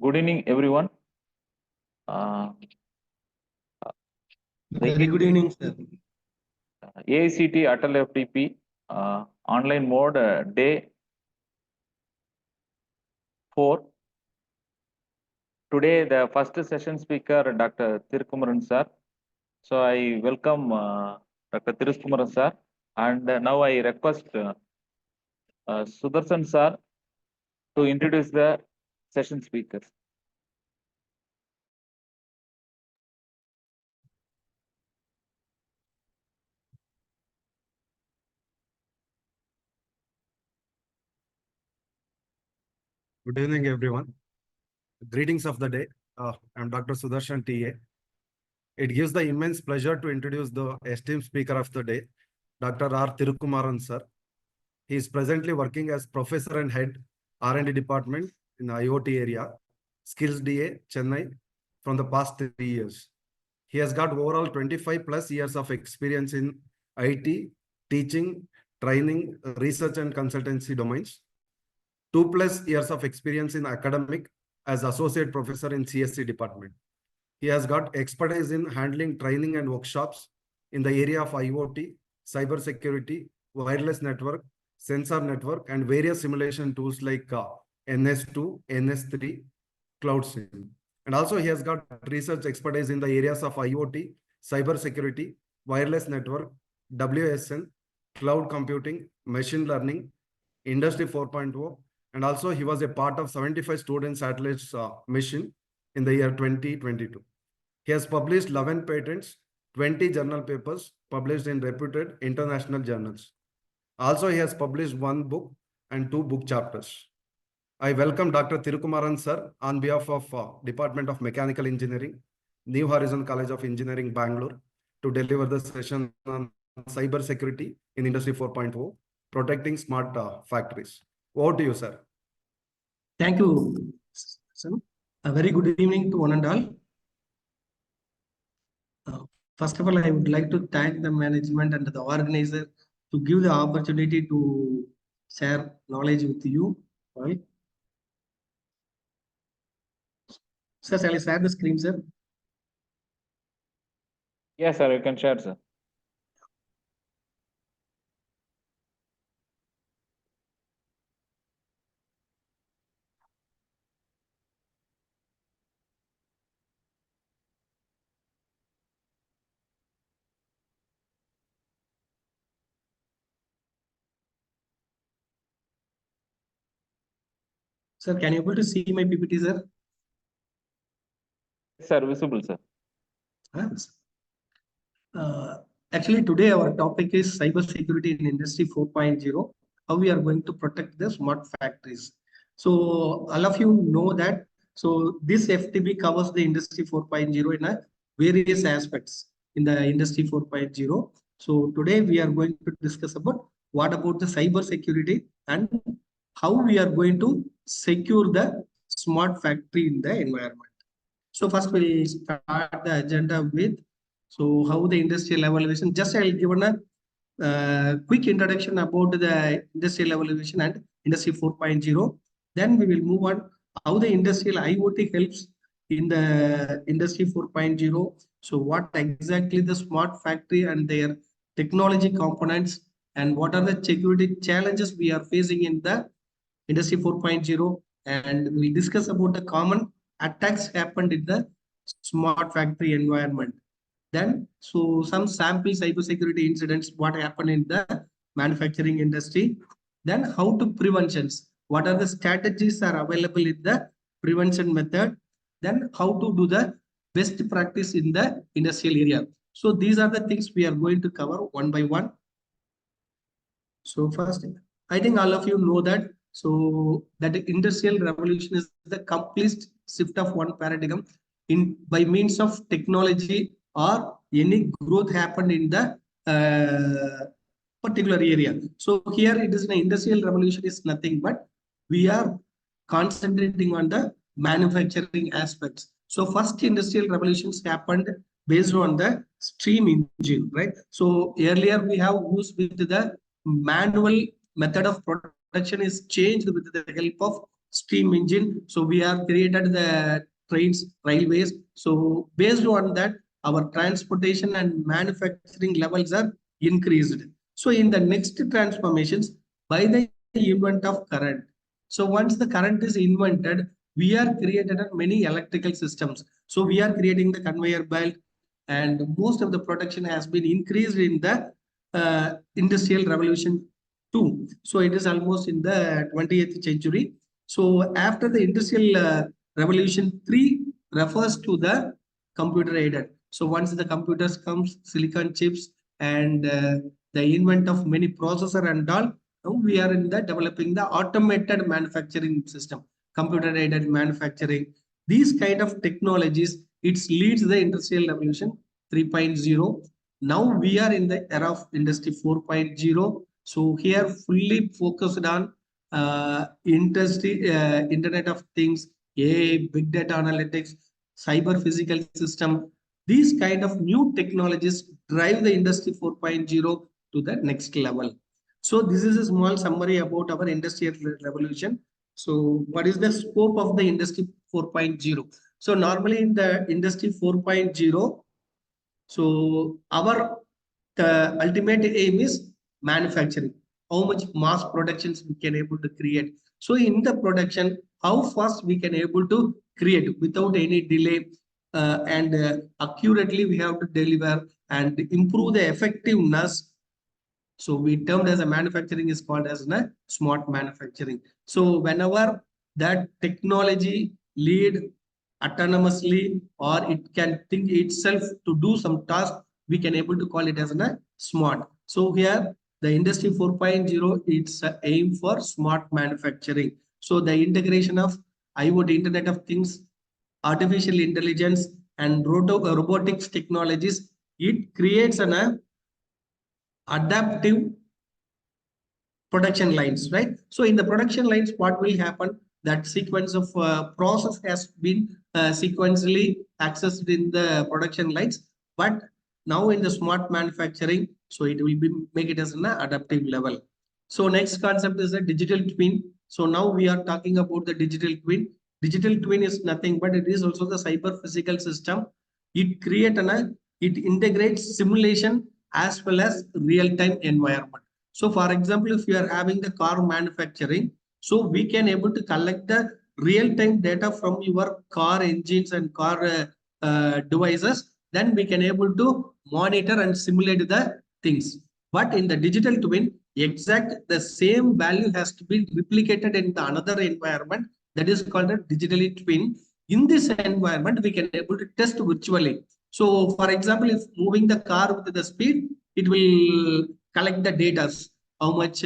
Good evening, everyone. Very good evening, sir. AICT Atal FTP online mode day 4. Today, the first session speaker, Dr. Tirukumaran sir. So I welcome Dr. Tirukumaran sir, and now I request Sudarshan sir to introduce the session speakers. Good evening, everyone. Greetings of the day. I'm Dr. Sudarshan TA. It gives the immense pleasure to introduce the esteemed speaker of the day, Dr. R. Tirukumaran sir. He is presently working as Professor and Head R&D Department in the IoT area, Skills DA, Chennai, from the past 3 years. He has got overall 25 plus years of experience in IT, teaching, training, research and consultancy domains. 2+ years of experience in academic as associate professor in CSC department. He has got expertise in handling training and workshops in the area of IoT, cybersecurity, wireless network, sensor network, and various simulation tools like NS2, NS3, CloudSim. And also he has got research expertise in the areas of IoT, cybersecurity, wireless network, WSN, cloud computing, machine learning, Industry 4.0, and also he was a part of 75 student satellites mission in the year 2022. He has published 11 patents, 20 journal papers published in reputed international journals. Also, he has published 1 book and 2 book chapters. I welcome Dr. Tirukumaran sir on behalf of Department of Mechanical Engineering, New Horizon College of Engineering, Bangalore, to deliver the session on cyber security in Industry 4.0, protecting smart factories. Over to you, sir. Thank you, sir. A very good evening to one and all. First of all, I would like to thank the management and the organizer to give the opportunity to share knowledge with you. Right? Sir, shall I share the screen, sir? Yes, sir, you can share, sir. Sir, can you able to see my PPT, sir? Yes, sir, visible, sir. Actually, today our topic is cybersecurity in Industry 4.0, how we are going to protect the smart factories. So all of you know that. So this FTP covers the Industry 4.0 in a various aspects in the Industry 4.0. So today we are going to discuss about what about the cybersecurity and how we are going to secure the smart factory in the environment. So first we start the agenda with how the industrial evaluation. Just I'll give a quick introduction about the industrial evaluation and Industry 4.0. Then we will move on how the industrial IoT helps in the Industry 4.0. So what exactly the smart factory and their technology components, and what are the security challenges we are facing in the Industry 4.0, and we'll discuss about the common attacks happened in the smart factory environment. Then, some sample cybersecurity incidents, what happened in the manufacturing industry. Then how to preventions, what are the strategies are available in the prevention method. Then how to do the best practice in the industrial area. So these are the things we are going to cover one by one. So first, I think all of you know that. So that the industrial revolution is the complete shift of one paradigm in by means of technology or any growth happened in the particular area. So here it is an industrial revolution is nothing but we are concentrating on the manufacturing aspects. So first industrial revolutions happened based on the steam engine, right? So earlier we have used with the manual method of production is changed with the help of steam engine. So we have created the trains, railways. So based on that, our transportation and manufacturing levels are increased. So in the next transformations, by the invent of current. So once the current is invented, we are created many electrical systems. So we are creating the conveyor belt, and most of the production has been increased in the industrial revolution 2. So it is almost in the 20th century. So after the industrial revolution 3 refers to the computer aided. So once the computers comes, silicon chips, and the invent of many processor and all, now we are in the developing the automated manufacturing system, computer aided manufacturing. These kind of technologies, it leads the industrial revolution 3.0. Now we are in the era of industry 4.0. So here fully focused on Internet of Things, AI, big data analytics, cyber physical system. These kind of new technologies drive the industry 4.0 to the next level. So this is a small summary about our industrial revolution. So what is the scope of the industry 4.0? So normally in the industry 4.0, so our the ultimate aim is manufacturing. How much mass productions we can able to create. So in the production, how fast we can able to create without any delay, and accurately we have to deliver and improve the effectiveness. So we termed as a manufacturing is called as a smart manufacturing. So whenever that technology lead autonomously or it can think itself to do some task, we can able to call it as a smart. So here the industry 4.0, it's a aim for smart manufacturing. So the integration of IoT, Internet of Things, artificial intelligence, and robotics technologies, it creates an adaptive production lines, right? So in the production lines, what will happen? That sequence of process has been sequentially accessed in the production lines, but now in the smart manufacturing, so it will be make it as an adaptive level. So next concept is a digital twin. So now we are talking about the digital twin. Digital twin is nothing but it is also the cyber physical system. It integrates simulation as well as real-time environment. So for example, if you are having the car manufacturing, so we can able to collect the real-time data from your car engines and car devices, then we can able to monitor and simulate the things. But in the digital twin, exact the same value has to be replicated in the another environment that is called a digitally twin. In this environment, we can able to test virtually. So for example, if moving the car with the speed, it will collect the data, how much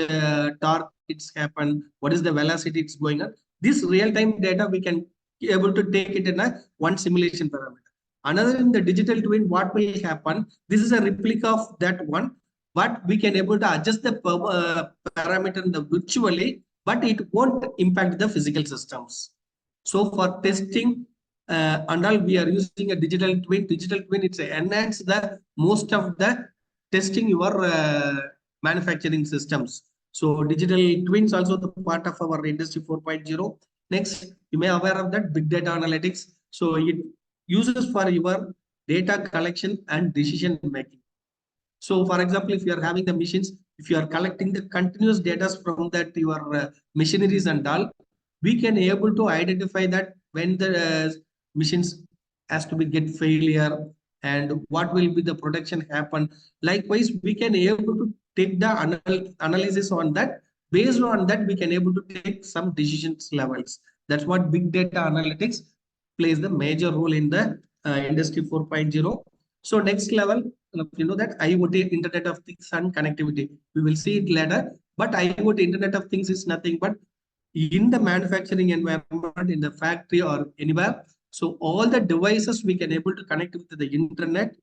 torque it's happened, what is the velocity it's going on. This real-time data we can be able to take it in a one simulation parameter. Another in the digital twin, what will happen? This is a replica of that one, but we can able to adjust the parameter in the virtually, but it won't impact the physical systems. So for testing and all, we are using a digital twin. Digital twin, it's enhance the most of the testing your manufacturing systems. So digital twins also the part of our industry 4.0. Next, you may aware of that big data analytics. So it uses for your data collection and decision making. So for example, if you are having the machines, if you are collecting the continuous data from that your machineries and all, we can able to identify that when the machines has to be get failure and what will be the production happen. Likewise, we can able to take the analysis on that. Based on that, we can able to take some decisions levels. That's what big data analytics plays the major role in the industry 4.0. So next level, you know that IoT, Internet of Things and connectivity. We will see it later. But IoT, Internet of Things is nothing but in the manufacturing environment, in the factory or anywhere. So all the devices we can able to connect with the internet.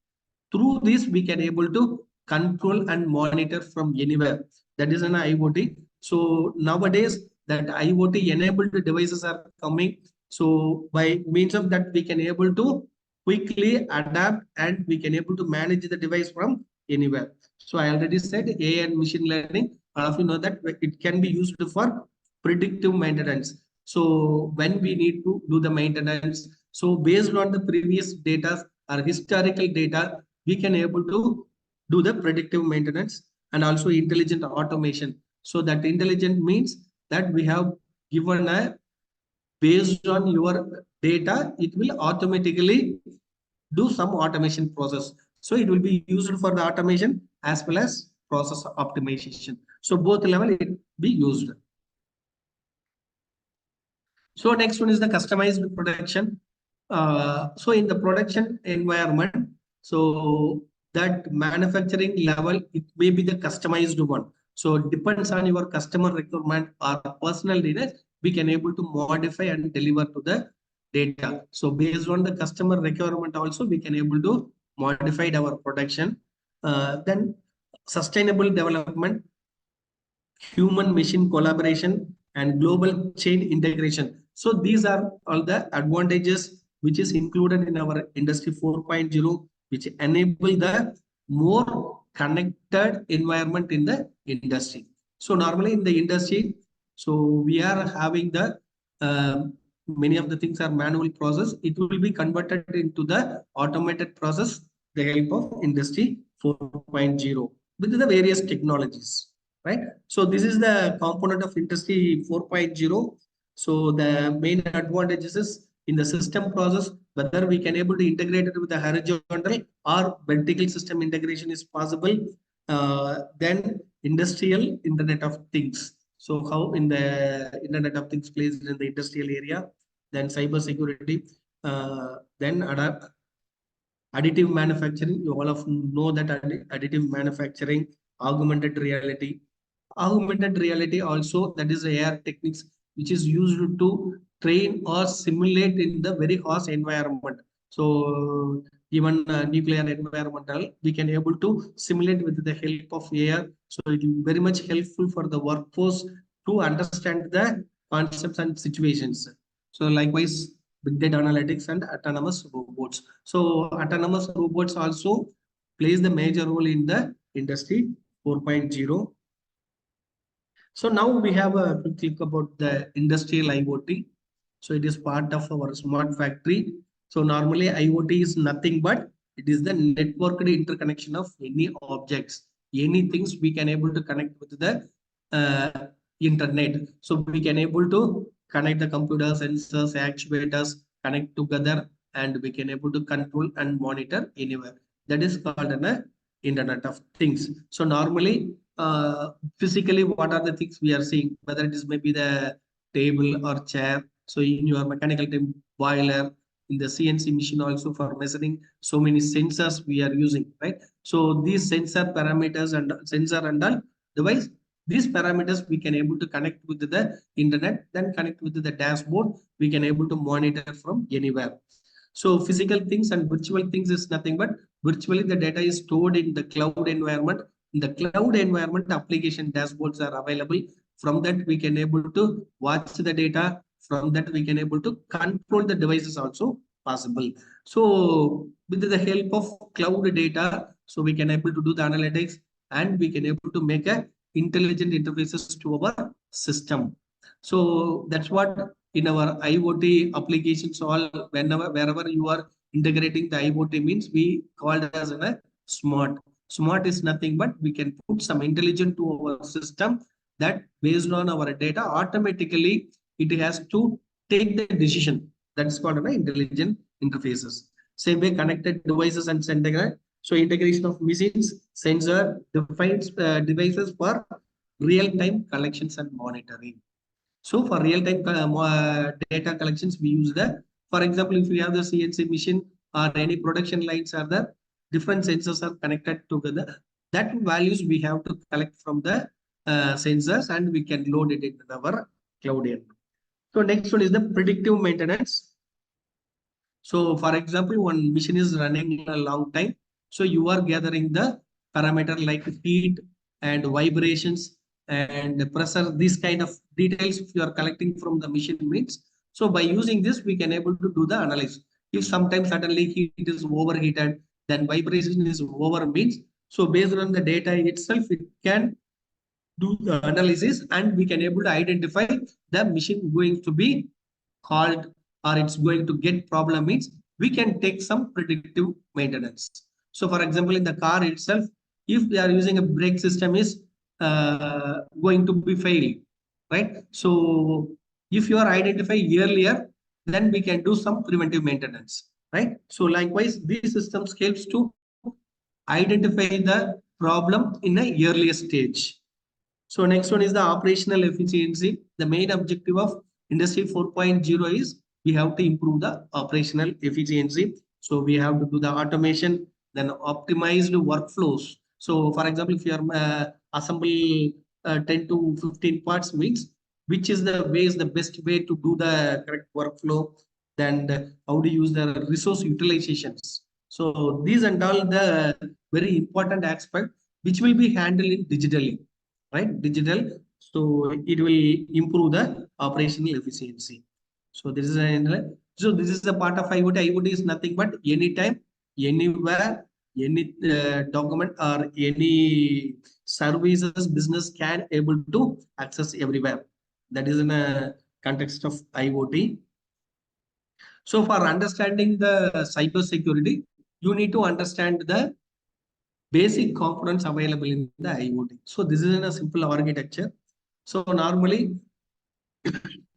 Through this, we can able to control and monitor from anywhere. That is an IoT. So nowadays, that IoT enabled devices are coming. So by means of that, we can able to quickly adapt and we can able to manage the device from anywhere. So I already said AI and machine learning. All of you know that it can be used for predictive maintenance. So when we need to do the maintenance, so based on the previous data or historical data, we can able to do the predictive maintenance and also intelligent automation. So that intelligent means that we have given a based on your data, it will automatically do some automation process. So it will be used for the automation as well as process optimization. So both level it be used. So next one is the customized production. So in the production environment, so that manufacturing level, it may be the customized one. So it depends on your customer requirement or personal needs, we can able to modify and deliver to the data. So based on the customer requirement also, we can able to modify our production. Then sustainable development, human machine collaboration, and global chain integration. So these are all the advantages which is included in our industry 4.0, which enable the more connected environment in the industry. So normally in the industry, so we are having the many of the things are manual process. It will be converted into the automated process, the help of industry 4.0 with the various technologies, right? So this is the component of industry 4.0. So the main advantages is in the system process, whether we can able to integrate it with the horizontal or vertical system integration is possible. Then industrial Internet of Things. So how in the Internet of Things plays in the industrial area, then cyber security, then additive manufacturing. You all of know that additive manufacturing, augmented reality. Augmented reality also, that is AR techniques, which is used to train or simulate in the very harsh environment. So even nuclear environmental, we can able to simulate with the help of AR. So it is very much helpful for the workforce to understand the concepts and situations. So likewise, big data analytics and autonomous robots. So autonomous robots also plays the major role in the industry 4.0. So now we have a quick look about the industrial IoT. So it is part of our smart factory. So normally IoT is nothing but it is the networked interconnection of any objects, any things we can able to connect with the internet. So we can able to connect the computer, sensors, actuators, connect together, and we can able to control and monitor anywhere. That is called an Internet of Things. So normally physically what are the things we are seeing, whether it is maybe the table or chair. So in your mechanical team boiler, in the CNC machine also for measuring, so many sensors we are using, right? So these sensor parameters and sensor and all device, these parameters we can able to connect with the internet, then connect with the dashboard, we can able to monitor from anywhere. So physical things and virtual things is nothing but virtually the data is stored in the cloud environment. In the cloud environment, application dashboards are available. From that, we can able to watch the data. From that, we can able to control the devices also possible. So with the help of cloud data, so we can able to do the analytics and we can able to make a intelligent interfaces to our system. So that's what in our IoT applications, all wherever you are integrating the IoT means we called as a smart. Smart is nothing but we can put some intelligence to our system that based on our data, automatically it has to take the decision. That's called an intelligent interfaces. Same way connected devices and sender. So integration of machines, sensor, defines devices for real-time collections and monitoring. So for real-time data collections, we use the, for example, if we have the CNC machine or any production lines are there, different sensors are connected together. That values we have to collect from the sensors and we can load it in our cloud end. So next one is the predictive maintenance. So for example, one machine is running a long time. So you are gathering the parameter like heat and vibrations and pressure, these kind of details if you are collecting from the machine means. So by using this, we can able to do the analysis. If sometimes suddenly heat is overheated, then vibration is over means. So based on the data itself, it can do the analysis, and we can able to identify the machine going to be called or it's going to get problem means we can take some predictive maintenance. So for example, in the car itself, if we are using a brake system is going to be failed, right? So if you are identify earlier, then we can do some preventive maintenance, right? So likewise, these systems helps to identify the problem in a earlier stage. So next one is the operational efficiency. The main objective of Industry 4.0 is we have to improve the operational efficiency. So we have to do the automation, then optimized workflows. So for example, if you are assemble 10 to 15 parts means, which is the best way to do the correct workflow, then how to use the resource utilizations. So these and all the very important aspect which will be handled in digitally, right? Digital. So it will improve the operational efficiency. So this is a part of IoT. IoT is nothing but anytime, anywhere, any document or any services business can able to access everywhere. That is in a context of IoT. So for understanding the cyber security, you need to understand the basic components available in the IoT. So this is in a simple architecture. So normally,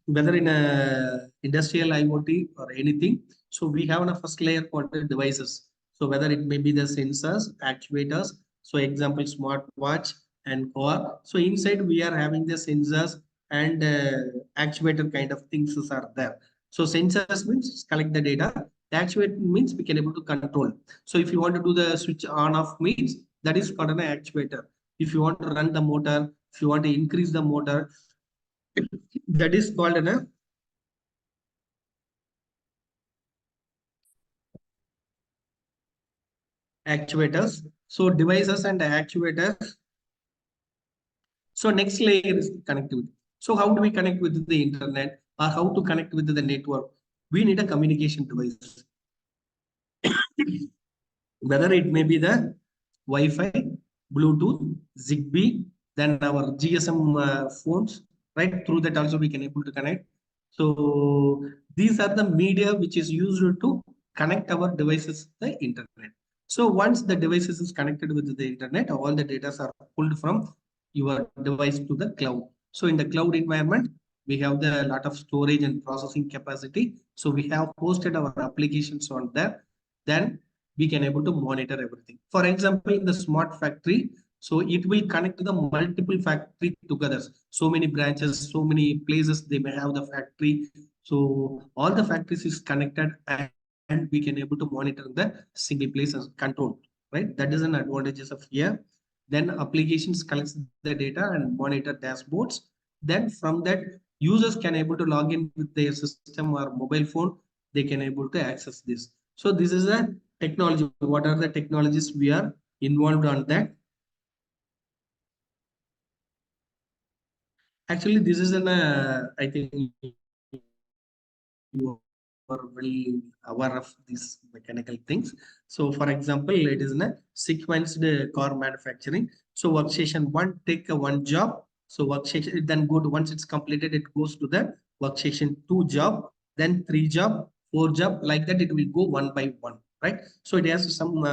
whether in a industrial IoT or anything, so we have a first layer called the devices. So whether it may be the sensors, actuators, so example smartwatch and car. So inside we are having the sensors and actuator kind of things are there. So sensors means collect the data. The actuator means we can able to control. So if you want to do the switch on off means that is called an actuator. If you want to run the motor, if you want to increase the motor, that is called an actuators. So devices and actuators. So next layer is connectivity. So how do we connect with the internet or how to connect with the network? We need a communication device. Whether it may be the Wi-Fi, Bluetooth, Zigbee, then our GSM phones, right? Through that also we can able to connect. So these are the media which is used to connect our devices to the internet. So once the devices is connected with the internet, all the data are pulled from your device to the cloud. So in the cloud environment, we have the lot of storage and processing capacity. So we have posted our applications on there. Then we can able to monitor everything. For example, in the smart factory, so it will connect to the multiple factory together. So many branches, so many places they may have the factory. So all the factories is connected and we can able to monitor the single place as control, right? That is an advantages of here. Then applications collects the data and monitor dashboards. Then from that, users can able to log in with their system or mobile phone. They can able to access this. So this is a technology. What are the technologies we are involved on that? Actually, this is an I think you are well aware of these mechanical things. So for example, it is a sequenced car manufacturing. So workstation one take a one job. So workstation then go to once it's completed, it goes to the workstation two job, then three job, four job, like that it will go one by one, right? So it has some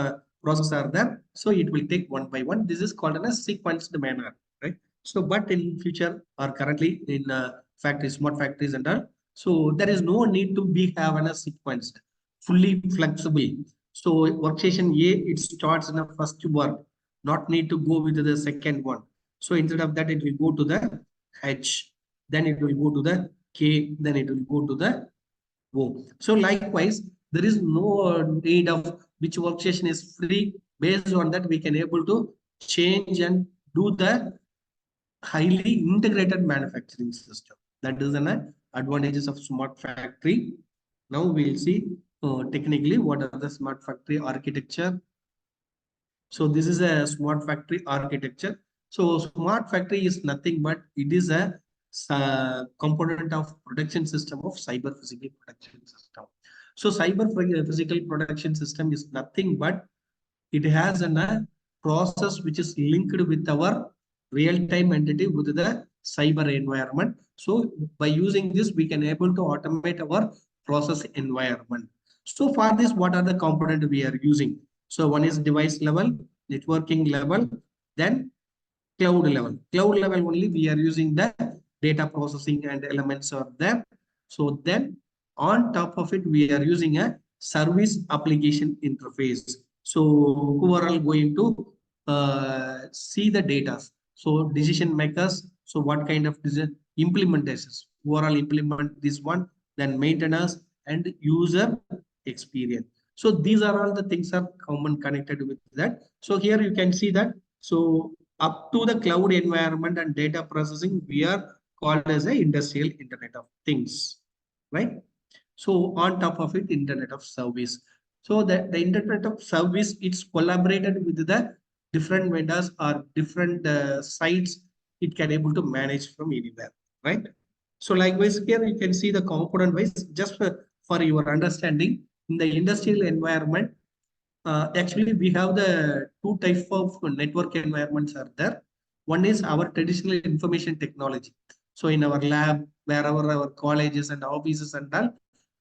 process are there. So it will take one by one. This is called in a sequenced manner, right? So but in future or currently in factories, smart factories and all, so there is no need to be have a sequenced, fully flexible. So workstation A, it starts in the first work, not need to go with the second one. So instead of that, it will go to the H, then it will go to the K, then it will go to the O. So likewise, there is no need of which workstation is free. Based on that, we can able to change and do the highly integrated manufacturing system. That is an advantages of smart factory. Now we'll see technically what are the smart factory architecture. So this is a smart factory architecture. So smart factory is nothing but it is a component of production system of cyber physical production system. So cyber physical production system is nothing but it has a process which is linked with our real-time entity with the cyber environment. So by using this, we can able to automate our process environment. So for this, what are the components we are using? So one is device level, networking level, then cloud level. Cloud level only we are using the data processing and elements are there. So then on top of it, we are using a service application interface. So who are all going to see the data? So decision makers. So what kind of decision implementations? Who are all implement this one? Then maintenance and user experience. So these are all the things are common connected with that. So here you can see that. So up to the cloud environment and data processing, we are called as a industrial Internet of Things, right? So on top of it, Internet of Service. So the Internet of Service, it's collaborated with the different vendors or different sites. It can able to manage from anywhere, right? So likewise here you can see the component wise, just for your understanding, in the industrial environment, actually, we have the two types of network environments are there. One is our traditional information technology. So in our lab, wherever our colleges and offices and all,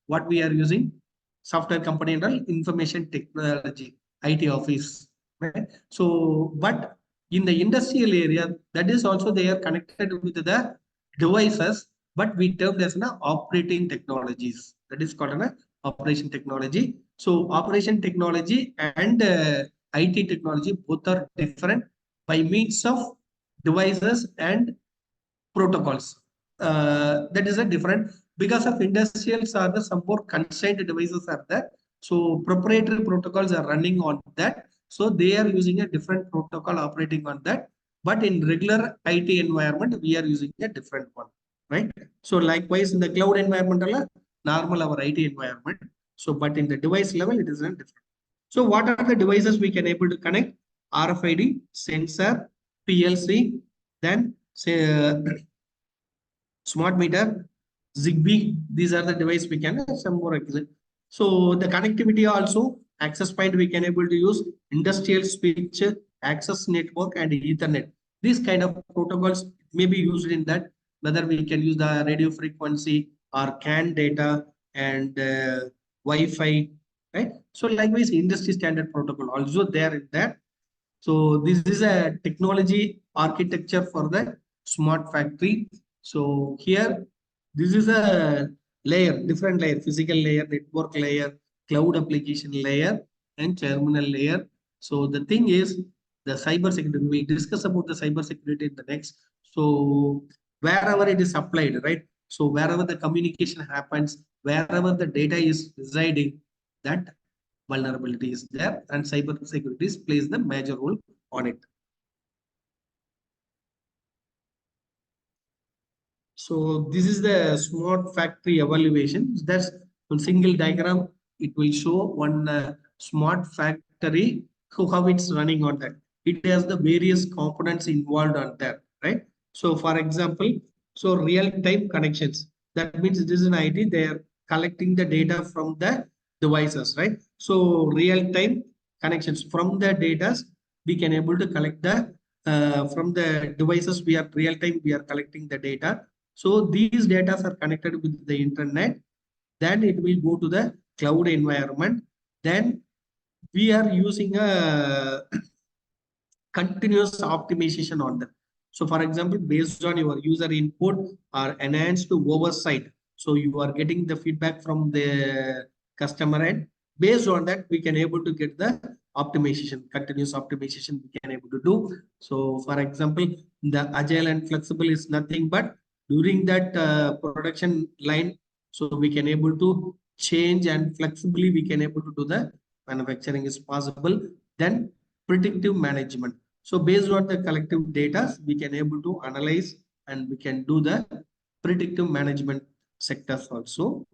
what we are using, software company and all, information technology, IT office. Right? So, but in the industrial area, that is also they are connected with the devices, but we termed as an operating technologies. That is called an operation technology. So operation technology and IT technology both are different by means of devices and protocols. That is a different because of industrials are the some more constrained devices are there. So proprietary protocols are running on that. So they are using a different protocol operating on that. But in regular IT environment, we are using a different one, right? So likewise in the cloud environment, normal our IT environment. So but in the device level, it is a different. So what are the devices we can able to connect? RFID, sensor, PLC, then say smart meter, Zigbee. These are the device we can some more excellent. So the connectivity also access point we can able to use industrial switch, access network, and Ethernet. These kind of protocols may be used in that. Whether we can use the radio frequency or CAN data and Wi-Fi, right? So likewise, industry standard protocol also there in that. So this is a technology architecture for the smart factory. So here, this is a layer, different layer, physical layer, network layer, cloud application layer, and terminal layer. So the thing is the cyber security. We discuss about the cyber security in the next. So wherever it is applied, right? So wherever the communication happens, wherever the data is residing, that vulnerability is there and cyber security plays the major role on it. So this is the smart factory evaluation. That's one single diagram. It will show one smart factory, how it's running on that. It has the various components involved on that, right? So for example, so real-time connections. That means it is an ID. They are collecting the data from the devices, right? So real-time connections from the data, we can able to collect the from the devices. We are real-time. We are collecting the data. So these data are connected with the internet. Then it will go to the cloud environment. Then we are using a continuous optimization on them. So for example, based on your user input or enhanced to oversight. So you are getting the feedback from the customer end. Based on that, we can able to get the optimization, continuous optimization we can able to do. So for example, the agile and flexible is nothing but during that production line. So we can able to change and flexibly we can able to do the manufacturing is possible. Then predictive management. So based on the collective data, we can able to analyze and we can do the predictive management sectors also.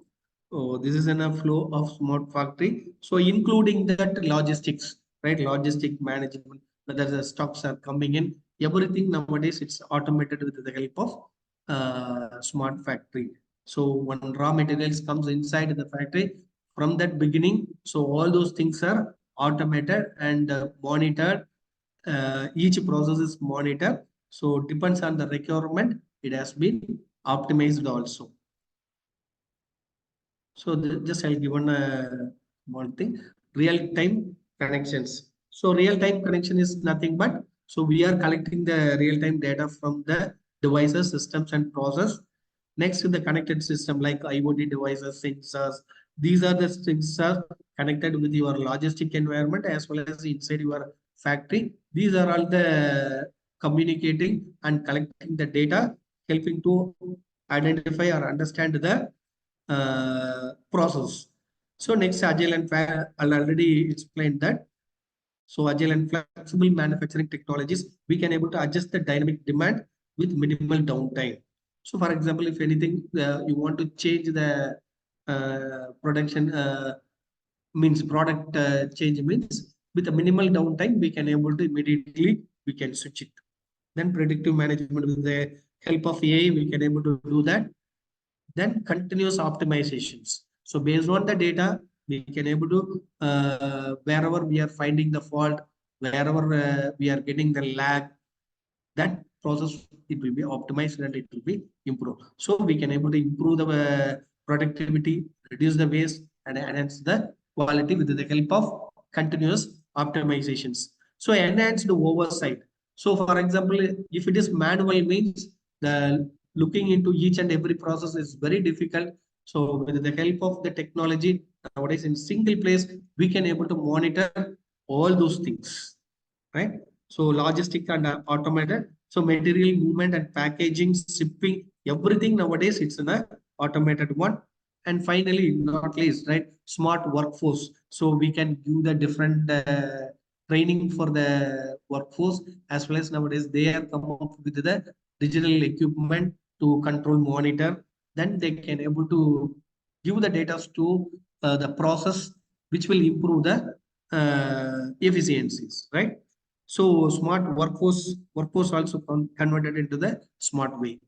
So this is in a flow of smart factory. So including that logistics, right? Logistic management, whether the stocks are coming in, everything nowadays it's automated with the help of smart factory. So when raw materials comes inside the factory, from that beginning, so all those things are automated and monitored. Each process is monitored So depends on the requirement, it has been optimized also. So just I'll give one thing, real-time connections. So real-time connection is nothing but, so we are collecting the real-time data from the devices, systems and process. Next to the connected system like IoT devices, sensors. These are the sensors connected with your logistic environment as well as inside your factory. These are all the communicating and collecting the data, helping to identify or understand the process. So next, agile and I'll already explained that. So agile and flexible manufacturing technologies, we can able to adjust the dynamic demand with minimal downtime. So for example, if anything you want to change the production means product change means with a minimal downtime, we can able to immediately we can switch it. Then predictive management with the help of AI, we can able to do that. Then continuous optimizations. So based on the data, we can able to wherever we are finding the fault, wherever we are getting the lag, that process it will be optimized and it will be improved. So we can able to improve the productivity, reduce the waste, and enhance the quality with the help of continuous optimizations. So enhance the oversight. So for example, if it is manual means the looking into each and every process is very difficult. So with the help of the technology nowadays in single place, we can able to monitor all those things, right? So logistic and automated. So material movement and packaging, shipping, everything nowadays it's an automated one. And finally, not least, right? Smart workforce. So we can do the different training for the workforce as well as nowadays they are come up with the digital equipment to control monitor. Then they can able to give the data to the process which will improve the efficiencies, right? So smart workforce also converted into the smart way.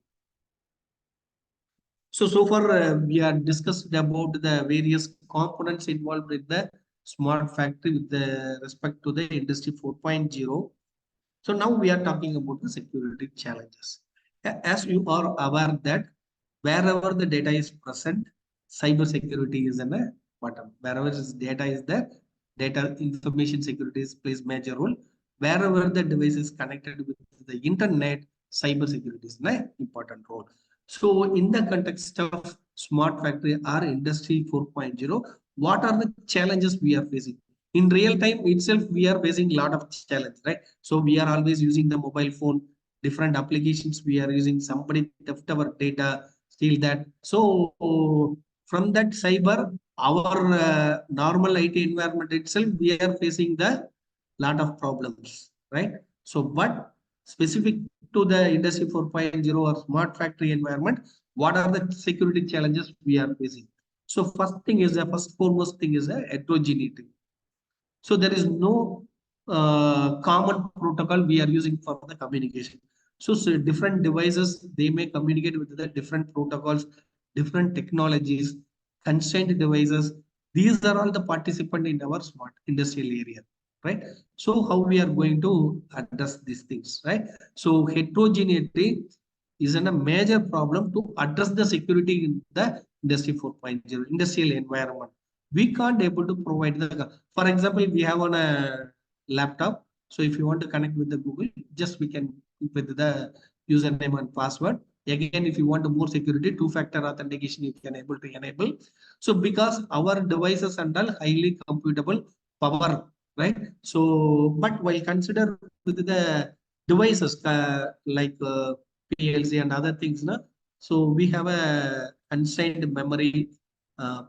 So far we are discussed about the various components involved in the smart factory with the respect to the industry 4.0. So now we are talking about the security challenges. As you are aware that wherever the data is present, cyber security is in a bottom. Wherever this data is there, data information security plays major role. Wherever the device is connected with the internet, cyber security is an important role. So in the context of smart factory or industry 4.0, what are the challenges we are facing? In real time itself, we are facing a lot of challenge, right? So we are always using the mobile phone, different applications we are using, somebody theft our data, steal that. So from that cyber, our normal IT environment itself, we are facing the lot of problems, right? So, but specific to the industry 4.0 or smart factory environment, what are the security challenges we are facing? So first thing is the first foremost thing is the heterogeneity. So there is no common protocol we are using for the communication. So different devices, they may communicate with the different protocols, different technologies, constrained devices. These are all the participant in our smart industrial area, right? So how we are going to address these things, right? So heterogeneity is a major problem to address the security in the industry 4.0 industrial environment. We can't able to provide the, for example, we have on a laptop. So if you want to connect with the Google, just we can with the username and password. Again, if you want more security, two-factor authentication, you can able to enable. So because our devices and all highly computable power, right? So, but while consider with the devices like PLC and other things, na, so we have a constrained memory,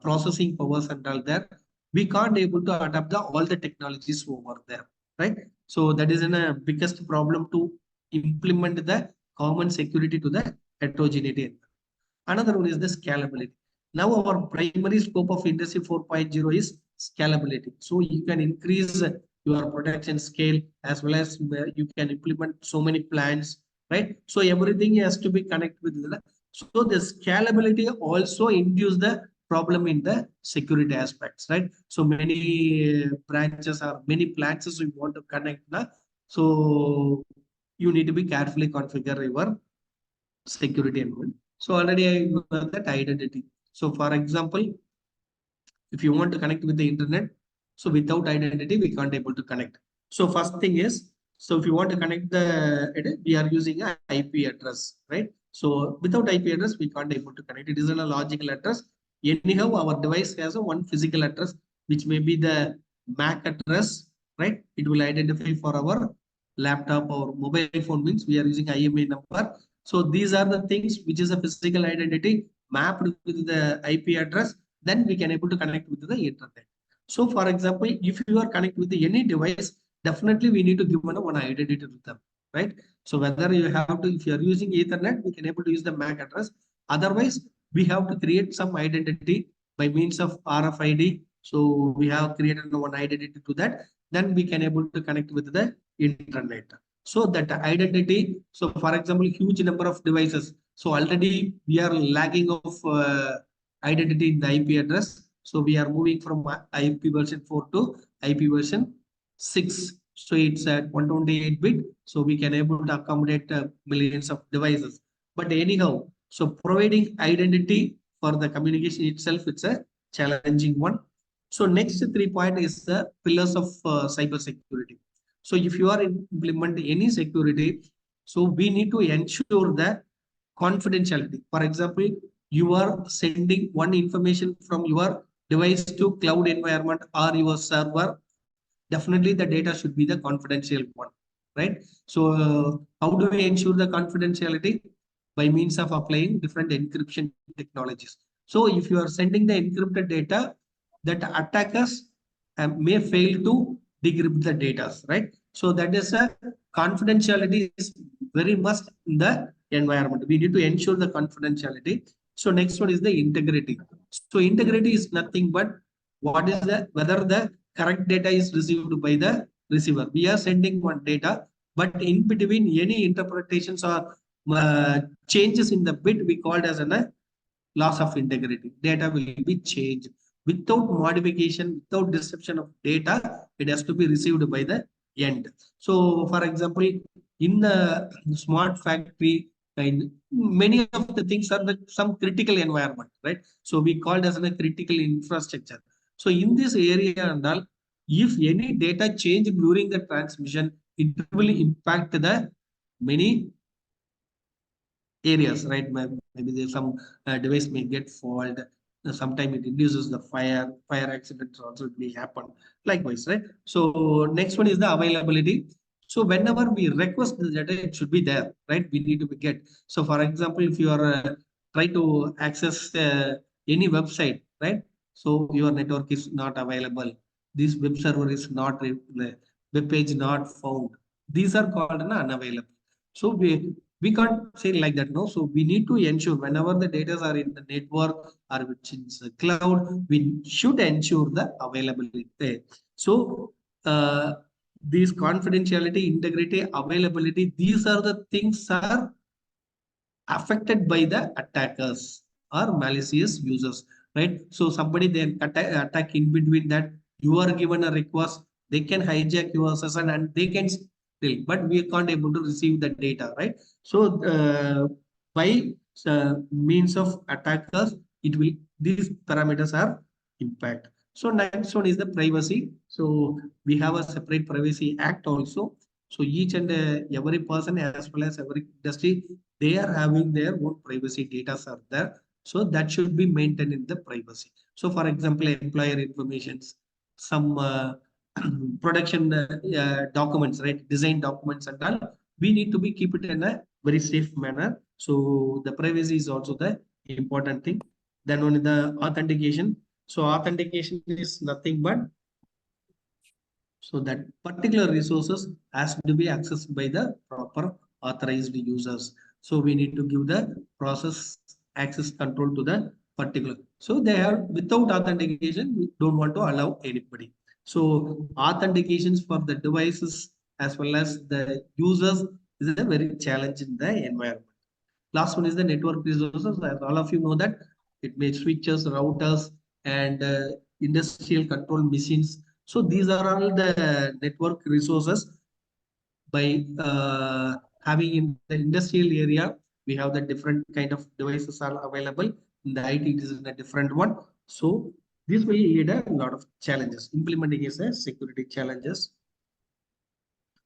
processing powers and all that. We can't able to adapt all the technologies over there, right? So that is a biggest problem to implement the common security to the heterogeneity. Another one is the scalability. Now our primary scope of industry 4.0 is scalability. So you can increase your production scale as well as you can implement so many plans, right? So everything has to be connected with the, so the scalability also induce the problem in the security aspects, right? So many branches or many plants we want to connect. So you need to be carefully configure your security environment. So already I know that identity. So for example, if you want to connect with the internet, so without identity, we can't able to connect. So first thing is, so if you want to connect we are using a IP address, right? So without IP address, we can't able to connect. It isn't a logical address. Anyhow, our device has a one physical address, which may be the MAC address, right? It will identify for our laptop or mobile phone, means we are using IMEI number. So these are the things which is a physical identity mapped with the IP address, then we can able to connect with the internet. So for example, if you are connect with any device, definitely we need to give one identity to them, right? So whether you have to, if you are using Ethernet, we can able to use the MAC address. Otherwise, we have to create some identity by means of RFID. So we have created one identity to that. Then we can able to connect with the internet. So that identity. So for example, huge number of devices. So already we are lagging of identity in the IP address. So we are moving from IP version 4 to IP version 6. So it's at 128-bit. So we can able to accommodate millions of devices. But anyhow, so providing identity for the communication itself, it's a challenging one. So next 3 point is the pillars of cyber security. So if you are implementing any security, so we need to ensure that confidentiality. For example, you are sending one information from your device to cloud environment or your server, definitely the data should be the confidential one, right? So how do we ensure the confidentiality? By means of applying different encryption technologies. So if you are sending the encrypted data, that attackers may fail to decrypt the data, right? So that is a confidentiality is very must in the environment. We need to ensure the confidentiality. So next one is the integrity. So integrity is nothing but what is the whether the correct data is received by the receiver. We are sending one data, but in between any interpretations or changes in the bit, we called as a loss of integrity. Data will be changed without modification, without disruption of data. It has to be received by the end. So, for example, in the smart factory, many of the things are some critical environment, right? So we called as a critical infrastructure. So in this area and all, if any data change during the transmission, it will impact the many areas, right? Maybe there's some device may get fault. Sometimes it induces the fire accidents also it may happen. Likewise, right? So next one is the availability. So whenever we request the data, it should be there, right? We need to be get. So for example, if you are try to access any website, right? So your network is not available. This web server is not the web page not found. These are called unavailable. So we can't say like that, no. So we need to ensure whenever the data are in the network or which is the cloud, we should ensure the availability. So these confidentiality, integrity, availability, these are the things are affected by the attackers or malicious users, right? So somebody then attack in between that you are given a request, they can hijack your session and they can still, but we can't able to receive the data, right? So by means of attackers, it will these parameters are impact. So next one is the privacy. So we have a separate privacy act also. So each and every person as well as every industry, they are having their own privacy data are there. So that should be maintained in the privacy. So for example, employer informations, some production documents, right? Design documents and all, we need to be keep it in a very safe manner. So the privacy is also the important thing. Then on the authentication. So authentication is nothing but so that particular resources has to be accessed by the proper authorized users. So we need to give the process access control to the particular. So they are without authentication, we don't want to allow anybody. So authentications for the devices as well as the users is a very challenge in the environment. Last one is the network resources. As all of you know that it makes switches, routers, and industrial control machines. So these are all the network resources by having in the industrial area, we have the different kind of devices are available. In the IT, it is in a different one. So this will lead a lot of challenges. Implementing is a security challenges.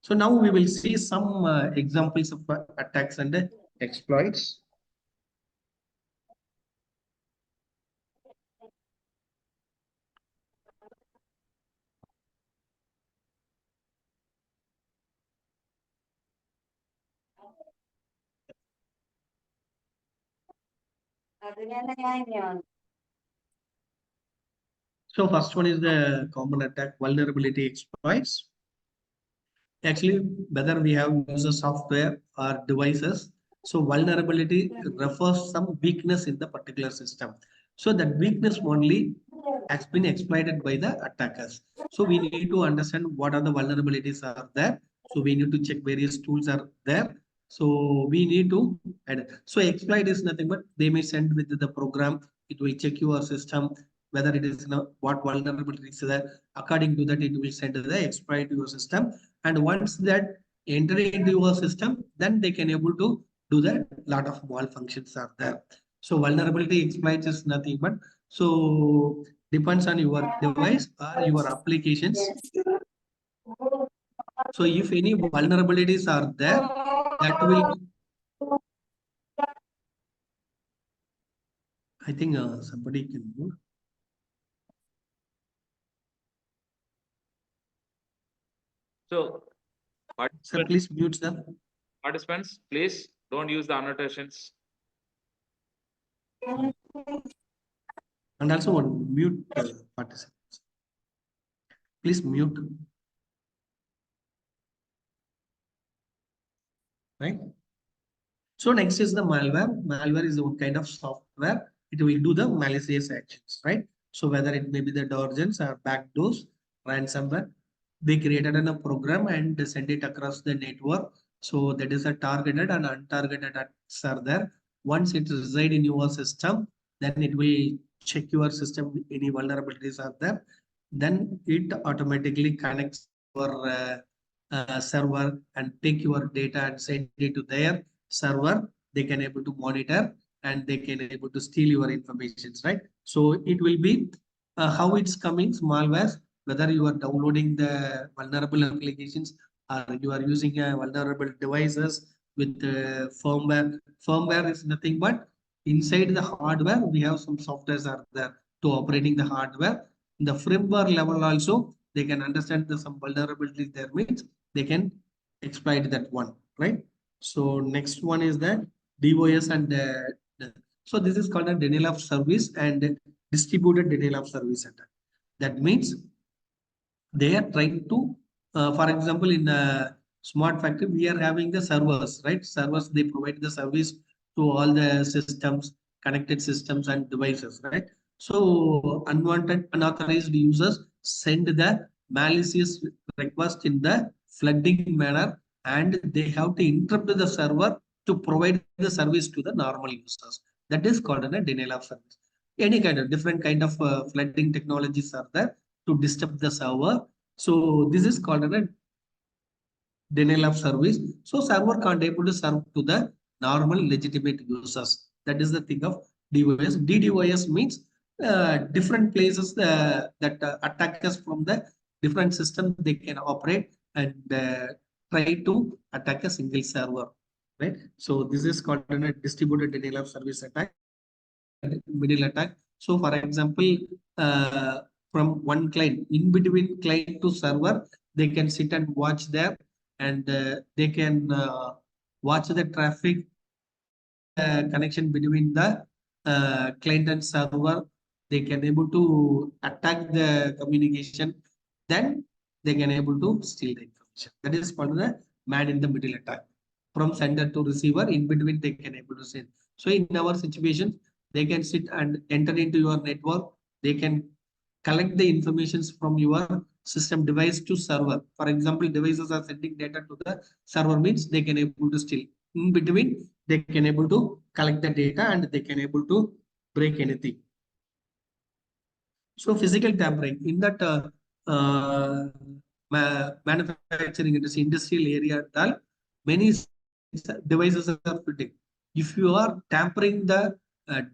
So now we will see some examples of attacks and exploits. So first one is the common attack vulnerability exploits. Actually, whether we have user software or devices, so vulnerability refers some weakness in the particular system. So that weakness only has been exploited by the attackers. So we need to understand what are the vulnerabilities are there. So we need to check various tools are there. So we need to add. So exploit is nothing but they may send with the program. It will check your system whether it is what vulnerability is there. According to that, it will send the exploit to your system. And once that enter into your system, then they can able to do that. Lot of malfunctions are there. So vulnerability exploits is nothing but so depends on your device or your applications. So if any vulnerabilities are there, that will, I think somebody can move. So, Sir, please mute them. participants, please don't use the annotations. And also one mute participants. Please mute. Right. So next is the malware. Malware is one kind of software. It will do the malicious actions, right? So whether it may be the Trojans or backdoors, ransomware, they created a program and send it across the network. So that is a targeted and untargeted attacks are there. Once it reside in your system, then it will check your system, any vulnerabilities are there. Then it automatically connects your server and take your data and send it to their server. They can able to monitor and they can able to steal your information, right? So it will be how it's coming malware, whether you are downloading the vulnerable applications or you are using vulnerable devices with firmware. Firmware is nothing but inside the hardware we have some softwares are there to operating the hardware. In the firmware level also they can understand the some vulnerabilities there means they can exploit that one, right? So next one is that DOS and so this is called a denial of service and distributed denial of service attack. That means they are trying to, for example, in a smart factory, we are having the servers, right? Servers, they provide the service to all the systems, connected systems and devices, right? So unwanted, unauthorized users send the malicious request in the flooding manner and they have to interrupt the server to provide the service to the normal users. That is called a denial of service. Any kind of different kind of flooding technologies are there to disturb the server. So this is called a denial of service. So server can't able to serve to the normal legitimate users. That is the thing of DOS. DDoS means different places that attackers from the different system they can operate and try to attack a single server, right? So this is called a distributed denial of service attack, middle attack. So for example, from one client, in between client to server, they can sit and watch there and they can watch the traffic connection between the client and server. They can able to attack the communication. Then they can able to steal the information. That is called the man in the middle attack. From sender to receiver, in between they can able to send. So in our situation, they can sit and enter into your network. They can collect the informations from your system device to server. For example, devices are sending data to the server means they can able to steal. In between, they can able to collect the data and they can able to break anything. So physical tampering in that manufacturing industry, industrial area, many devices are fitting. If you are tampering the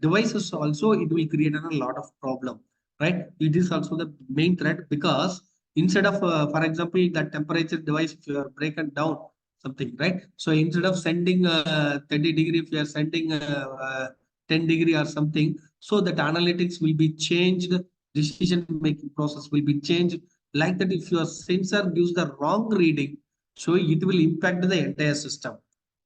devices also, it will create a lot of problem, right? It is also the main threat, because instead of, for example, the temperature device, if you are breaking down something, right? So instead of sending 30 degree, if you are sending 10 degree or something, so that analytics will be changed, decision making process will be changed. Like that, if your sensor gives the wrong reading, so it will impact the entire system,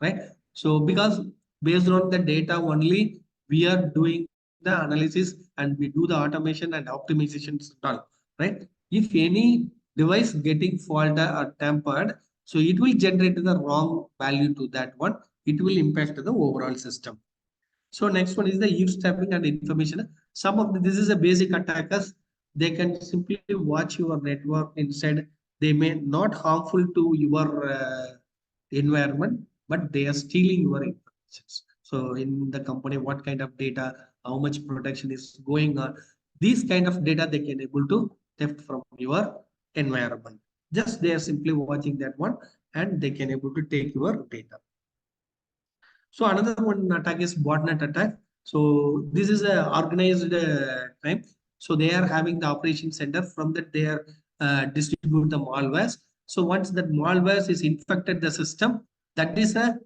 right? So because based on the data only, we are doing the analysis and we do the automation and optimizations done, right? If any device getting faulted or tampered, so it will generate the wrong value to that one. It will impact the overall system. So next one is the eavesdropping and information. Some of this is a basic attackers. They can simply watch your network inside. They may not harmful to your environment, but they are stealing your information. So in the company, what kind of data, how much protection is going on, these kind of data they can able to theft from your environment. Just they are simply watching that one, and they can able to take your data. So another one attack is botnet attack. So this is a organized crime. So they are having the operation center, from that they are distribute the malwares. So once that malwares is infected the system, that is a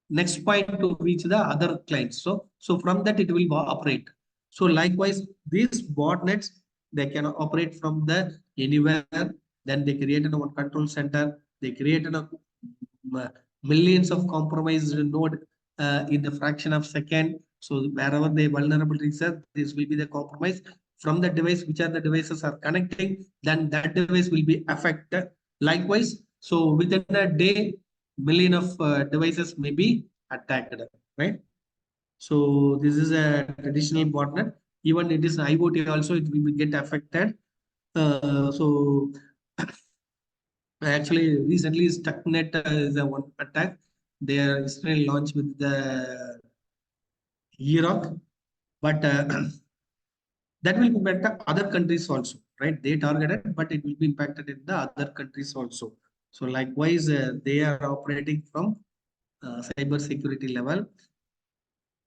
next point to reach the other clients. So from that it will operate. So likewise, these botnets, they can operate from the anywhere. Then they created one control center. They created a millions of compromised node in the fraction of second. So wherever the vulnerabilities are, this will be the compromise from the device, which are the devices are connecting, then that device will be affected. Likewise, so within a day, million of devices may be attacked, right? So this is a traditional botnet. Even it is IoT also, it will get affected. So actually, recently Stuxnet is a one attack. They are Israel launched with the Iraq, but that will impact other countries also, right? They targeted, but it will be impacted in the other countries also. So likewise, they are operating from cyber security level.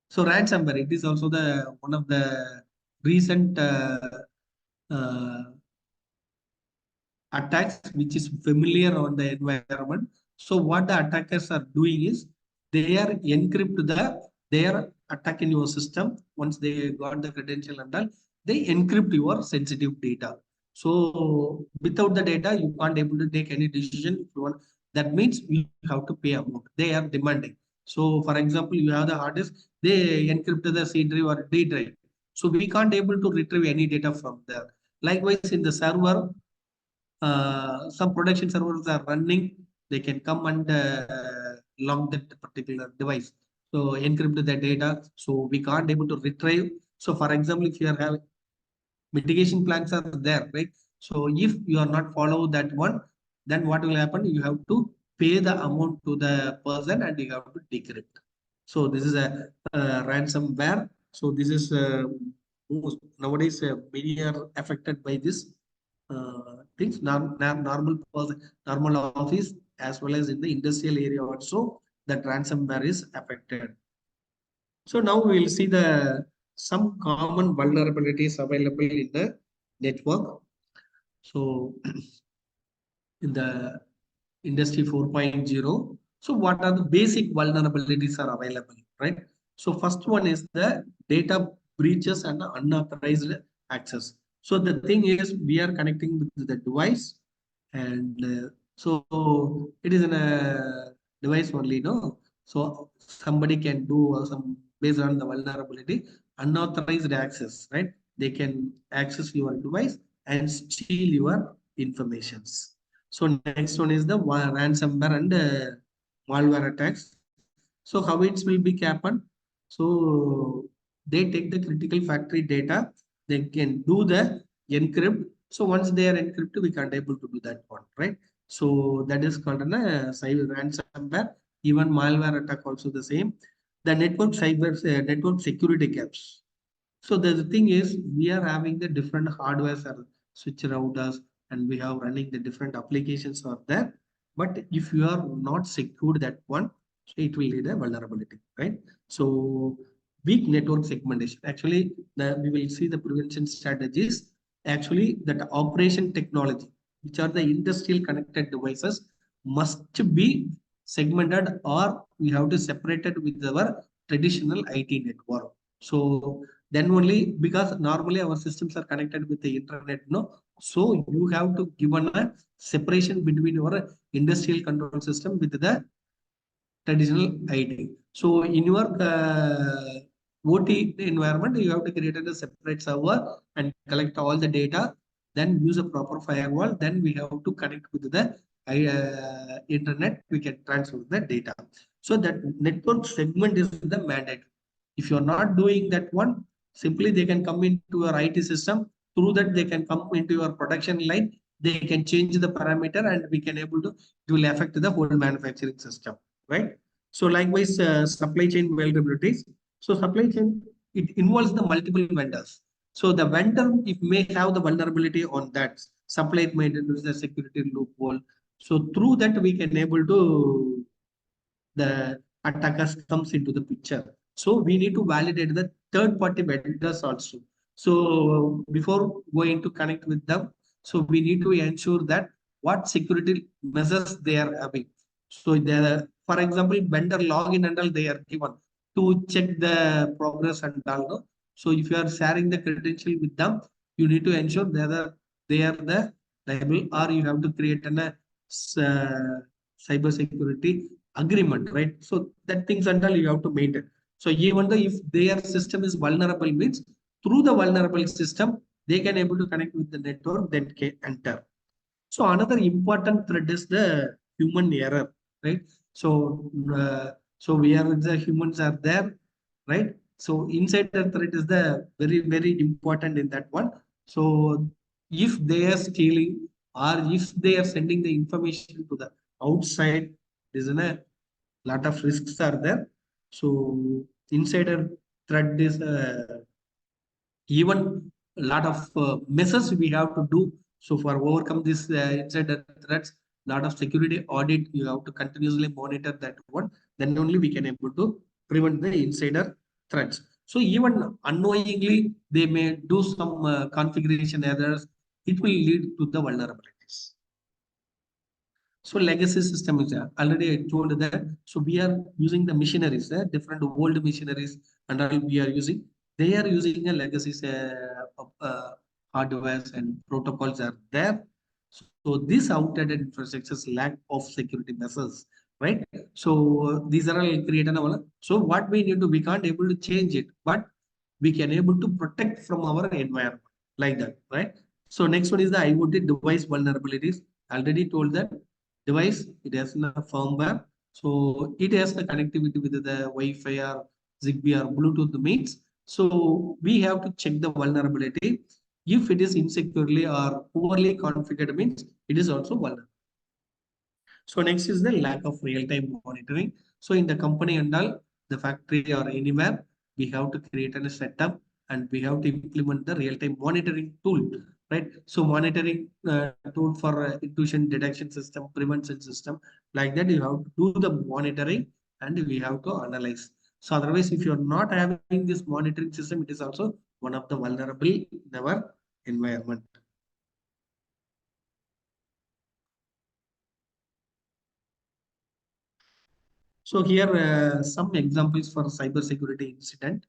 So ransomware, it is also the one of the recent uh, attacks which is familiar on the environment. So what the attackers are doing is they are encrypt their attack in your system. Once they got the credential and all, they encrypt your sensitive data. So without the data, you can't able to take any decision if you want. That means you have to pay amount. They are demanding. So for example, you have the hard disk, they encrypt the C drive or D drive. So we can't able to retrieve any data from there. Likewise, in the server, some production servers are running, they can come and log that particular device. So encrypt the data, so we can't able to retrieve. So for example, if you are having mitigation plans are there, right? So if you are not follow that one, then what will happen? You have to pay the amount to the person and you have to decrypt. So this is a ransomware. So this is nowadays many are affected by this things. Normal person, normal office, as well as in the industrial area also, that ransomware is affected. So now we will see the some common vulnerabilities available in the network. So in the industry 4.0, so what are the basic vulnerabilities are available, right? So first one is the data breaches and unauthorized access. So the thing is, we are connecting with the device, and so it is in a device only, no? So somebody can do some based on the vulnerability, unauthorized access, right? They can access your device and steal your informations. So next one is the ransomware and malware attacks. So how it will be happened? So they take the critical factory data, they can do the encrypt. So once they are encrypted, we can't able to do that one, right? So that is called a cyber ransomware. Even malware attack also the same. The network security gaps. So the thing is, we are having the different hardware switch routers, and we have running the different applications are there. But if you are not secured that one, So it will lead a vulnerability, right? So weak network segmentation. Actually, we will see the prevention strategies. Actually, that operation technology, which are the industrial connected devices, must be segmented, or we have to separate it with our traditional IT network. So then only, because normally our systems are connected with the internet, no. So you have to given a separation between your industrial control system with the traditional ID. So in your OT environment, you have to create a separate server and collect all the data, then use a proper firewall. Then we have to connect with the internet. We can transfer the data. So that network segment is the mandate. If you're not doing that one, simply they can come into your IT system. Through that, they can come into your production line. They can change the parameter, and we can able to, it will affect the whole manufacturing system, right? So likewise, supply chain vulnerabilities. So supply chain, it involves the multiple vendors. So the vendor, if may have the vulnerability on that, supply maintenance, the security loophole. So through that, we can able to, the attackers comes into the picture. So we need to validate the third party vendors also. So before going to connect with them, so we need to ensure that what security measures they are having. So the, for example, vendor login and all they are given to check the progress and all. No? So if you are sharing the credential with them, you need to ensure that they are the liable, or you have to create an cyber security agreement, right? So that things and all you have to maintain. So even though if their system is vulnerable, means through the vulnerable system, they can able to connect with the network, then can enter. So another important threat is the human error, right? So so we are, the humans are there, right? So insider threat is the very important in that one. So if they are stealing, or if they are sending the information to the outside, there's a lot of risks are there. So insider threat is even a lot of measures we have to do. So for overcome this insider threats, lot of security audit, you have to continuously monitor that one. Then only we can able to prevent the insider threats. So even unknowingly, they may do some configuration errors. It will lead to the vulnerabilities. So legacy system is already I told that. So we are using the machineries, different old machineries, and all we are using. They are using a legacy hardwares and protocols are there. So this outdated infrastructures lack of security measures, right? So these are all created. So what we need to, we can't able to change it, but we can able to protect from our environment like that, right? So next one is the IoT device vulnerabilities. Already told that device, it has a firmware. So it has the connectivity with the Wi-Fi or Zigbee or Bluetooth means. So we have to check the vulnerability. If it is insecurely or poorly configured means it is also vulnerable. So next is the lack of real-time monitoring. So in the company and all, the factory or anywhere, we have to create a setup and we have to implement the real-time monitoring tool, right? So monitoring tool for intrusion detection system, prevention system, like that you have to do the monitoring and we have to analyze. So otherwise, if you're not having this monitoring system, it is also one of the vulnerable in our environment. So here some examples for cyber security incident.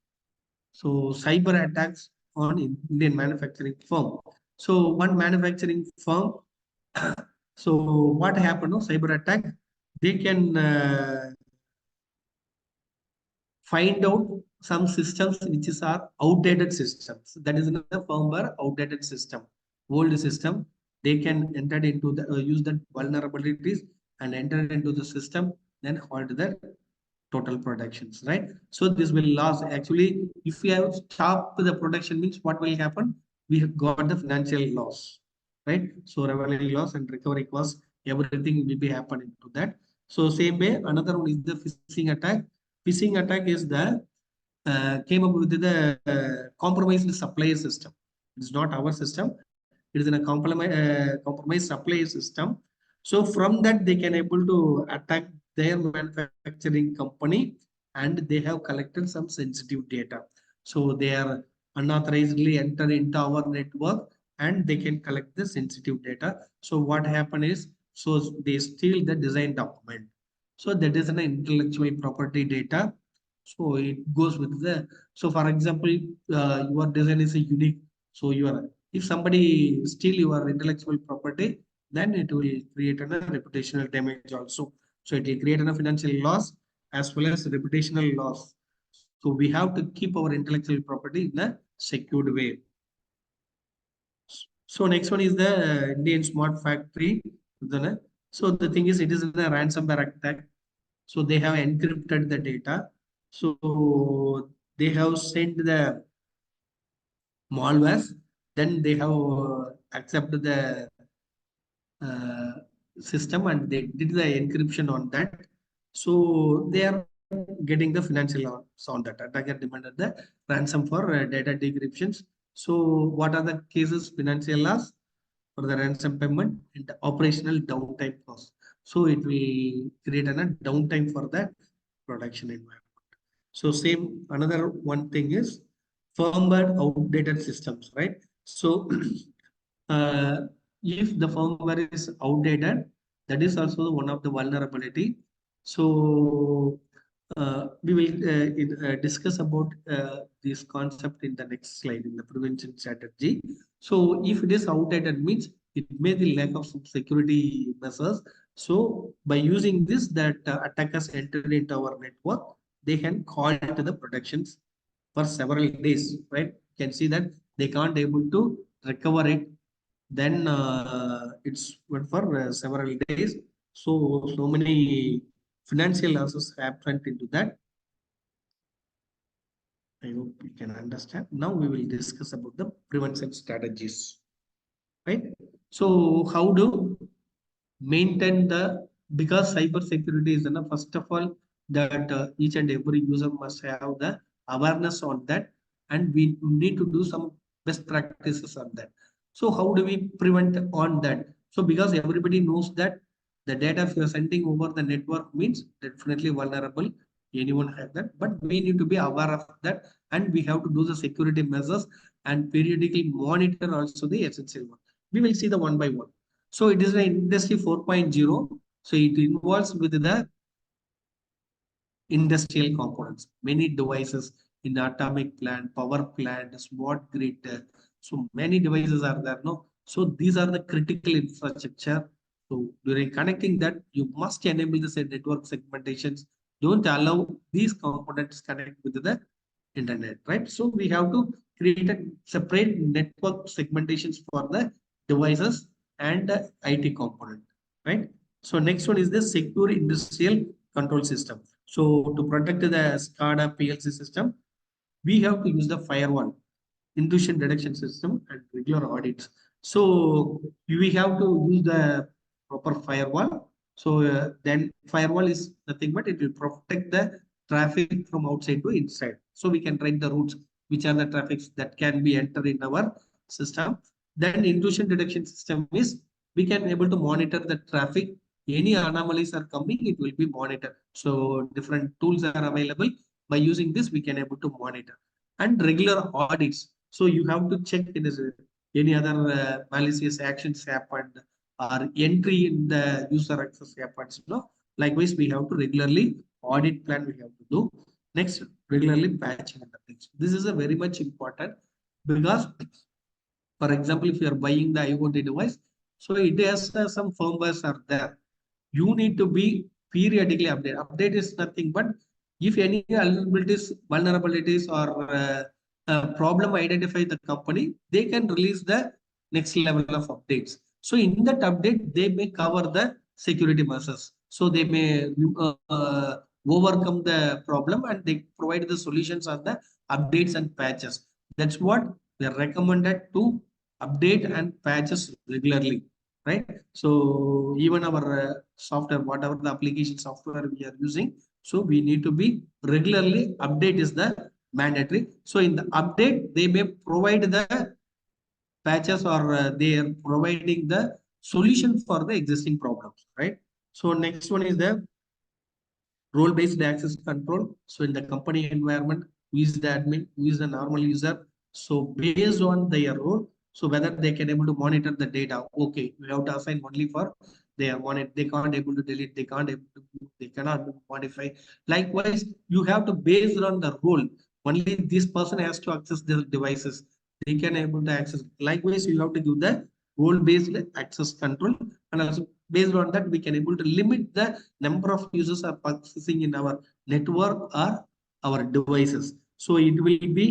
So cyber attacks on Indian manufacturing firm. So one manufacturing firm. So what happened? No, cyber attack. They can find out some systems which is our outdated systems. That is another firmware outdated system, old system. They can enter into the use the vulnerabilities and enter into the system, then halt the total productions, right? So this will last. Actually, if we have stopped the production means what will happen? We have got the financial loss, right? So revenue loss and recovery costs, everything will be happening to that. So same way, another one is the phishing attack. Phishing attack is the came up with the compromised supplier system. It's not our system. It is in a compromised supplier system. So from that they can able to attack their manufacturing company and they have collected some sensitive data. So they are unauthorizedly enter into our network and they can collect the sensitive data. So what happen is, so they steal the design document. So that is an intellectual property data. So it goes with the, so for example, your design is a unique. So if somebody steal your intellectual property, then it will create a reputational damage also. So it will create a financial loss as well as reputational loss. So we have to keep our intellectual property in a secured way. So next one is the Indian smart factory. So the thing is, it is a ransomware attack. So they have encrypted the data. So they have sent the malwares. Then they have accepted the uh, system and they did the encryption on that. So they are getting the financial loss on that. Attacker demanded the ransom for data decryptions. So what are the cases? Financial loss for the ransom payment and the operational downtime cost. So it will create a downtime for the production environment. So same another one thing is firmware outdated systems, right? So uh, if the firmware is outdated, that is also one of the vulnerability. So we will discuss about this concept in the next slide in the prevention strategy. So if it is outdated means it may be lack of some security measures. So by using this, that attackers enter into our network, they can call to the protections for several days, right? You can see that they can't able to recover it. Then it's went for several days. So many financial losses happened into that. I hope you can understand. Now we will discuss about the prevention strategies, right? So how do maintain the, because cyber security is enough, first of all, that each and every user must have the awareness on that, and we need to do some best practices on that. So how do we prevent on that? So because everybody knows that the data if you're sending over the network means definitely vulnerable, anyone have that, but we need to be aware of that and we have to do the security measures and periodically monitor also the essential one. We will see the one by one. So it is an industry 4.0. So it involves with the industrial components, many devices in atomic plant, power plant, smart grid. So many devices are there. No, so these are the critical infrastructure. So during connecting that, you must enable the network segmentations. Don't allow these components connect with the internet, right? So we have to create a separate network segmentations for the devices and the IT component, right? So next one is the secure industrial control system. So to protect the SCADA PLC system, we have to use the firewall, intrusion detection system and regular audits. So we have to use the proper firewall. So then firewall is nothing but it will protect the traffic from outside to inside. So we can write the routes, which are the traffics that can be entered in our system. Then intrusion detection system is we can able to monitor the traffic. Any anomalies are coming, it will be monitored. So different tools are available. By using this, we can able to monitor and regular audits. So you have to check it is any other malicious actions happened or entry in the user access happens. Likewise, we have to regularly audit plan we have to do. Next, regularly patching the things. This is a very much important because, for example, if you are buying the IoT device, so it has some firmwares are there. You need to be periodically update. Update is nothing but if any vulnerabilities or problem identify the company, they can release the next level of updates. So in that update, they may cover the security measures. So they may overcome the problem and they provide the solutions on the updates and patches. That's what they are recommended to update and patches regularly, right? So even our software, whatever the application software we are using, so we need to be regularly update is the mandatory. So in the update, they may provide the patches or they are providing the solution for the existing problems, right? So next one is the role-based access control. So in the company environment, who is the admin, who is the normal user. So based on their role, so whether they can able to monitor the data. Okay, we have to assign only for they are monitor. They can't able to delete. They can't able to. They cannot modify. Likewise, you have to based on the role. Only this person has to access the devices. They can able to access. Likewise, you have to give the role-based access control, and also based on that we can able to limit the number of users are accessing in our network or our devices. So it will be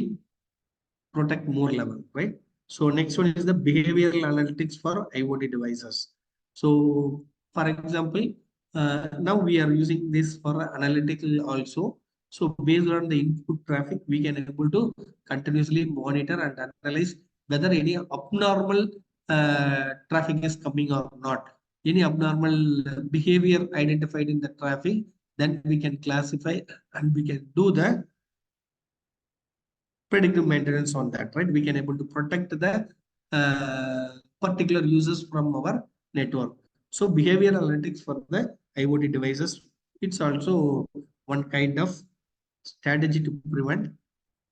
protect more level, right? So next one is the behavioral analytics for IoT devices. So for example, now we are using this for analytical also. So based on the input traffic, we can able to continuously monitor and analyze whether any abnormal traffic is coming or not. Any abnormal behavior identified in the traffic, then we can classify and we can do the predictive maintenance on that, right? We can able to protect the particular users from our network. So behavioral analytics for the IoT devices, it's also one kind of strategy to prevent.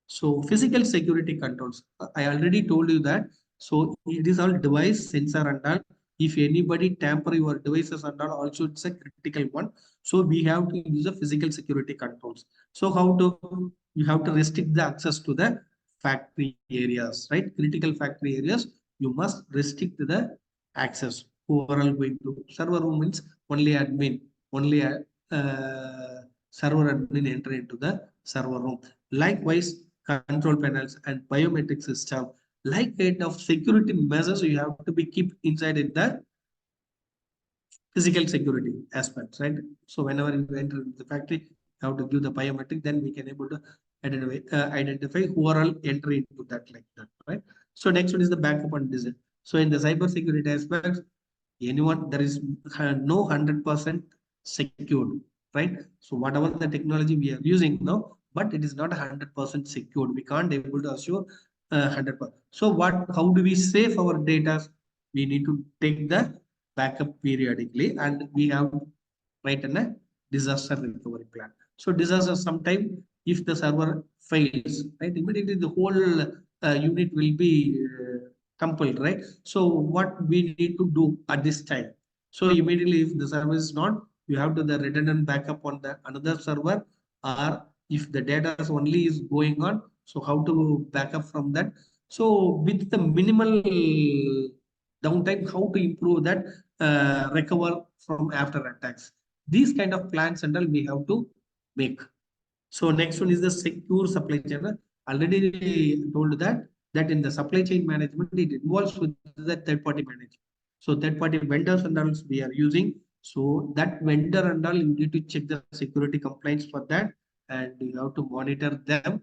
So physical security controls, I already told you that. So it is all device sensor and all. If anybody tamper your devices and all, also it's a critical one. So we have to use the physical security controls. So how to you have to restrict the access to the factory areas, right? Critical factory areas, you must restrict the access. Overall, going to server room means only admin, only server admin enter into the server room. Likewise, control panels and biometric system, like kind of security measures you have to be keep inside in the physical security aspects, right? So whenever you enter the factory, you have to give the biometric, then we can able to identify who are all entry into that like that, right? So next one is the backup and design. So in the cyber security aspects, anyone there is no 100% secured, right? So whatever the technology we are using now, but it is not 100% secured. We can't able to assure 100%. So what? How do we save our data? We need to take the backup periodically, and we have to write in a disaster recovery plan. So disaster sometime if the server fails, right? Immediately the whole unit will be compiled, right? So what we need to do at this time? So immediately if the server is not, you have to the redundant backup on the another server, or if the data is only is going on, so how to backup from that? So with the minimal downtime, how to improve that recover from after attacks? These kind of plans and all we have to make. So next one is the secure supply chain. Already told that in the supply chain management, it involves with the third party management. So third party vendors and all we are using. So that vendor and all you need to check the security compliance for that, and you have to monitor them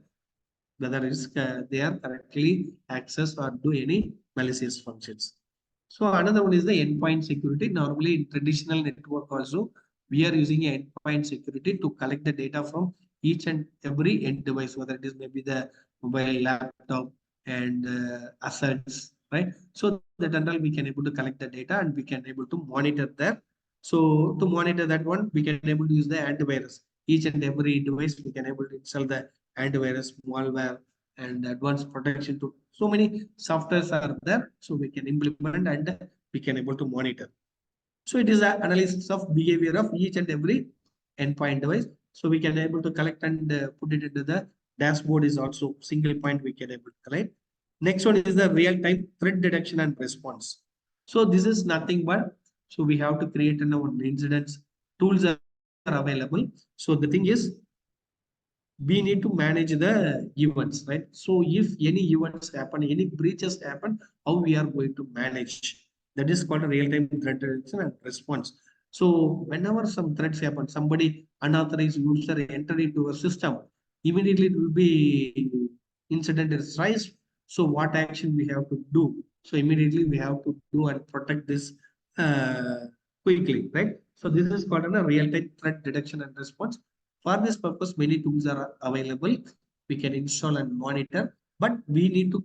whether it's they are correctly access or do any malicious functions. So another one is the endpoint security. Normally in traditional network also, we are using endpoint security to collect the data from each and every end device, whether it is maybe the mobile, laptop, and assets, right? So that and all we can able to collect the data and we can able to monitor that. So to monitor that one, we can able to use the antivirus. Each and every device we can able to install the antivirus, malware, and advanced protection to so many softwares are there, so we can implement and we can able to monitor. So it is an analysis of behavior of each and every endpoint device. So we can able to collect and put it into the dashboard is also single point we can able to collect. Next one is the real-time threat detection and response. So this is nothing but, so we have to create an our incidents. Tools are available. So the thing is, we need to manage the events, right? So if any events happen, any breaches happen, how we are going to manage? That is called a real-time threat detection and response. So whenever some threats happen, somebody unauthorized user enter into a system, immediately it will be incident is raised. So what action we have to do? So immediately we have to do and protect this quickly, right? So this is called a real-time threat detection and response. For this purpose, many tools are available. We can install and monitor, but we need to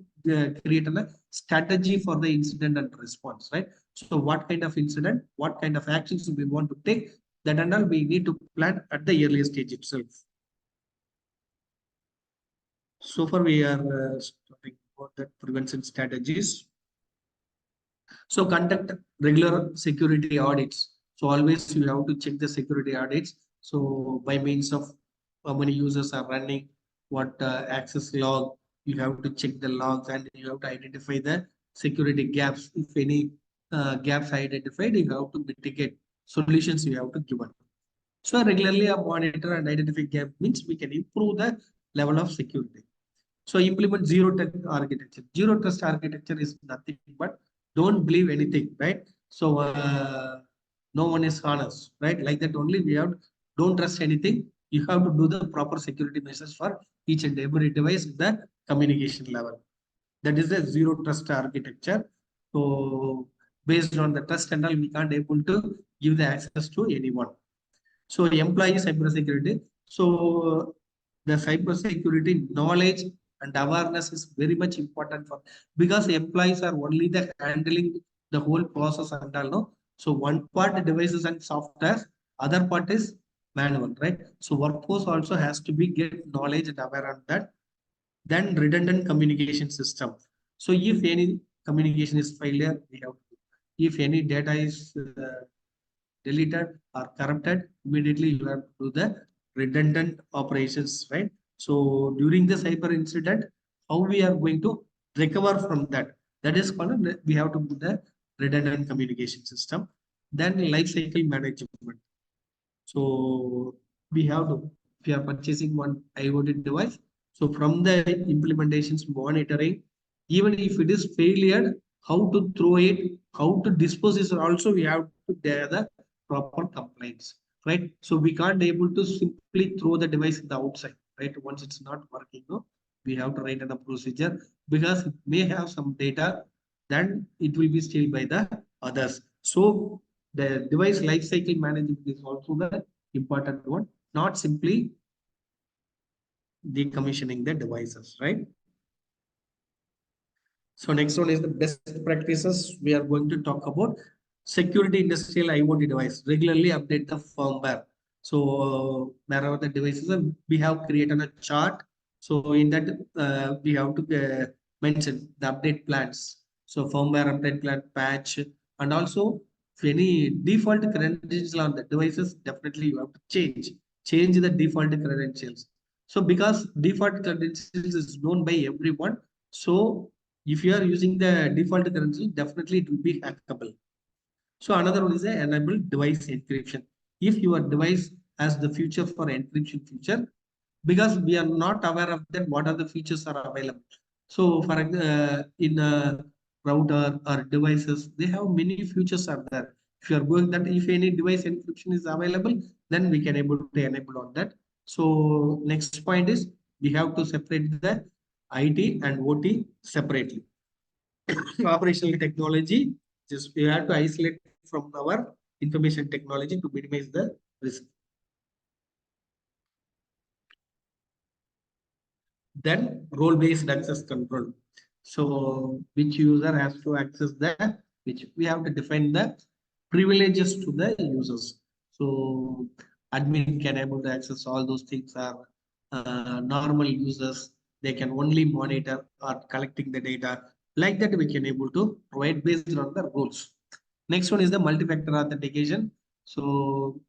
create a strategy for the incident and response, right? So what kind of incident, what kind of actions we want to take, That and all we need to plan at the earliest stage itself. So far we are talking about the prevention strategies. So conduct regular security audits. So always you have to check the security audits. So by means of how many users are running, what access log, you have to check the logs and you have to identify the security gaps. If any gaps identified, you have to mitigate solutions you have to give. So regularly monitor and identify gap means we can improve the level of security. So implement zero trust architecture. Zero trust architecture is nothing but don't believe anything, right? So no one is honest, right? Like that only we have don't trust anything. You have to do the proper security measures for each and every device in the communication level. That is the zero trust architecture. So based on the trust and all, we can't able to give the access to anyone. So employee cybersecurity. So the cybersecurity knowledge and awareness is very much important for because employees are only the handling the whole process and all. No? So one part devices and software, other part is manual, right? So workforce also has to be get knowledge and aware on that. Then redundant communication system. So if any communication is failure, we have to. If any data is deleted or corrupted, immediately you have to do the redundant operations, right? So during the cyber incident, how we are going to recover from that? That is called, we have to do the redundant communication system. Then life cycle management. So we have to, if you are purchasing one IoT device, so from the implementations monitoring, even if it is failure, how to throw it, how to dispose it also we have to there the proper complaints, right? So we can't able to simply throw the device in the outside, right? Once it's not working, no, we have to write in a procedure because it may have some data, then it will be still by the others. So the device lifecycle management is also the important one, not simply decommissioning the devices, right? So next one is the best practices. We are going to talk about security industrial IoT device. Regularly update the firmware. So wherever the devices are, we have created a chart. So in that we have to mention the update plans. So firmware update plan, patch, and also if any default credentials on the devices, definitely you have to change the default credentials. So because default credentials is known by everyone, so if you are using the default currency, definitely it will be hackable. So another one is the enable device encryption. If your device has the feature for encryption feature, because we are not aware of that, what are the features are available. So for in a router or devices, they have many features are there. If you are going that, if any device encryption is available, then we can able to enable on that. So next point is we have to separate the IT and OT separately. Operational technology, just we have to isolate from our information technology to minimize the risk. Then role-based access control. So which user has to access the, which we have to define the privileges to the users. So admin can able to access all those things are normal users. They can only monitor or collecting the data. Like that, we can able to provide based on the rules. Next one is the multi-factor authentication. So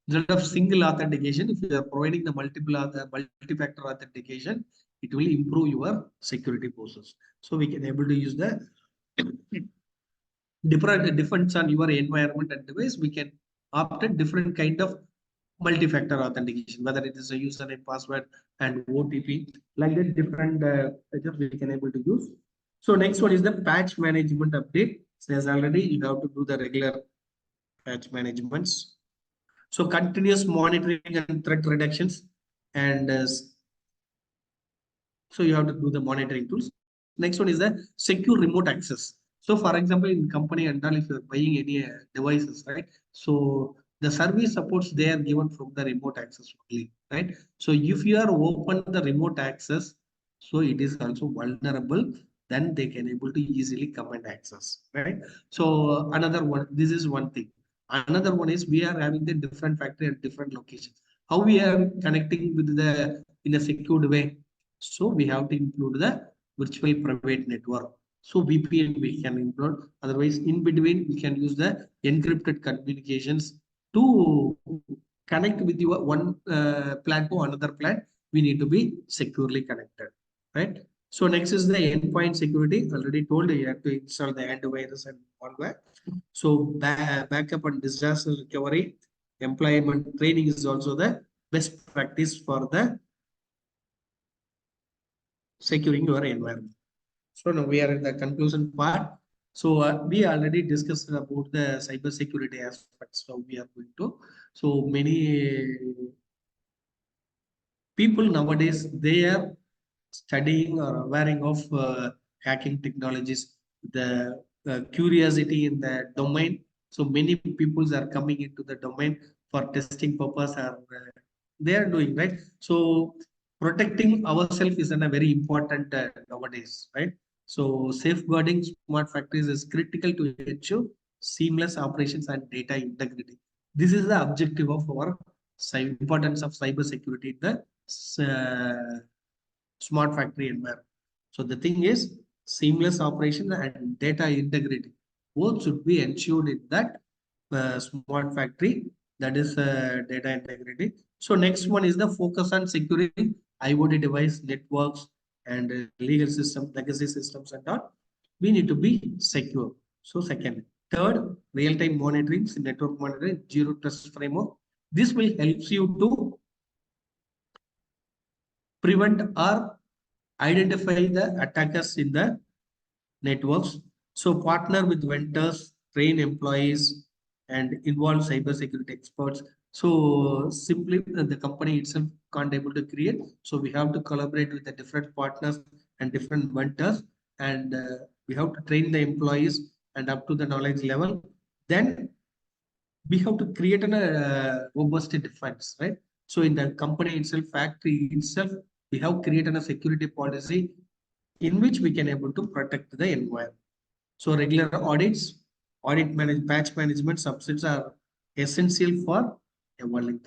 instead of single authentication, if you are providing the multi-factor authentication, it will improve your security process. So we can able to use the different on your environment and device. We can opt a different kind of multi-factor authentication, whether it is a username, password, and OTP. Like that, different we can able to use. So next one is the patch management update. So as already you have to do the regular patch managements. So continuous monitoring and threat reductions, and so you have to do the monitoring tools. Next one is the secure remote access. So for example, in company and all, if you're buying any devices, right? So the service supports they are given from the remote access only, right? So if you are open the remote access, so it is also vulnerable, then they can able to easily come and access, right? So another one, this is one thing. Another one is we are having the different factory at different locations. How we are connecting with the in a secured way? So we have to include the virtual private network. So VPN we can include. Otherwise, in between we can use the encrypted communications to connect with your one plant to another plant. We need to be securely connected, right? So next is the endpoint security. Already told you have to install the antivirus and malware. So backup and disaster recovery, employment training is also the best practice for the securing your environment. So now we are in the conclusion part. So we already discussed about the cyber security aspects. So we are going to. So many people nowadays they are studying or awareing of hacking technologies, the curiosity in the domain. So many people are coming into the domain for testing purpose or they are doing right. So protecting ourselves is a very important nowadays, right? So safeguarding smart factories is critical to ensure seamless operations and data integrity. This is the objective of our importance of cyber security in the smart factory environment. So the thing is seamless operation and data integrity. Both should be ensured in that smart factory, that is data integrity. So next one is the focus on securing IoT device networks and legal system, legacy systems and all. We need to be secure. So second, third, real-time monitoring, network monitoring, zero trust framework. This will help you to prevent or identify the attackers in the networks. So partner with vendors, train employees, and involve cybersecurity experts. So simply the company itself can't able to create. So we have to collaborate with the different partners and different vendors, and we have to train the employees and up to the knowledge level. Then we have to create a robust defense, right? So in the company itself, factory itself, we have created a security policy in which we can able to protect the environment. So regular audits, patch management subsets are essential for evolving.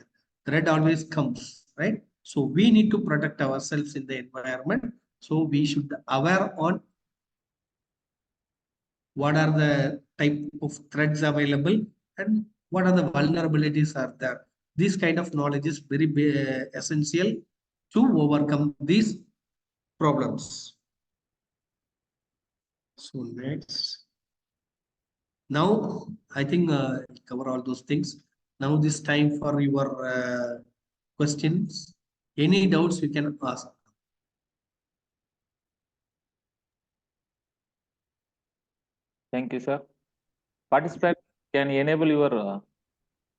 Threat always comes, right? So we need to protect ourselves in the environment. So we should aware on what are the type of threats available and what are the vulnerabilities are there. This kind of knowledge is very essential to overcome these problems. So next. Now, I think cover all those things. Now this time for your questions. Any doubts you can ask. Thank you, sir. Participant can enable your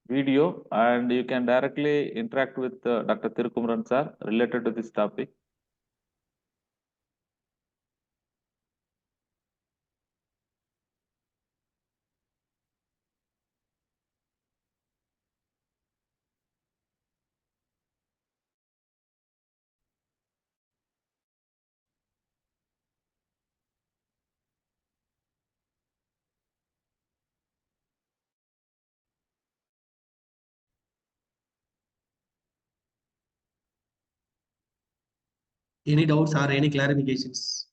video and you can directly interact with Dr. Tirukumaran sir related to this topic. Any doubts or any clarifications?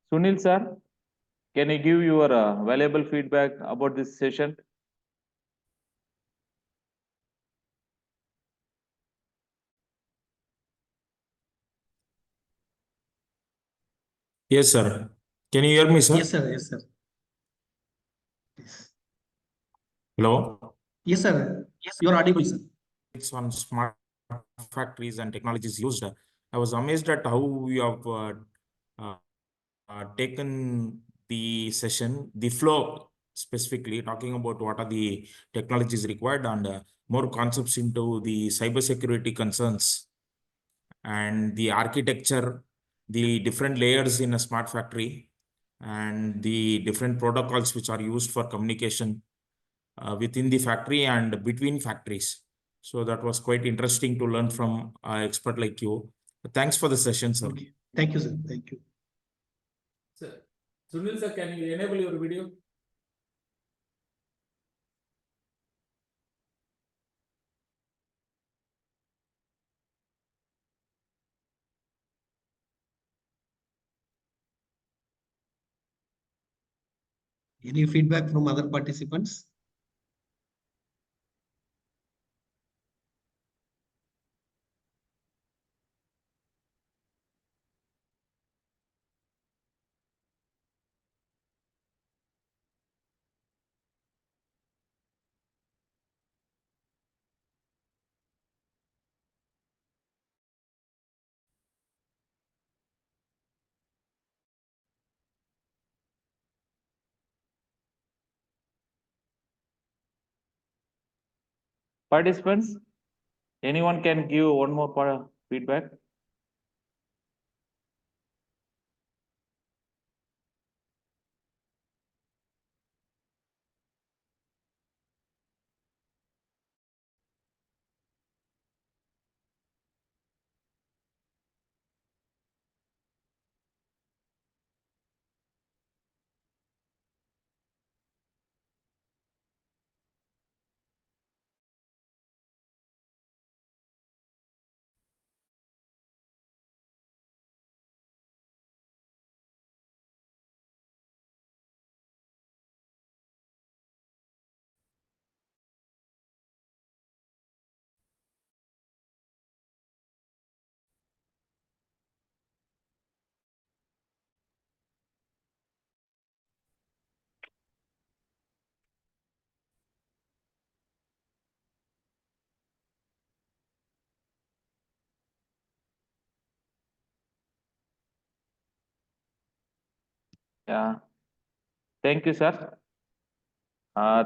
Sunil sir, can you give your valuable feedback about this session? Yes, sir. Can you hear me, sir? Yes, sir. Yes, sir. Hello? Yes, sir. You're audible, sir. It's on smart factories and technologies used. I was amazed at how you have uh, taken the session, the flow specifically, talking about what are the technologies required and more concepts into the cybersecurity concerns and the architecture, the different layers in a smart factory, and the different protocols which are used for communication within the factory and between factories. So that was quite interesting to learn from an expert like you. Thanks for the session, sir. Okay. Thank you, sir. Thank you. Sir, Sunil sir, can you enable your video? Any feedback from other participants? Participants, anyone can give one more feedback? Yeah. Thank you, sir. Uh,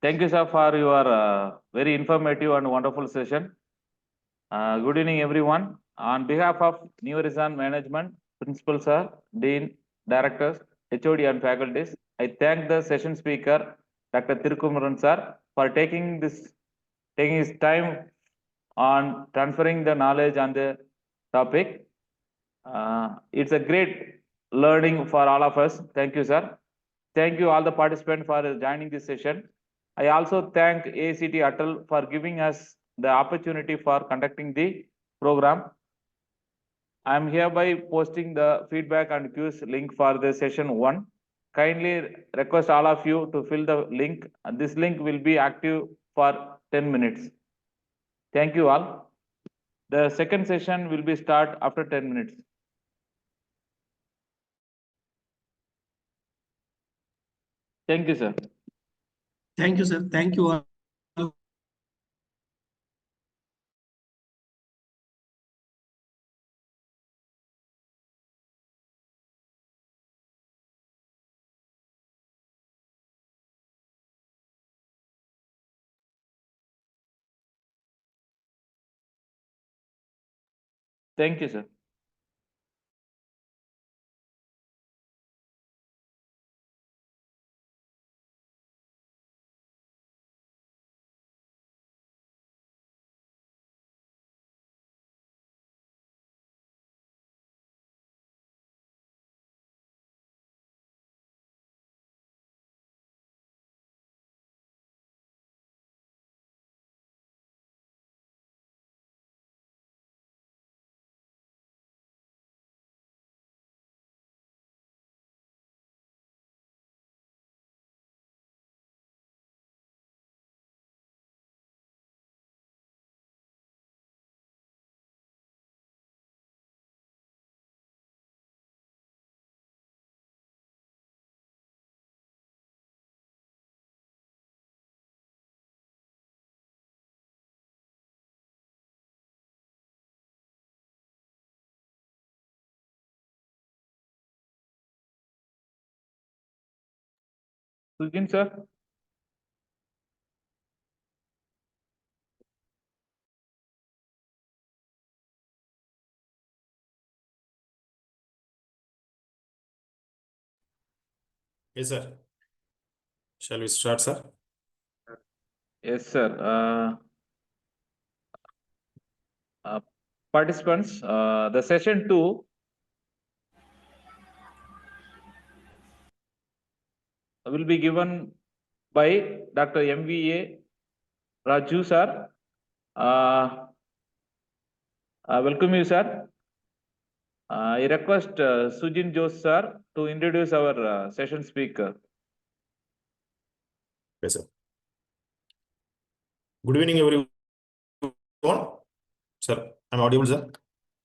Thank you, sir, for your very informative and wonderful session. Good evening, everyone. On behalf of New Horizon Management, Principal Sir, Dean, Directors, HOD, and faculties, I thank the session speaker, Dr. Tirukumaran Sir, for taking his time on transferring the knowledge on the topic. It's a great learning for all of us. Thank you, sir. Thank you all the participants for joining this session. I also thank ACT Atal for giving us the opportunity for conducting the program. I am hereby posting the feedback and quiz link for the session 1. Kindly request all of you to fill the link. This link will be active for 10 minutes. Thank you all. The second session will be start after 10 minutes. Thank you, sir. Thank you, sir. Thank you all. Thank you, sir. Sujin, sir. Yes, sir. Shall we start, sir? Yes, sir. Participants, the session 2 will be given by Dr. MVA Raju, sir. Welcome you, sir. I request Sujin Jose, sir, to introduce our session speaker. Yes, sir. Good evening, everyone. Sir, I'm audible, sir?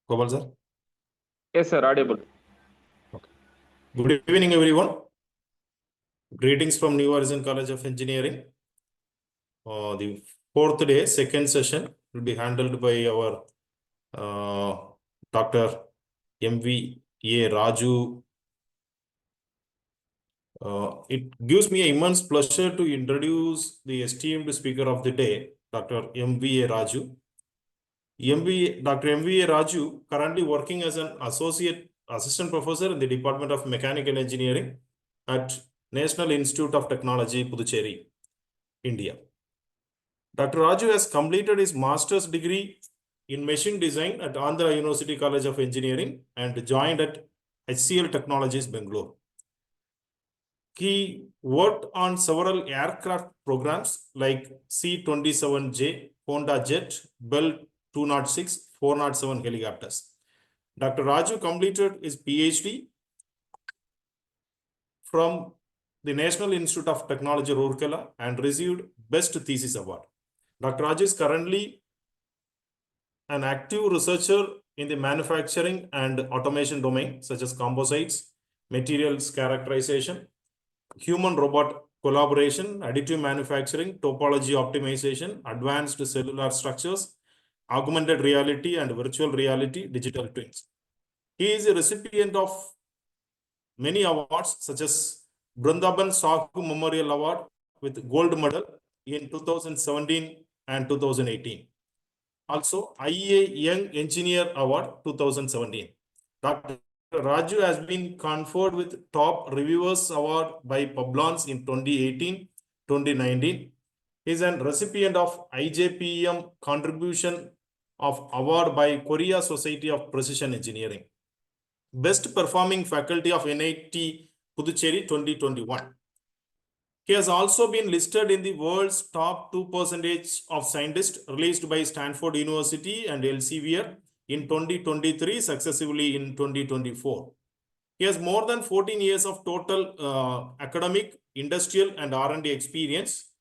Gopal, sir? Yes, sir, audible. Good evening, everyone. Greetings from New Horizon College of Engineering. The fourth day, second session, will be handled by our Dr. MVA Raju. It gives me immense pleasure to introduce the esteemed speaker of the day, Dr. MVA Raju. Dr. MVA Raju, currently working as an assistant professor in the Department of Mechanical Engineering at National Institute of Technology, Puducherry, India. Dr. Raju has completed his master's degree in machine design at Andhra University College of Engineering and joined at HCL Technologies, Bangalore. He worked on several aircraft programs like C-27J, Honda Jet, Bell 206, 407 helicopters. Dr. Raju completed his PhD from the National Institute of Technology, Rourkela, and received Best Thesis Award. Dr. Raju is currently an active researcher in the manufacturing and automation domain, such as composites, materials characterization, human-robot collaboration, additive manufacturing, topology optimization, advanced cellular structures, augmented reality and virtual reality, digital twins. He is a recipient of many awards such as Brindaban Sahu Memorial Award with gold medal in 2017 and 2018. Also, IEA Young Engineer Award 2017. Dr. Raju has been conferred with Top Reviewers Award by Publons in 2018-2019. He is a recipient of IJPM Contribution of Award by Korea Society of Precision Engineering. Best Performing Faculty of NIT Puducherry 2021. He has also been listed in the world's top 2% of scientists released by Stanford University and Elsevier in 2023, successively in 2024. He has more than 14 years of total academic, industrial, and R&D experience.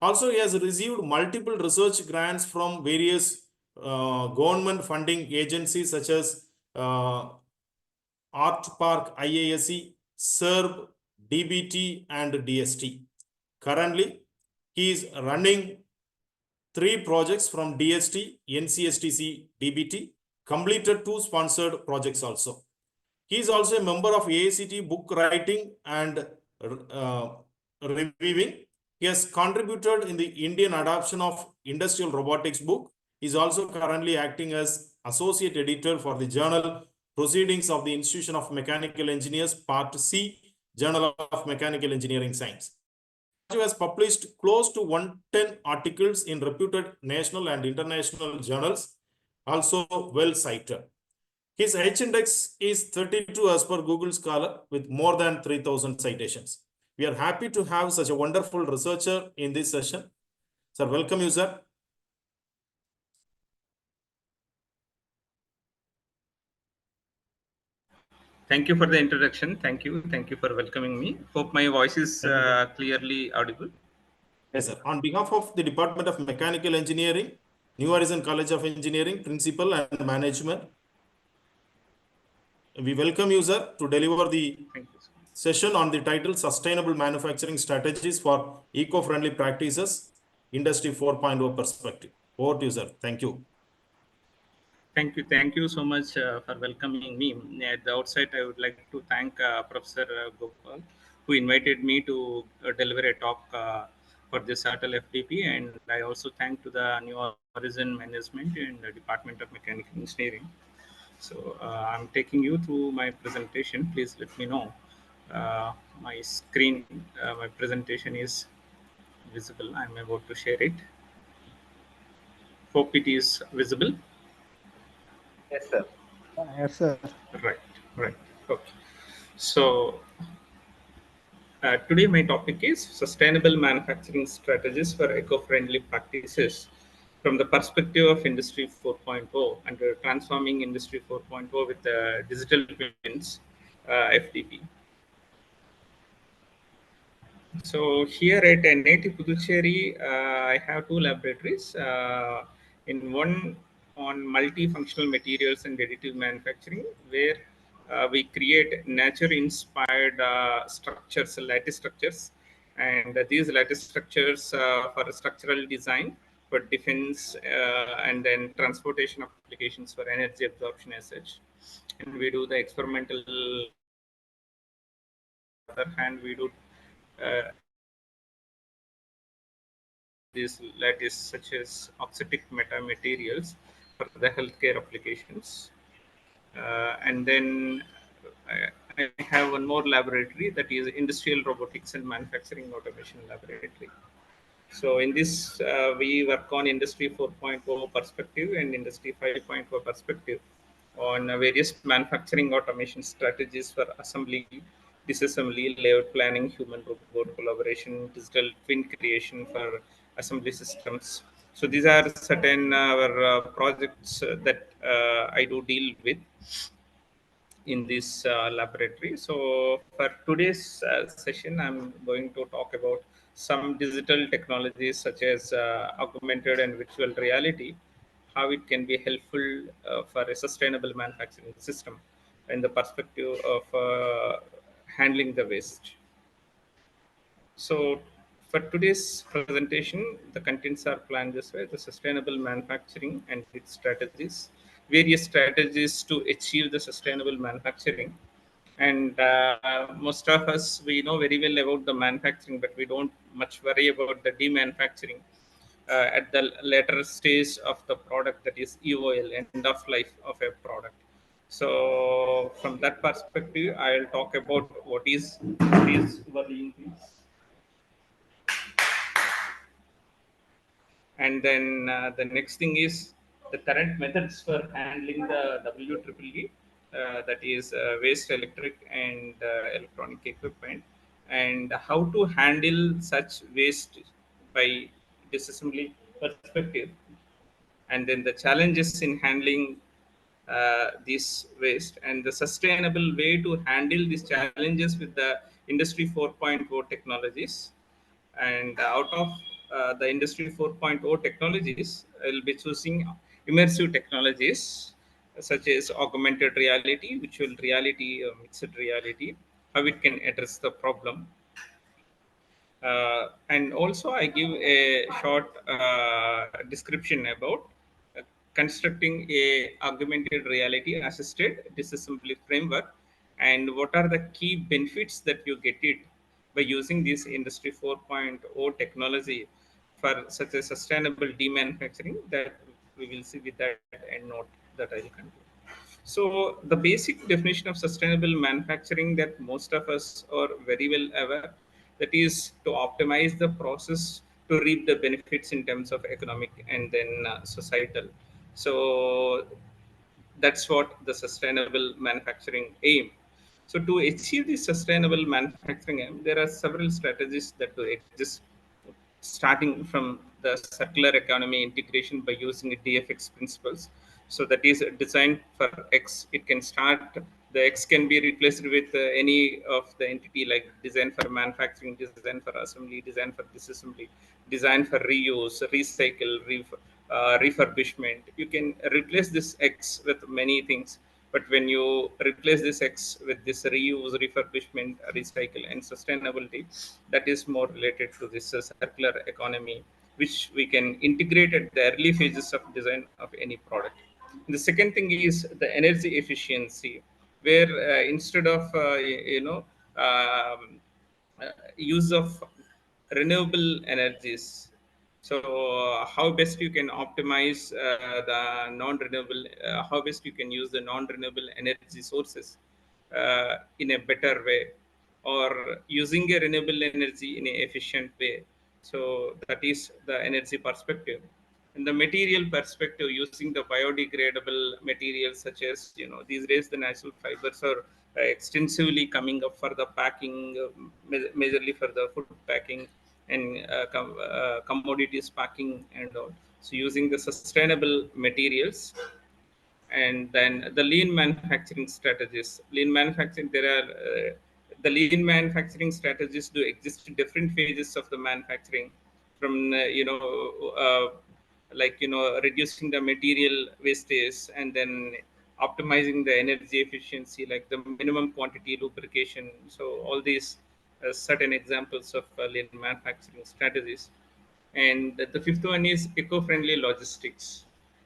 Also, he has received multiple research grants from various government funding agencies such as Art Park IASE, SERB, DBT, and DST. Currently, he is running 3 projects from DST, NCSTC, DBT, completed 2 sponsored projects also. He is also a member of AICT book writing and reviewing. He has contributed in the Indian adoption of industrial robotics book. He is also currently acting as associate editor for the journal Proceedings of the Institution of Mechanical Engineers, Part C, Journal of Mechanical Engineering Science. Raju has published close to 110 articles in reputed national and international journals, also well cited. His H-index is 32 as per Google Scholar with more than 3,000 citations. We are happy to have such a wonderful researcher in this session. Sir, welcome you, sir. Thank you for the introduction. Thank you. Thank you for welcoming me. Hope my voice is clearly audible. Yes, sir. On behalf of the Department of Mechanical Engineering, New Horizon College of Engineering, Principal and Management, we welcome you, sir, to deliver the session on the title Sustainable Manufacturing Strategies for Eco-Friendly Practices, Industry 4.0 Perspective. Over to you, sir. Thank you. Thank you so much for welcoming me. At the outset, I would like to thank Professor Gopal, who invited me to deliver a talk for this Shuttle FDP, and I also thank to the New Horizon Management and the Department of Mechanical Engineering. So I'm taking you through my presentation. Please let me know. My screen, my presentation is visible. I'm about to share it. Hope it is visible. Yes, sir. Yes, sir. Right, right. Okay. So today my topic is sustainable manufacturing strategies for eco-friendly practices from the perspective of Industry 4.0 and transforming Industry 4.0 with digital twins, FDP. So here at NIT Puducherry, I have two laboratories. In one on multifunctional materials and additive manufacturing, where we create nature-inspired structures, lattice structures, and these lattice structures for structural design, for defense, and then transportation applications for energy absorption as such. And we do the experimental. On the other hand, we do these lattice such as oxidic metamaterials for the healthcare applications. And then I have one more laboratory, that is Industrial Robotics and Manufacturing Automation Laboratory. So in this, we work on Industry 4.0 perspective and Industry 5.0 perspective on various manufacturing automation strategies for assembly, disassembly, layout planning, human robot collaboration, digital twin creation for assembly systems. So these are certain our projects that I do deal with in this laboratory. So for today's session, I'm going to talk about some digital technologies such as augmented and virtual reality, how it can be helpful for a sustainable manufacturing system in the perspective of handling the waste. So for today's presentation, the contents are planned this way: the sustainable manufacturing and its strategies, various strategies to achieve the sustainable manufacturing. And most of us, we know very well about the manufacturing, but we don't much worry about the demanufacturing at the later stage of the product, that is EOL, end of life of a product. So from that perspective, I'll talk about what is worrying things. And then the next thing is the current methods for handling the WEEE, that is waste electric and electronic equipment, and how to handle such waste by disassembly perspective, and then the challenges in handling this waste and the sustainable way to handle these challenges with the Industry 4.0 technologies. And out of the Industry 4.0 technologies, I'll be choosing immersive technologies such as augmented reality, virtual reality, mixed reality, how it can address the problem. And also I give a short description about constructing a augmented reality assisted disassembly framework, and what are the key benefits that you get it by using this Industry 4.0 technology for such a sustainable demanufacturing, that we will see with that end note that I will conclude. So the basic definition of sustainable manufacturing that most of us are very well aware, that is to optimize the process to reap the benefits in terms of economic and then societal. So that's what the sustainable manufacturing aim. So to achieve the sustainable manufacturing aim, there are several strategies that do exist, starting from the circular economy integration by using DFX principles. So that is designed for X. It can start, the X can be replaced with any of the entity, like design for manufacturing, design for assembly, design for disassembly, design for reuse, recycle, refurbishment. You can replace this X with many things. But when you replace this X with this reuse, refurbishment, recycle, and sustainability, that is more related to this circular economy, which we can integrate at the early phases of design of any product. The second thing is the energy efficiency, where instead of use of renewable energies. So how best you can optimize the non-renewable, how best you can use the non-renewable energy sources in a better way, or using a renewable energy in an efficient way. So that is the energy perspective. In the material perspective, using the biodegradable materials such as, these days the natural fibers are extensively coming up for the packing, majorly for the food packing and commodities packing and all. So using the sustainable materials. And then the lean manufacturing strategies. Lean manufacturing, there are the lean manufacturing strategies do exist in different phases of the manufacturing, from reducing the material wastage, and then optimizing the energy efficiency, like the minimum quantity lubrication. So all these certain examples of lean manufacturing strategies. And the fifth one is eco-friendly logistics.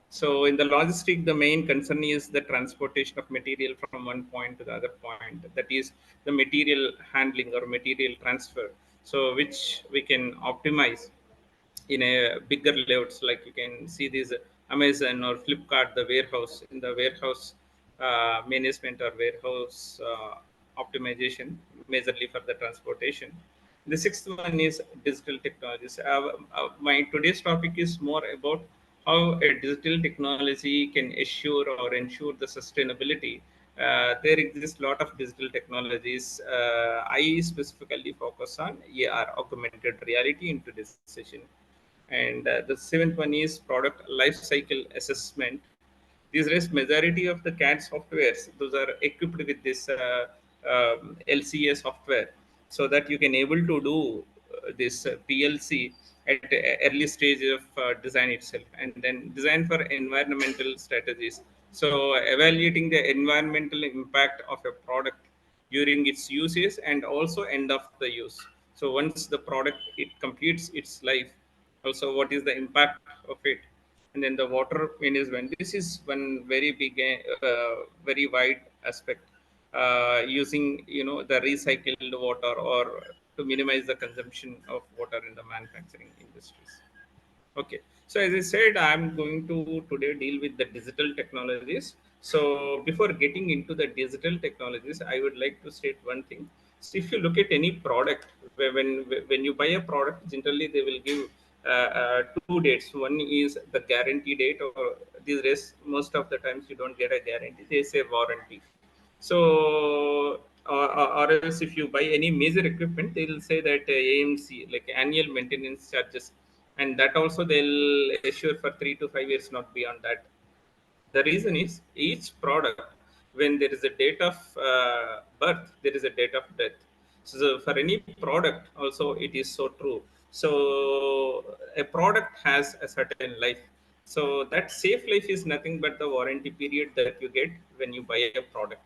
So in the logistic, the main concern is the transportation of material from one point to the other point. That is the material handling or material transfer. So which we can optimize in a bigger layouts, like you can see these Amazon or Flipkart, the warehouse, in the warehouse management or warehouse optimization, majorly for the transportation. The sixth one is digital technologies. My today's topic is more about how a digital technology can assure or ensure the sustainability. There exist a lot of digital technologies. I specifically focus on AR, augmented reality, into this session. And the seventh one is product life cycle assessment. These days, majority of the CAD softwares, those are equipped with this LCA software, so that you can able to do this PLC at early stage of design itself, and then design for environmental strategies. So evaluating the environmental impact of a product during its uses and also end of the use. So once the product it completes its life, also what is the impact of it. And then the water management, this is one very big very wide aspect, using the recycled water, or to minimize the consumption of water in the manufacturing industries. Okay, so as I said, I'm going to today deal with the digital technologies. So before getting into the digital technologies, I would like to state one thing. So if you look at any product, when you buy a product, generally they will give two dates. One is the guarantee date, or these days most of the times you don't get a guarantee; they say warranty. So, or else if you buy any major equipment, they'll say that AMC, like annual maintenance charges, and that also they'll assure for 3 to 5 years, not beyond that. The reason is each product, when there is a date of birth, there is a date of death. So for any product, also it is so true. So a product has a certain life. So that safe life is nothing but the warranty period that you get when you buy a product.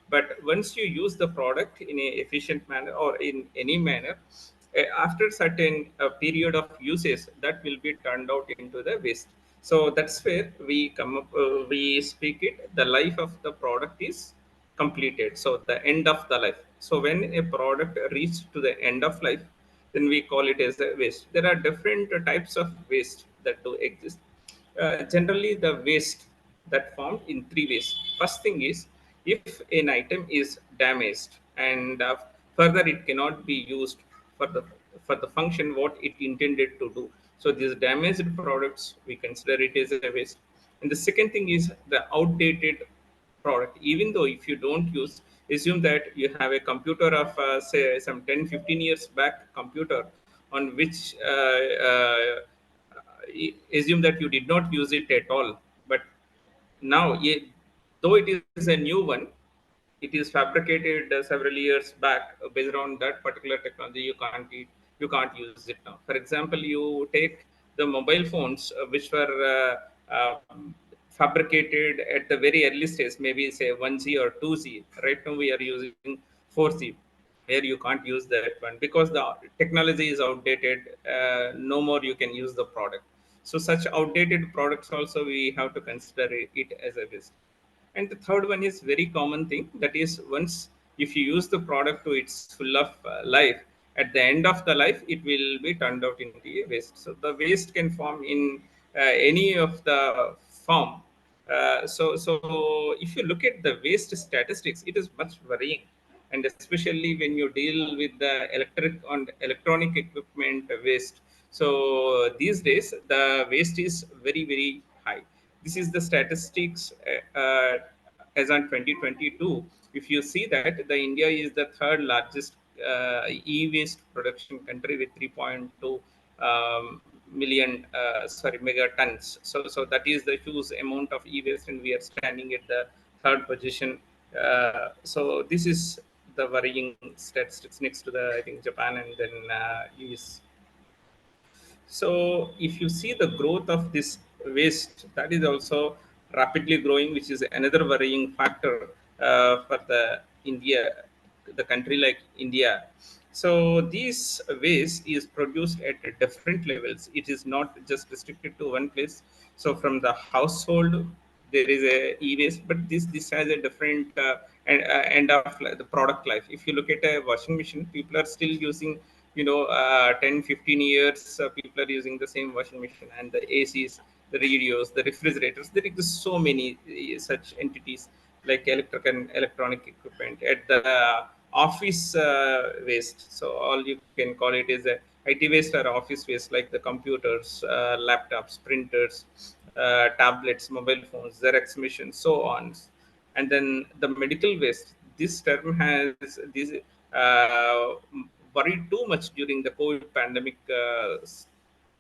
But once you use the product in a efficient manner or in any manner, after certain period of usage, that will be turned out into the waste. So that's where we come up, we speak it, the life of the product is completed. So the end of the life. So when a product reaches to the end of life, then we call it as a waste. There are different types of waste that do exist. Generally, the waste that formed in three ways. First thing is, if an item is damaged and further it cannot be used for the function what it intended to do. So these damaged products, we consider it as a waste. And the second thing is the outdated product. Even though if you don't use, assume that you have a computer of say some 10-15 years back computer, on which assume that you did not use it at all, but now though it is a new one, it is fabricated several years back, based on that particular technology, you can't use it now. For example, you take the mobile phones which were fabricated at the very early stage, maybe say 1G or 2G. Right now we are using 4G, where you can't use that one because the technology is outdated. No more you can use the product. So such outdated products also we have to consider it as a waste. And the third one is very common thing, that is, once if you use the product to its full of life, at the end of the life it will be turned out into a waste. So the waste can form in any of the form. So if you look at the waste statistics, it is much worrying, and especially when you deal with the electric and electronic equipment waste. So these days the waste is very high. This is the statistics as on 2022. If you see that the India is the third largest e-waste production country with 3.2 million megatons. So that is the huge amount of e-waste, and we are standing at the third position. So this is the worrying statistics next to the, I think, Japan and then US. So if you see the growth of this waste, that is also rapidly growing, which is another worrying factor for the India, the country like India. So this waste is produced at different levels. It is not just restricted to one place. So from the household, there is a e-waste, but this has a different end of the product life. If you look at a washing machine, people are still using, 10-15 years, people are using the same washing machine. And the ACs, the radios, the refrigerators, there exist so many such entities like electric and electronic equipment. At the office waste, so all you can call it is a IT waste or office waste, like the computers, laptops, printers, tablets, mobile phones, Xerox machines, so on. And then the medical waste, this term has this uh, worried too much during the COVID pandemic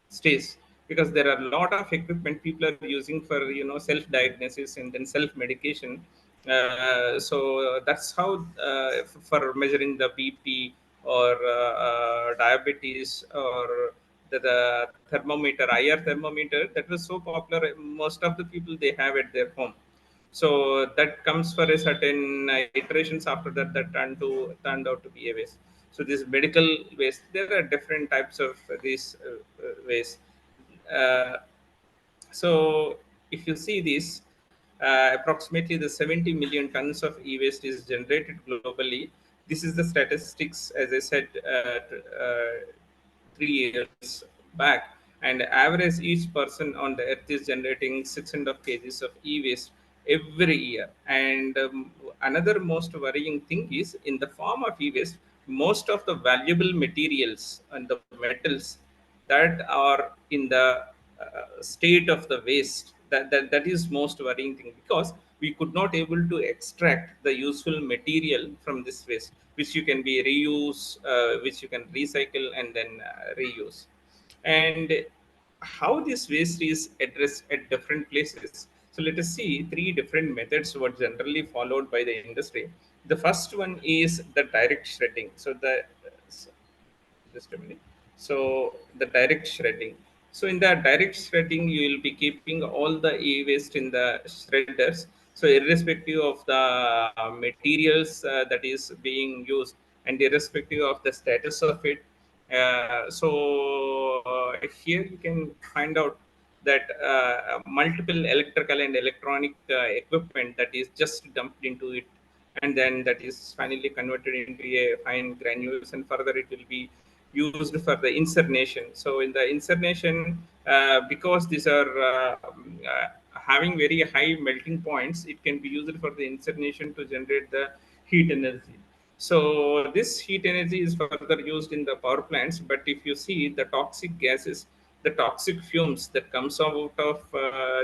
stage, because there are a lot of equipment people are using for self diagnosis and then self medication. So that's how, for measuring the BP or diabetes, or the thermometer, IR thermometer, that was so popular, most of the people they have at their home. So that comes for a certain iterations. After that, that turned out to be a waste. So this medical waste, there are different types of these waste. uh, so if you see this, approximately the 70 million tons of e-waste is generated globally. This is the statistics, as I said, 3 years back. And average each person on the earth is generating 600 kgs of e-waste every year. And another most worrying thing is, in the form of e-waste, most of the valuable materials and the metals that are in the state of the waste, that is most worrying thing, because we could not able to extract the useful material from this waste, which you can be reuse, which you can recycle and then reuse. And how this waste is addressed at different places. So let us see three different methods what generally followed by the industry. The first one is the direct shredding. So the just a minute. So the direct shredding. So in the direct shredding, you will be keeping all the e-waste in the shredders. So irrespective of the materials that is being used, and irrespective of the status of it. Here you can find out that multiple electrical and electronic equipment that is just dumped into it, and then that is finally converted into a fine granules, and further it will be used for the incineration. So in the incineration, because these are having very high melting points, it can be used for the incineration to generate the heat energy. So this heat energy is further used in the power plants. But if you see the toxic gases, the toxic fumes that comes out of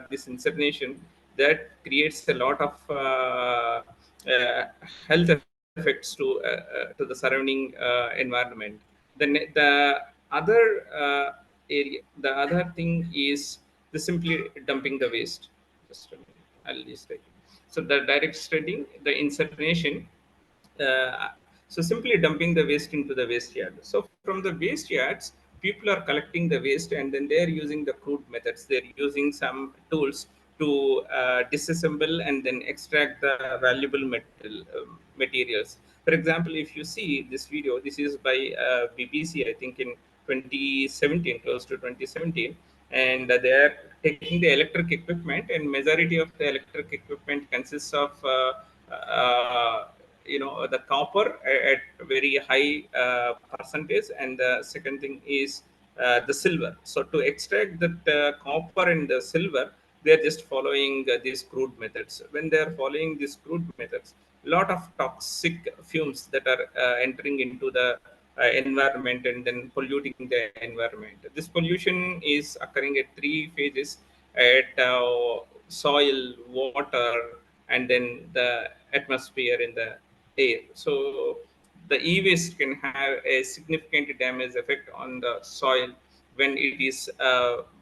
this incineration, that creates a lot of uh, health effects to the surrounding environment. The other area, the other thing is the simply dumping the waste. Just a minute, I'll just take it. So the direct shredding, the incineration, uh, so simply dumping the waste into the waste yard. So from the waste yards, people are collecting the waste, and then they're using the crude methods. They're using some tools to disassemble and then extract the valuable materials. For example, if you see this video, this is by BBC, I think in 2017, close to 2017. and they are taking the electric equipment, and majority of the electric equipment consists of the copper at very high percentage, and the second thing is the silver. So to extract that copper and the silver, they are just following these crude methods. When they are following these crude methods, lot of toxic fumes that are entering into the environment and then polluting the environment. This pollution is occurring at three phases: at soil, water, and then the atmosphere in the air. So the e-waste can have a significant damage effect on the soil when it is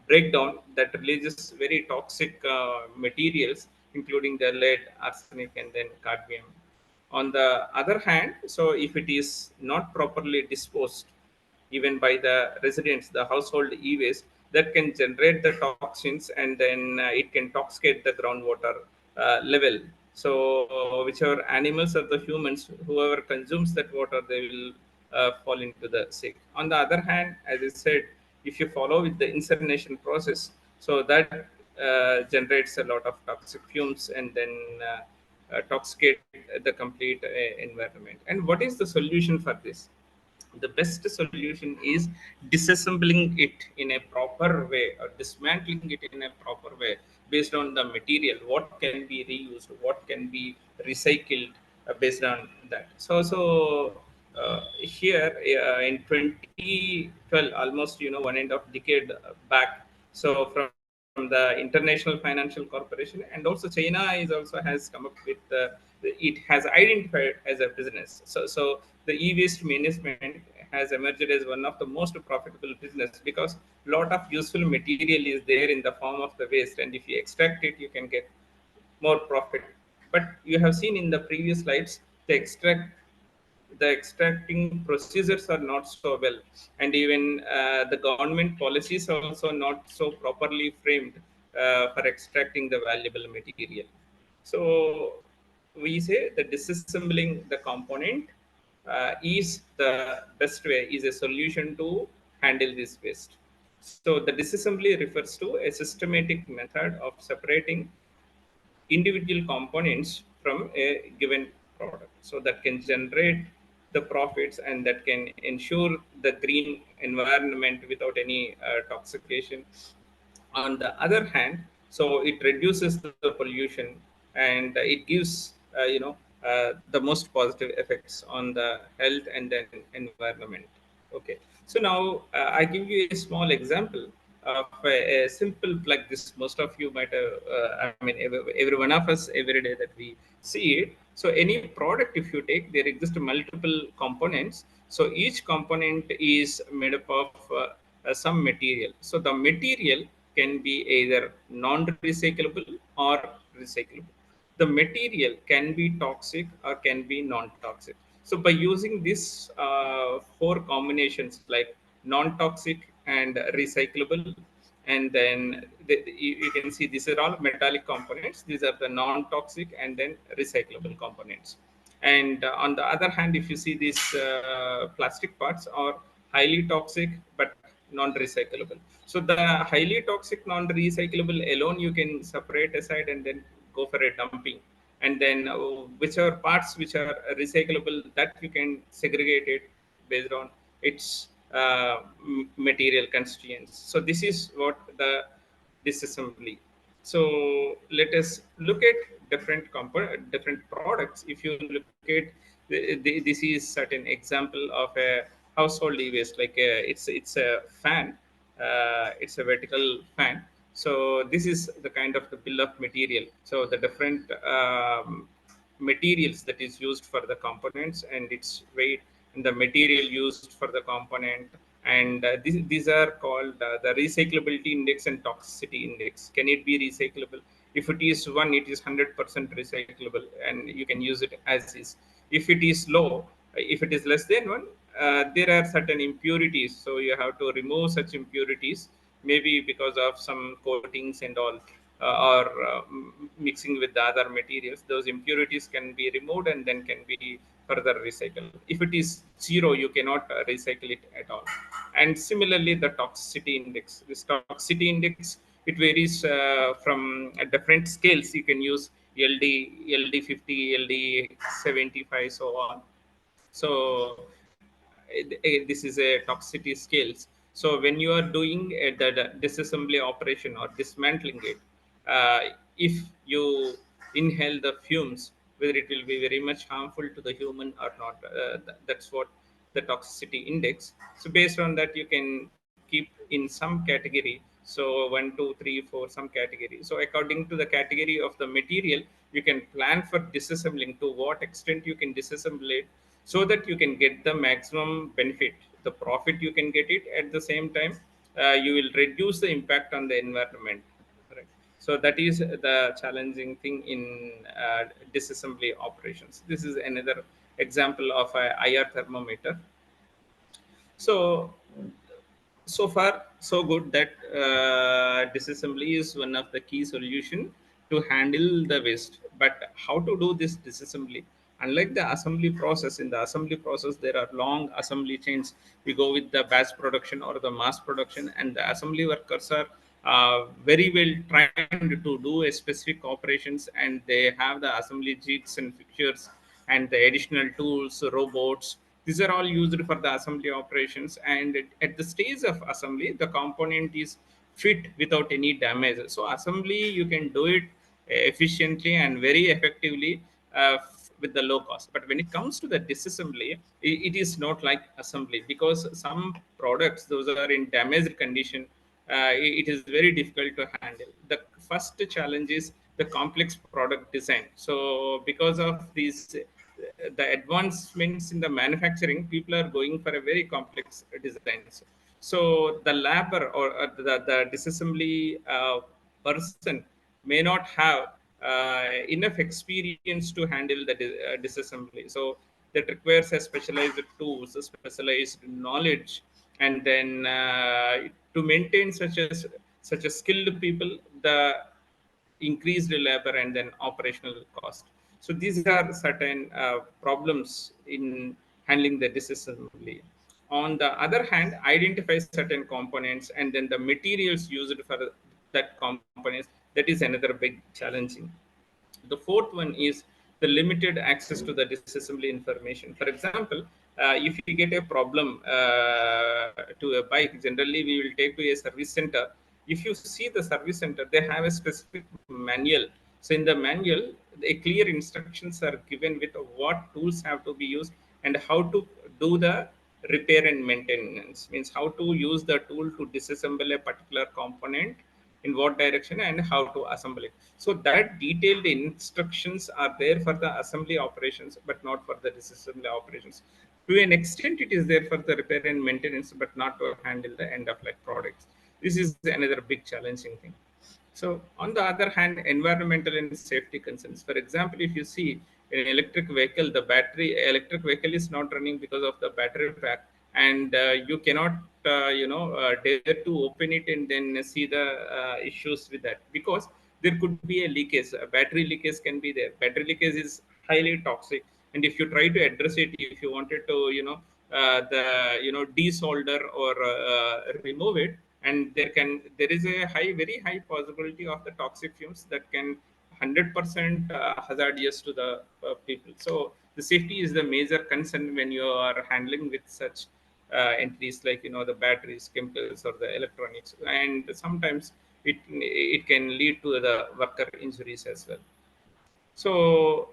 breakdown, that releases very toxic materials, including the lead, arsenic, and then cadmium. On the other hand, so if it is not properly disposed, even by the residents, the household e-waste, that can generate the toxins, and then it can toxicate the groundwater level. So whichever animals or the humans, whoever consumes that water, they will fall into the sick. On the other hand, as I said, if you follow with the incineration process, so that generates a lot of toxic fumes, and then toxicate the complete environment. And what is the solution for this? The best solution is disassembling it in a proper way, or dismantling it in a proper way, based on the material, what can be reused, what can be recycled, based on that. Here in 2012, almost 1.5 decade back, so from the International Financial Corporation, and also China is also has come up with it has identified as a business. So the e-waste management has emerged as one of the most profitable business, because a lot of useful material is there in the form of the waste, and if you extract it, you can get more profit. But you have seen in the previous slides, the extracting procedures are not so well, and even the government policies are also not so properly framed for extracting the valuable material. So we say that disassembling the component is the best way, is a solution to handle this waste. So the disassembly refers to a systematic method of separating individual components from a given product, so that can generate the profits, and that can ensure the green environment without any toxication. On the other hand, so it reduces the pollution, and it gives the most positive effects on the health and then environment. Okay, so now I give you a small example of a simple plug. This most of you might have, I mean, every one of us every day that we see it. So any product, if you take, there exist multiple components. So each component is made up of some material. So the material can be either non-recyclable or recyclable. The material can be toxic or can be non-toxic. So by using these four combinations, like non-toxic and recyclable, and then you can see these are all metallic components. These are the non-toxic and then recyclable components. And on the other hand, if you see these plastic parts are highly toxic but non-recyclable. So the highly toxic non-recyclable alone you can separate aside and then go for a dumping. And then whichever parts which are recyclable, that you can segregate it based on its material constituents. So this is what the disassembly. So let us look at different products. If you look at this is certain example of a household e-waste, like it's a fan, it's a vertical fan. So this is the kind of the bill of material. So the different materials that is used for the components and its weight, and the material used for the component, and these are called the recyclability index and toxicity index. Can it be recyclable? If it is 1, it is 100% recyclable and you can use it as is. If it is low, if it is less than 1, there are certain impurities, so you have to remove such impurities, maybe because of some coatings and all, or mixing with the other materials. Those impurities can be removed and then can be further recycled. If it is 0, you cannot recycle it at all. And similarly, the toxicity index. This toxicity index, it varies from different scales. You can use LD, LD50, LD75, so on. So this is a toxicity scales. So when you are doing the disassembly operation or dismantling it, if you inhale the fumes, whether it will be very much harmful to the human or not, that's what the toxicity index. So based on that, you can keep in some category. So 1, 2, 3, 4, some category. So according to the category of the material, you can plan for disassembling, to what extent you can disassemble it, so that you can get the maximum benefit, the profit you can get it. At the same time, you will reduce the impact on the environment, right? So that is the challenging thing in disassembly operations. This is another example of a IR thermometer. So so far so good, that disassembly is one of the key solution to handle the waste. But how to do this disassembly? Unlike the assembly process, in the assembly process there are long assembly chains. We go with the batch production or the mass production, and the assembly workers are very well trained to do a specific operations, and they have the assembly jigs and fixtures and the additional tools, robots. These are all used for the assembly operations. And at the stage of assembly, the component is fit without any damage. So assembly, you can do it efficiently and very effectively with the low cost. But when it comes to the disassembly, it is not like assembly, because some products, those are in damaged condition, it is very difficult to handle. The first challenge is the complex product design. So because of these, the advancements in the manufacturing, people are going for a very complex designs. So the labor or the disassembly person may not have enough experience to handle the disassembly. So that requires a specialized tools, a specialized knowledge, and then to maintain such a skilled people, the increased labor and then operational cost. So these are certain problems in handling the disassembly. On the other hand, identify certain components and then the materials used for that components, that is another big challenging. The fourth one is the limited access to the disassembly information. For example, if you get a problem to a bike, generally we will take to a service center. If you see the service center, they have a specific manual. So in the manual, a clear instructions are given with what tools have to be used and how to do the repair and maintenance. Means how to use the tool to disassemble a particular component, in what direction and how to assemble it. So that detailed instructions are there for the assembly operations, but not for the disassembly operations. To an extent, it is there for the repair and maintenance, but not to handle the end of life products. This is another big challenging thing. So on the other hand, environmental and safety concerns. For example, if you see an electric vehicle, the battery electric vehicle is not running because of the battery pack, and you cannot dare to open it and then see the issues with that, because there could be a leakage. A battery leakage can be there. Battery leakage is highly toxic, and if you try to address it, if you wanted to desolder or remove it, and there is a very high possibility of the toxic fumes that can 100% hazardous to the people. So the safety is the major concern when you are handling with such entries, like the batteries, chemicals, or the electronics, and sometimes it can lead to the worker injuries as well. So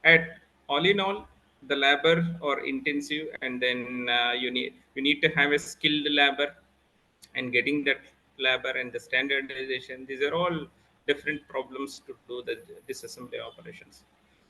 at all in all, the labor or intensive, and then you need to have a skilled labor, and getting that labor and the standardization, these are all different problems to do the disassembly operations.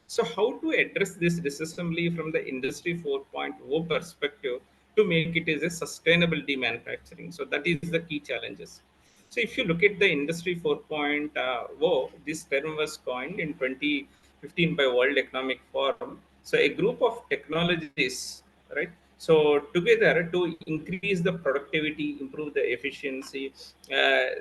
So how to address this disassembly from the industry 4.0 perspective to make it as a sustainable demanufacturing? So that is the key challenges. So if you look at the industry 4.0, this term was coined in 2015 by World Economic Forum. So a group of technologies, right? So together to increase the productivity, improve the efficiency,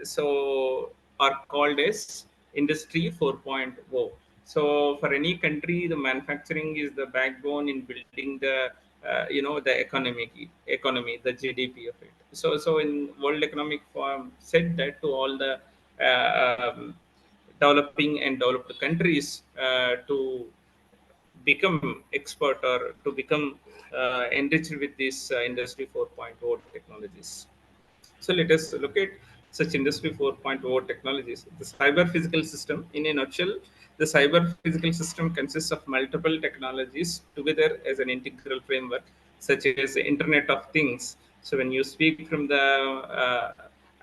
so are called as industry 4.0. So for any country, the manufacturing is the backbone in building the the economy, the GDP of it. So in World Economic Forum said that to all the developing and developed countries to become expert or to become enriched with this industry 4.0 technologies. So let us look at such industry 4.0 technologies. The cyber physical system, in a nutshell, the cyber physical system consists of multiple technologies together as an integral framework, such as the Internet of Things. So when you speak from the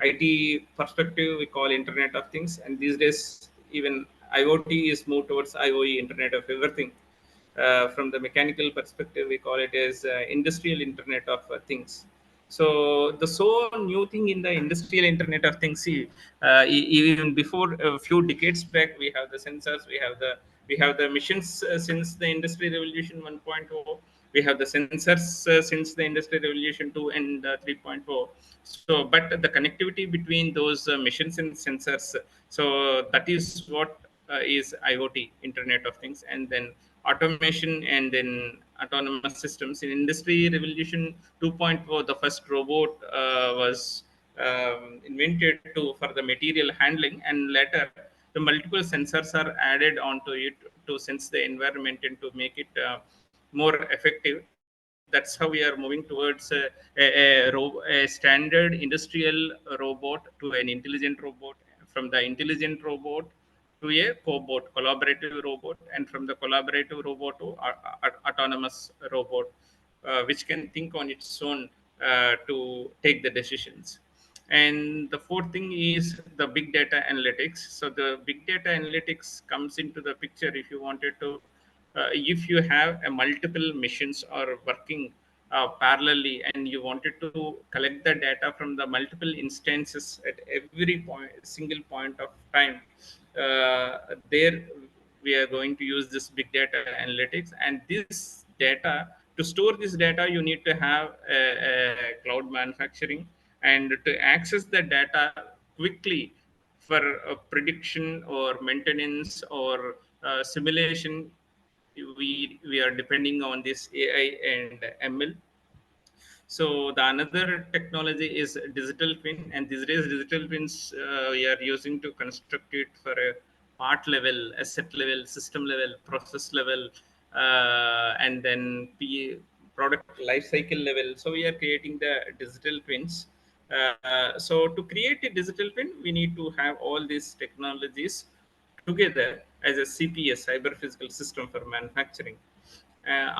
IT perspective, we call Internet of Things, and these days even IoT is moved towards IoE, Internet of Everything. From the mechanical perspective, we call it as industrial Internet of Things. So the so new thing in the industrial Internet of Things, see, even before a few decades back, we have the sensors, we have the machines since the Industry Revolution 1.0. We have the sensors since the Industry Revolution 2 and 3.0. So, but the connectivity between those machines and sensors, so that is what is IoT, Internet of Things, and then automation and then autonomous systems. In Industry Revolution 2.0, the first robot was invented for the material handling, and later the multiple sensors are added onto it to sense the environment and to make it more effective. That's how we are moving towards a standard industrial robot to an intelligent robot, from the intelligent robot to a cobot, collaborative robot, and from the collaborative robot to autonomous robot, which can think on its own to take the decisions. And the fourth thing is the big data analytics. So the big data analytics comes into the picture if you wanted to, if you have a multiple machines are working parallelly and you wanted to collect the data from the multiple instances at every single point of time, there we are going to use this big data analytics. And this data, to store this data, you need to have a cloud manufacturing, and to access the data quickly for prediction or maintenance or simulation, we are depending on this AI and ML. So the another technology is digital twin, and these days digital twins we are using to construct it for a part level, asset level, system level, process level, and then product life cycle level. So we are creating the digital twins. So to create a digital twin, we need to have all these technologies together as a CPS, cyber physical system for manufacturing.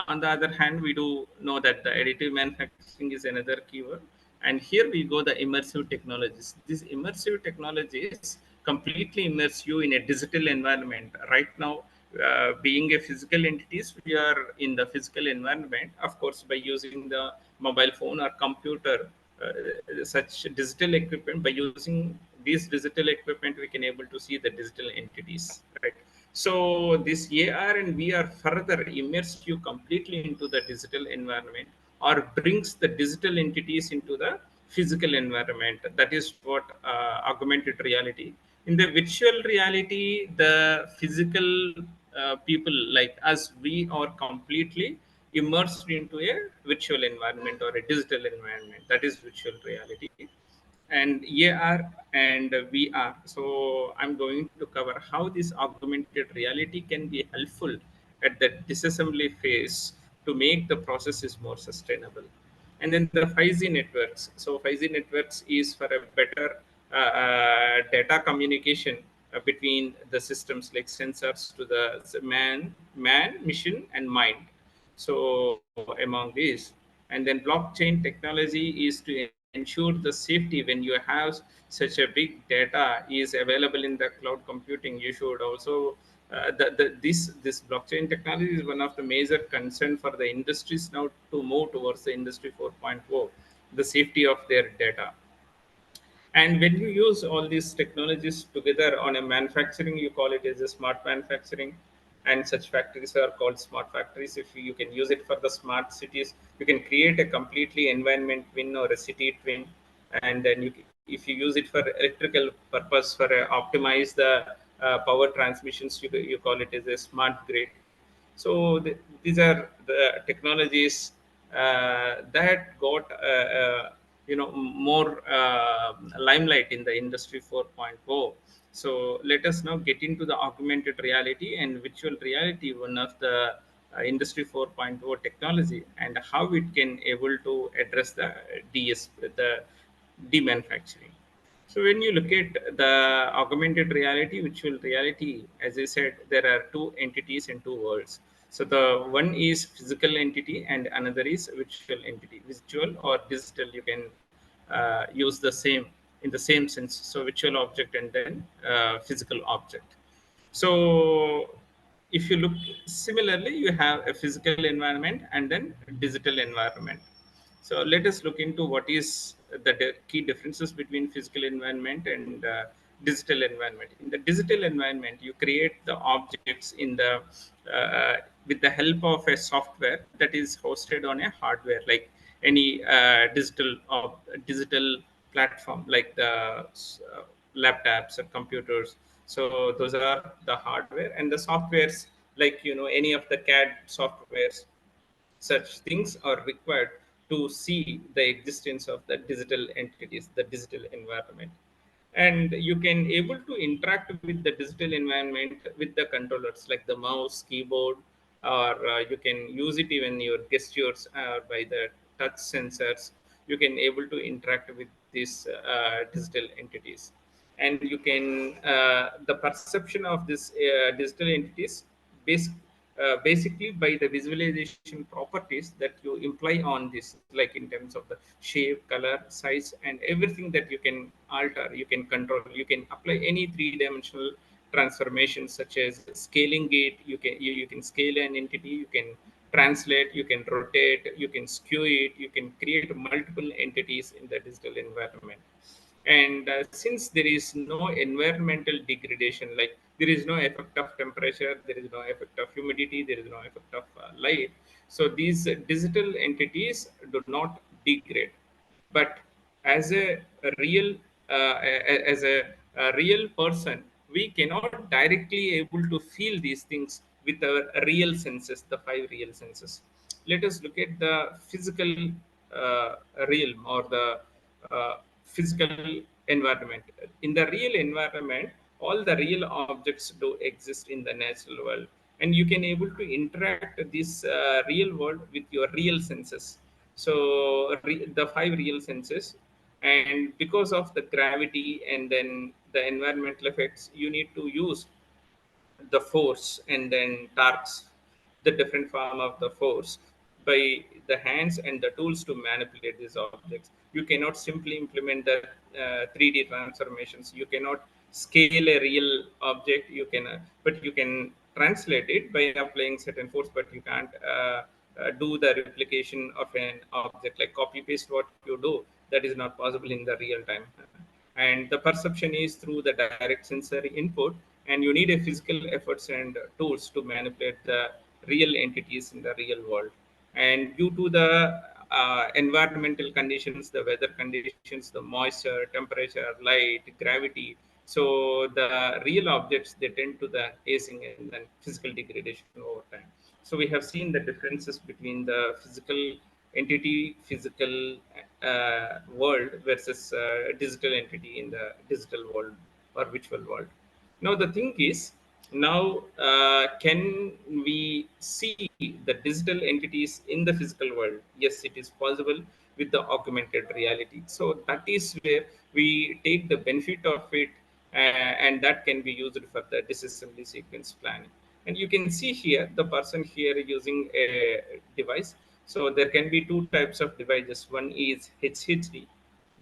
On the other hand, we do know that the additive manufacturing is another keyword. And here we go the immersive technologies. These immersive technologies completely immerse you in a digital environment. Right now, being a physical entities, we are in the physical environment, of course, by using the mobile phone or computer, such digital equipment. By using these digital equipment, we can able to see the digital entities, right? So this AR and VR further immerse you completely into the digital environment, or brings the digital entities into the physical environment. That is what augmented reality. In the virtual reality, the physical people like us, we are completely immersed into a virtual environment or a digital environment. That is virtual reality. And AR and VR. So I'm going to cover how this augmented reality can be helpful at the disassembly phase to make the processes more sustainable. And then the 5G networks. So 5G networks is for a better data communication between the systems, like sensors to the man, mission, and mind. So among these, and then blockchain technology is to ensure the safety. When you have such a big data is available in the cloud computing, you should also this blockchain technology is one of the major concern for the industries now to move towards the industry 4.0, the safety of their data. And when you use all these technologies together on a manufacturing, you call it as a smart manufacturing. And such factories are called smart factories. If you can use it for the smart cities, you can create a completely environment twin or a city twin. And then if you use it for electrical purpose, for optimize the power transmissions, you call it as a smart grid. So these are the technologies that got more limelight in the industry 4.0. So let us now get into the augmented reality and virtual reality, one of the industry 4.0 technology, and how it can able to address the the demanufacturing. So when you look at the augmented reality, virtual reality, as I said, there are two entities and two worlds. So the one is physical entity and another is virtual entity. Virtual or digital, you can use the same in the same sense. So virtual object and then physical object. So if you look similarly, you have a physical environment and then digital environment. So let us look into what is the key differences between physical environment and digital environment. In the digital environment, you create the objects in the with the help of a software that is hosted on a hardware, like any digital platform, like the laptops or computers. So those are the hardware, and the softwares, like any of the CAD softwares, such things are required to see the existence of the digital entities, the digital environment. And you can able to interact with the digital environment with the controllers like the mouse, keyboard, or you can use it even your gestures by the touch sensors. You can able to interact with these digital entities, and you can the perception of this digital entities based basically by the visualization properties that you imply on this, like in terms of the shape, color, size, and everything that you can alter, you can control, you can apply any three-dimensional transformations such as scaling it. You can scale an entity, you can translate, you can rotate, you can skew it, you can create multiple entities in the digital environment. And since there is no environmental degradation, like there is no effect of temperature, there is no effect of humidity, there is no effect of light, so these digital entities do not degrade. But as a real as a real person, we cannot directly able to feel these things with our real senses, the five real senses. Let us look at the physical uh, realm, or the physical environment. In the real environment, all the real objects do exist in the natural world, and you can able to interact this real world with your real senses. So the five real senses, and because of the gravity and then the environmental effects, you need to use the force and then torques, the different form of the force, by the hands and the tools to manipulate these objects. You cannot simply implement the 3D transformations. You cannot scale a real object. You can, but you can translate it by applying certain force, but you can't do the replication of an object, like copy paste what you do. That is not possible in the real time. And the perception is through the direct sensory input, and you need a physical efforts and tools to manipulate the real entities in the real world. And due to the environmental conditions, the weather conditions, the moisture, temperature, light, gravity, so the real objects, they tend to the aging and then physical degradation over time. So we have seen the differences between the physical entity, physical world versus digital entity in the digital world or virtual world. Now the thing is, now can we see the digital entities in the physical world? Yes, it is possible with the augmented reality. So that is where we take the benefit of it, and that can be used for the disassembly sequence planning. And you can see here the person here using a device. So there can be two types of devices. One is HHD,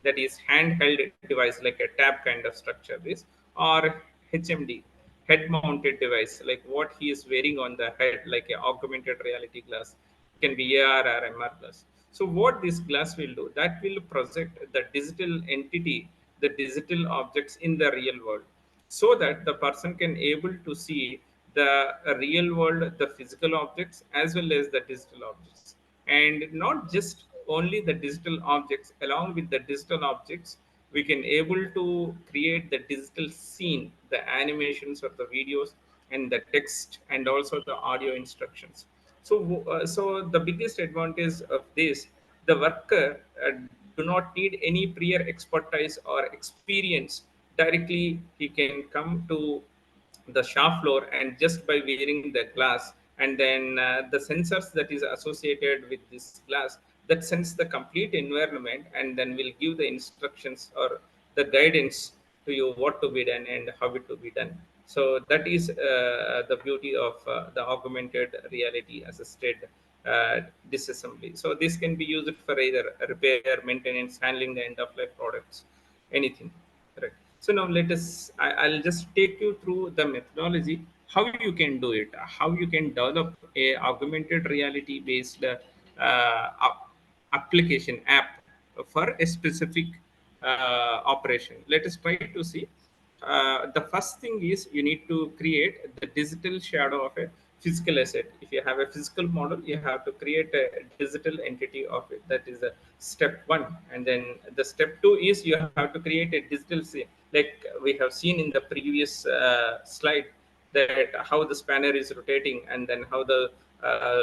that is handheld device, like a tab kind of structure this, or HMD, head mounted device, like what he is wearing on the head, like a augmented reality glass. It can be AR or MR glass. So what this glass will do, that will project the digital entity, the digital objects in the real world, so that the person can able to see the real world, the physical objects as well as the digital objects. And not just only the digital objects, along with the digital objects, we can able to create the digital scene, the animations or the videos, and the text, and also the audio instructions. So the biggest advantage of this, the worker do not need any prior expertise or experience. Directly, he can come to the shop floor, and just by wearing the glass, and then the sensors that is associated with this glass, that sense the complete environment, and then will give the instructions or the guidance to you what to be done and how it to be done. So that is the beauty of the augmented reality assisted disassembly. So this can be used for either repair, maintenance, handling the end of life products, anything. Right. So now let us, I'll just take you through the methodology, how you can do it, how you can develop a augmented reality based application app for a specific operation. Let us try to see. The first thing is you need to create the digital shadow of a physical asset. If you have a physical model, you have to create a digital entity of it. That is a step one. And then the step two is you have to create a digital scene. Like we have seen in the previous slide, that how the spanner is rotating and then how the uh,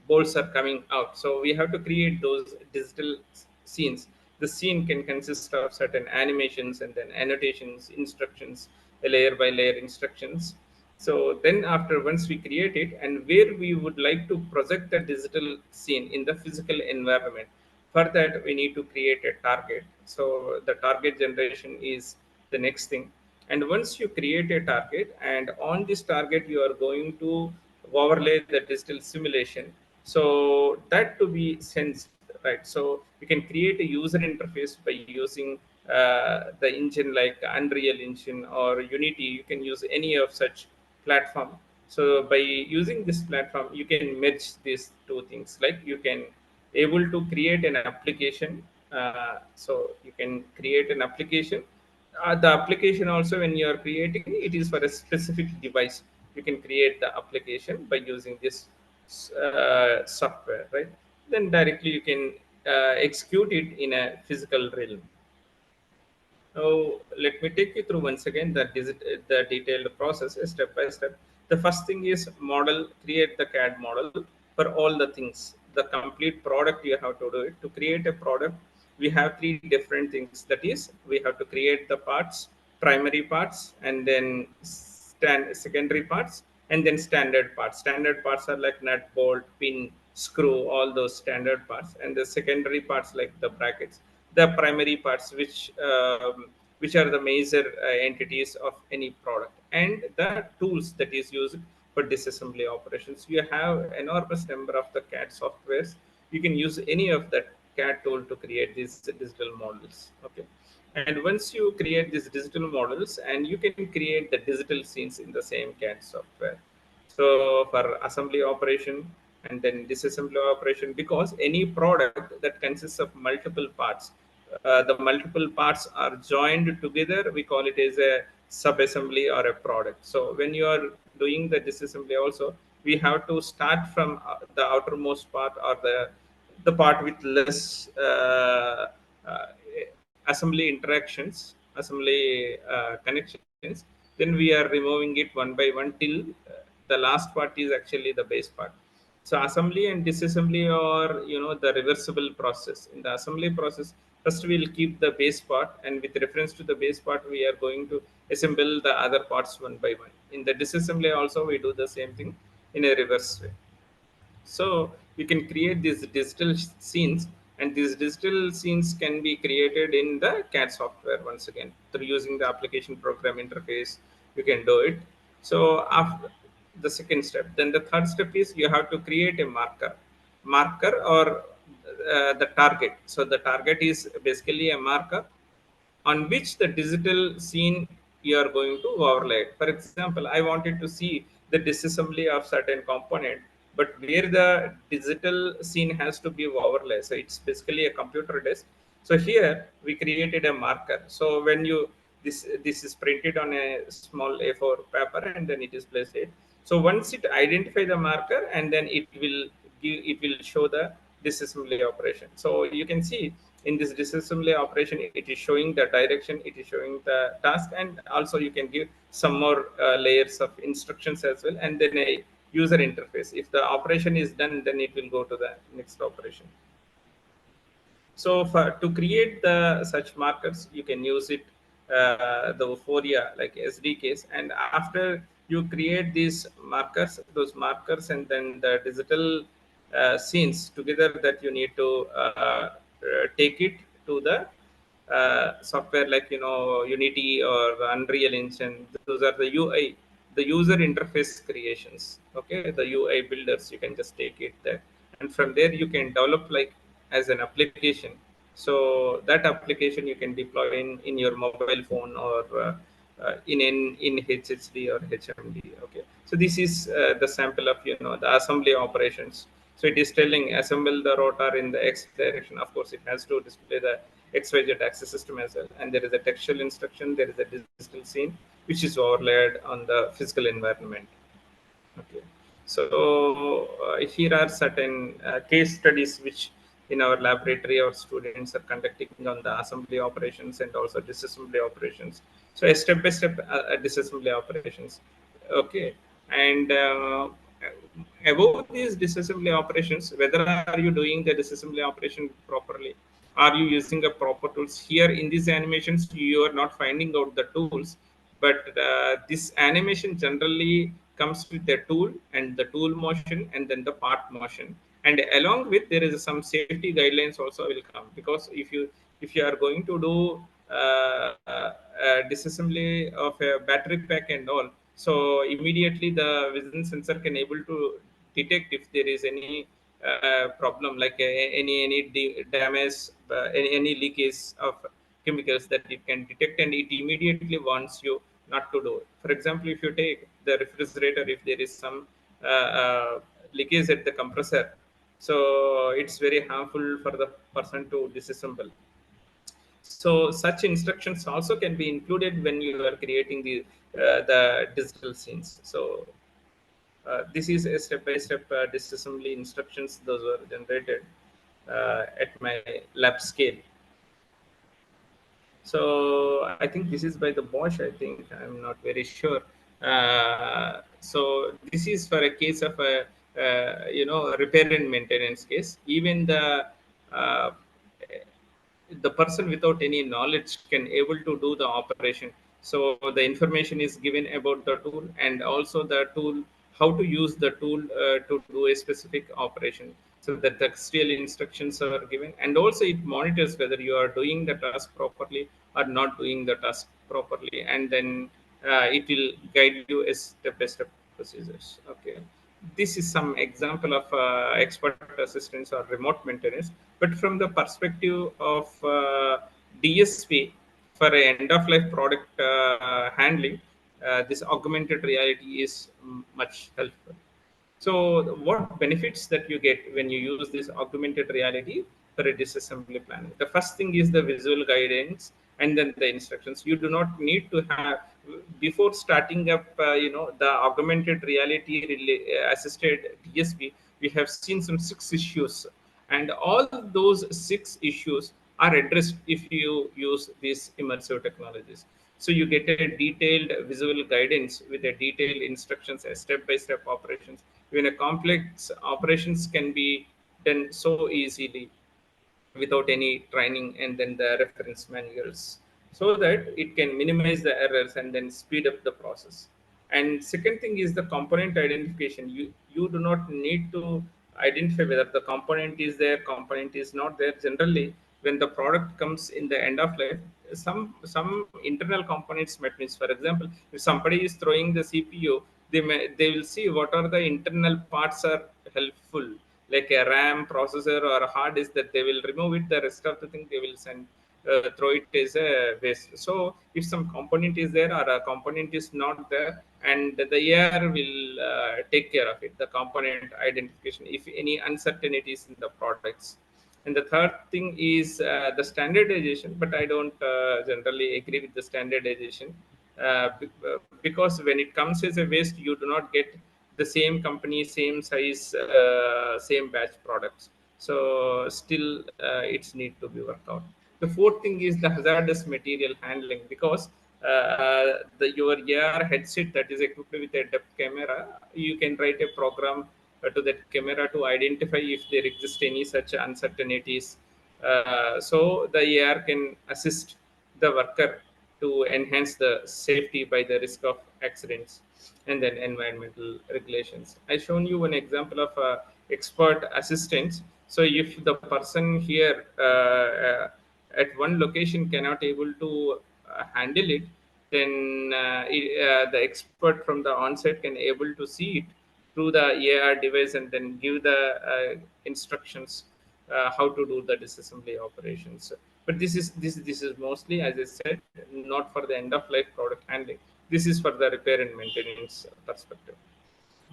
bolts are coming out. So we have to create those digital scenes. The scene can consist of certain animations and then annotations, instructions, layer by layer instructions. So then after, once we create it, and where we would like to project the digital scene in the physical environment, for that we need to create a target. So the target generation is the next thing. And once you create a target, and on this target you are going to overlay the digital simulation, so that to be sensed, right? So you can create a user interface by using the engine like Unreal Engine or Unity. You can use any of such platform. So by using this platform, you can merge these two things. Like you can able to create an application. So you can create an application. The application also, when you are creating it, is for a specific device. You can create the application by using this software, right? Then directly you can execute it in a physical realm. Now, let me take you through once again the detailed process step by step. The first thing is model, create the CAD model for all the things. The complete product you have to do it. To create a product, we have three different things. That is, we have to create the parts, primary parts, and then secondary parts, and then standard parts. Standard parts are like nut, bolt, pin, screw, all those standard parts, and the secondary parts like the brackets, the primary parts, which are the major entities of any product, and the tools that is used for disassembly operations. You have enormous number of the CAD softwares. You can use any of that CAD tool to create these digital models. Okay. And once you create these digital models, and you can create the digital scenes in the same CAD software. So for assembly operation and then disassembly operation, because any product that consists of multiple parts, the multiple parts are joined together, we call it as a sub-assembly or a product. So when you are doing the disassembly also, we have to start from the outermost part, or the part with less uh, assembly interactions, assembly connections. Then we are removing it one by one till the last part is actually the base part. So assembly and disassembly are, the reversible process. In the assembly process, first we'll keep the base part, and with reference to the base part, we are going to assemble the other parts one by one. In the disassembly also, we do the same thing in a reverse way. So you can create these digital scenes, and these digital scenes can be created in the CAD software once again through using the application program interface. You can do it. So after the second step, then the third step is you have to create a marker or the target. So the target is basically a marker on which the digital scene you are going to overlay. For example, I wanted to see the disassembly of certain component, but where the digital scene has to be overlay. So it's basically a computer desk. So here we created a marker. So when you this is printed on a small A4 paper, and then it is placed it. So once it identify the marker, and then it will show the disassembly operation. So you can see in this disassembly operation, it is showing the direction, it is showing the task, and also you can give some more layers of instructions as well, and then user interface. If the operation is done, then it will go to the next operation. So to create the such markers, you can use it the Euphoria like SDKs, and after you create these markers, those markers, and then the digital scenes together, that you need to take it to the software like Unity or Unreal Engine. Those are the UI, the user interface creations. Okay, the UI builders, you can just take it there, and from there you can develop like as an application. So that application you can deploy in your mobile phone, or in HHD or HMD. Okay, so this is the sample of the assembly operations. So it is telling assemble the rotor in the X direction. Of course, it has to display the XYZ axis system as well. And there is a textual instruction, there is a digital scene, which is overlaid on the physical environment. Okay. So here are certain case studies which in our laboratory our students are conducting on the assembly operations and also disassembly operations. So a step-by-step disassembly operations. Okay. And above these disassembly operations, whether are you doing the disassembly operation properly, are you using the proper tools? Here in these animations you are not finding out the tools, but this animation generally comes with the tool and the tool motion and then the part motion, and along with there is some safety guidelines also will come, because if you are going to do disassembly of a battery pack and all, so immediately the vision sensor can able to detect if there is any problem like any damage, any leakage of chemicals, that it can detect, and it immediately warns you not to do it. For example, if you take the refrigerator, if there is some leakage at the compressor, so it's very harmful for the person to disassemble. So such instructions also can be included when you are creating the digital scenes. So this is a step-by-step disassembly instructions. Those were generated at my lab scale. So I think this is by the Bosch. I think I'm not very sure. So this is for a case of a repair and maintenance case. Even uh, the person without any knowledge can able to do the operation. So the information is given about the tool, and also the tool, how to use the tool to do a specific operation, so that the still instructions are given, and also it monitors whether you are doing the task properly or not doing the task properly, and then it will guide you as step by step procedures. Okay, this is some example of expert assistance or remote maintenance. But from the perspective of DSP for end of life product handling, this augmented reality is much helpful. So what benefits that you get when you use this augmented reality for a disassembly planning? The first thing is the visual guidance and then the instructions. You do not need to have, before starting up, the augmented reality assisted DSP, we have seen some 6 issues, and all those 6 issues are addressed if you use these immersive technologies. So you get a detailed visual guidance with a detailed instructions, a step-by-step operations. Even a complex operations can be done so easily without any training, and then the reference manuals, so that it can minimize the errors and then speed up the process. And second thing is the component identification. You do not need to identify whether the component is there, component is not there. Generally, when the product comes in the end of life, some internal components might miss. For example, if somebody is throwing the CPU, they will see what are the internal parts are helpful, like a RAM, processor, or a hard disk, that they will remove it. The rest of the thing they will send, throw it as a waste. So if some component is there or a component is not there, and the AR will take care of it, the component identification, if any uncertainties in the products. And the third thing is the standardization, but I don't generally agree with the standardization, because when it comes as a waste, you do not get the same company, same size, same batch products. So still, it's need to be worked out. The fourth thing is the hazardous material handling, because your AR headset that is equipped with a depth camera, you can write a program to that camera to identify if there exist any such uncertainties. So the AR can assist the worker to enhance the safety by the risk of accidents and then environmental regulations. I shown you an example of expert assistance. So if the person here at one location cannot able to handle it, then the expert from the onset can able to see it through the AR device and then give the instructions how to do the disassembly operations. But this is mostly, as I said, not for the end of life product handling. This is for the repair and maintenance perspective.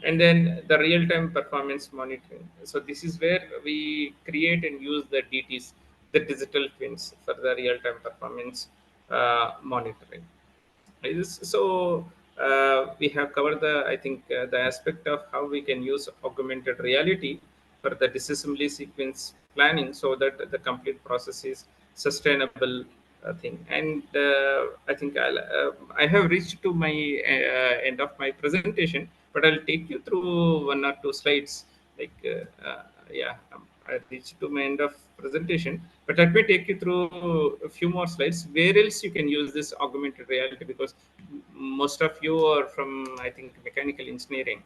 And then the real-time performance monitoring. So this is where we create and use the DTs, the digital twins, for the real-time performance monitoring. So we have covered I think, the aspect of how we can use augmented reality for the disassembly sequence planning so that the complete process is sustainable thing. And I think I have reached to my end of my presentation, but I'll take you through one or two slides. Like, yeah, I reached to my end of presentation, but let me take you through a few more slides where else you can use this augmented reality, because most of you are from, I think, mechanical engineering.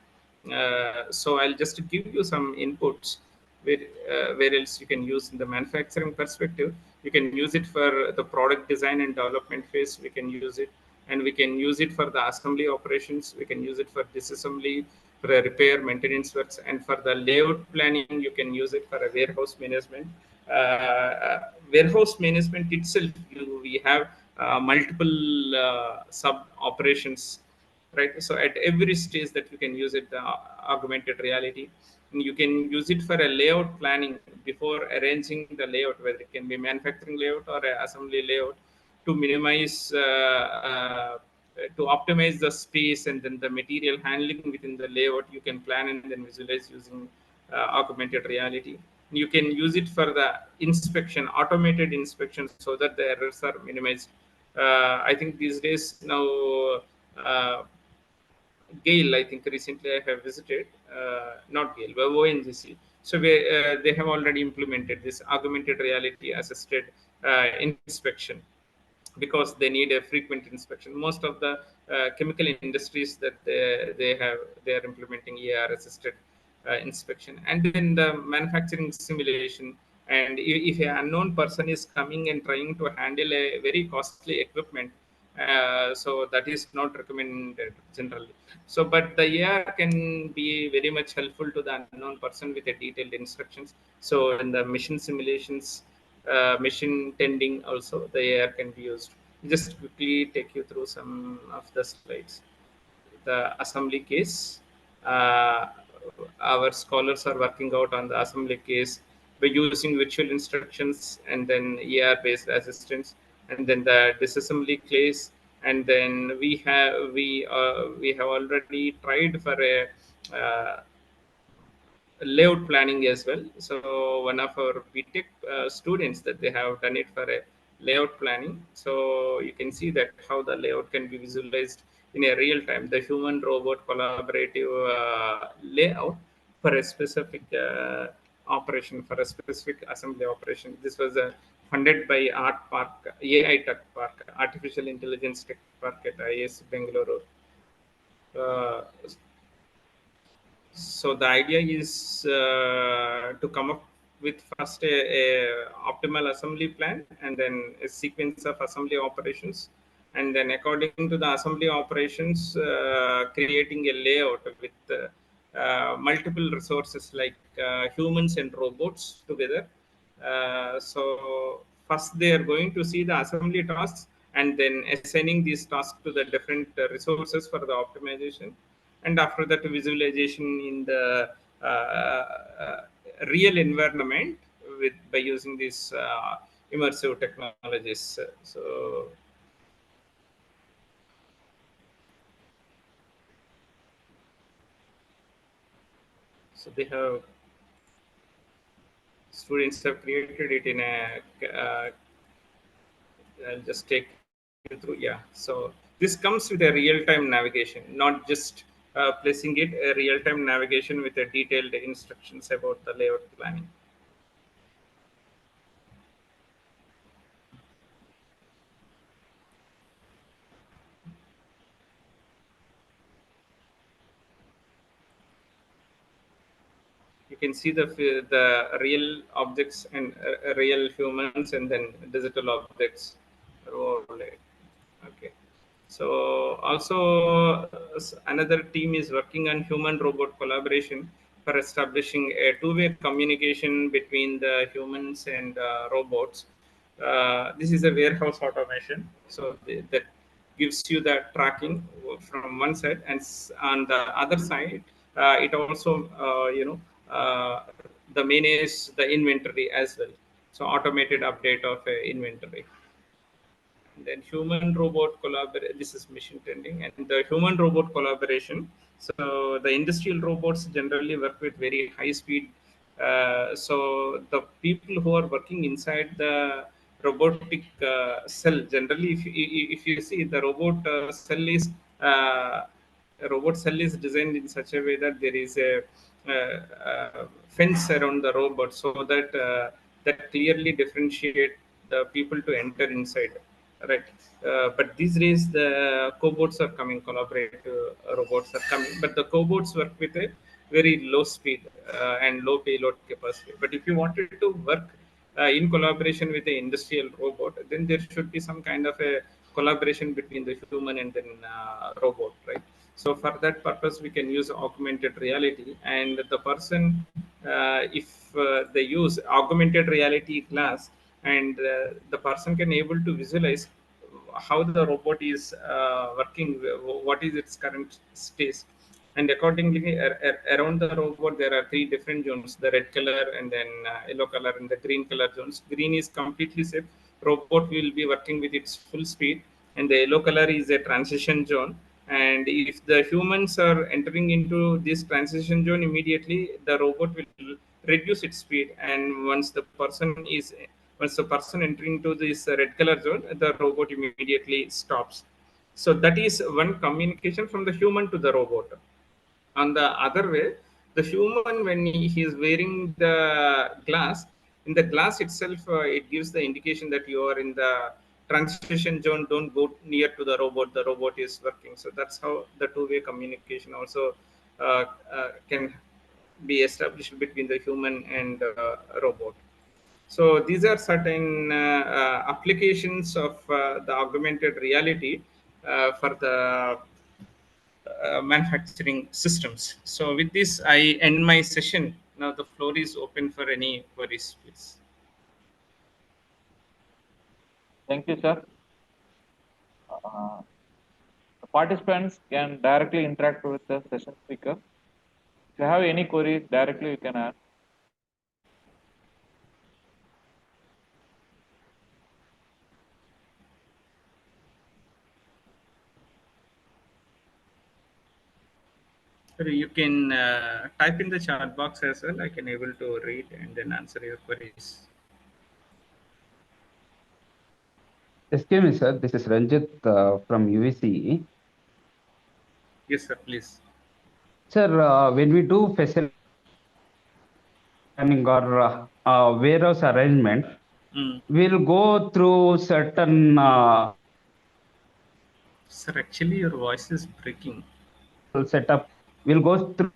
So I'll just give you some inputs where else you can use in the manufacturing perspective. You can use it for the product design and development phase. We can use it, and we can use it for the assembly operations. We can use it for disassembly, for a repair, maintenance works, and for the layout planning. You can use it for a warehouse management. Warehouse management itself, we have multiple sub operations, right? So at every stage that you can use it, the augmented reality. And you can use it for a layout planning before arranging the layout, whether it can be manufacturing layout or assembly layout, to minimize to optimize the space and then the material handling within the layout. You can plan and then visualize using augmented reality. You can use it for the inspection, automated inspection, so that the errors are minimized. I think these days now, Gale, I think recently I have visited, not Gale, but ONGC. So they have already implemented this augmented reality assisted inspection, because they need a frequent inspection. Most of the chemical industries that they are implementing AR assisted inspection. And then the manufacturing simulation. And if an unknown person is coming and trying to handle a very costly equipment, so that is not recommended generally. So, but the AR can be very much helpful to the unknown person with a detailed instructions. So in the mission simulations, machine tending also, the AR can be used. Just quickly take you through some of the slides. The assembly case, our scholars are working out on the assembly case by using virtual instructions and then AR based assistance, and then the disassembly case. And then we have already tried for a layout planning as well. So one of our BTech students, that they have done it for a layout planning. So you can see that how the layout can be visualized in a real time, the human robot collaborative layout for a specific operation, for a specific assembly operation. This was funded by Art Park, AI Tech Park, Artificial Intelligence Tech Park at IS Bengaluru. So the idea is to come up with first a optimal assembly plan, and then a sequence of assembly operations, and then according to the assembly operations, creating a layout with multiple resources like humans and robots together. So first they are going to see the assembly tasks, and then assigning these tasks to the different resources for the optimization. And after that, visualization in the real environment by using these immersive technologies. So they have, students have created it in a I'll just take you through. Yeah. So this comes with a real-time navigation, not just placing it, a real-time navigation with a detailed instructions about the layout planning. You can see the real objects and real humans, and then digital objects. Okay. So also another team is working on human robot collaboration for establishing a two-way communication between the humans and robots. This is a warehouse automation. So that gives you the tracking from one side, and on the other side, it also the manage the inventory as well. So automated update of inventory. Then human robot collaboration, this is machine tending, and the human robot collaboration. So the industrial robots generally work with very high speed. So the people who are working inside the robotic cell, generally, if you see the robot cell is robot cell is designed in such a way that there is a fence around the robot, so that that clearly differentiate the people to enter inside, right? But these days the cobots are coming, collaborative robots are coming, but the cobots work with a very low speed and low payload capacity. But if you wanted to work in collaboration with the industrial robot, then there should be some kind of a collaboration between the human and then robot, right? So for that purpose, we can use augmented reality, and the person, if they use augmented reality glass, and the person can able to visualize how the robot is working, what is its current state, and accordingly around the robot there are three different zones: the red color, and then yellow color, and the green color zones. Green is completely safe, robot will be working with its full speed, and the yellow color is a transition zone. And if the humans are entering into this transition zone, immediately the robot will reduce its speed, and once the person entering to this red color zone, the robot immediately stops. So that is one communication from the human to the robot. On the other way, the human, when he is wearing the glass, in the glass itself, it gives the indication that you are in the transition zone. Don't go near to the robot is working. So that's how the two-way communication also can be established between the human and robot. So these are certain applications of the augmented reality for the manufacturing systems. So with this, I end my session. Now the floor is open for any queries, please. Thank you, sir. The participants can directly interact with the session speaker. If you have any queries, directly you can ask. You can type in the chat box as well. I can able to read and then answer your queries. Excuse me, sir. This is Ranjit from UVC. Yes, sir, please. Sir, when we do facility planning or warehouse arrangement, we'll go through certain Sir, actually your voice is breaking. setup. We'll go through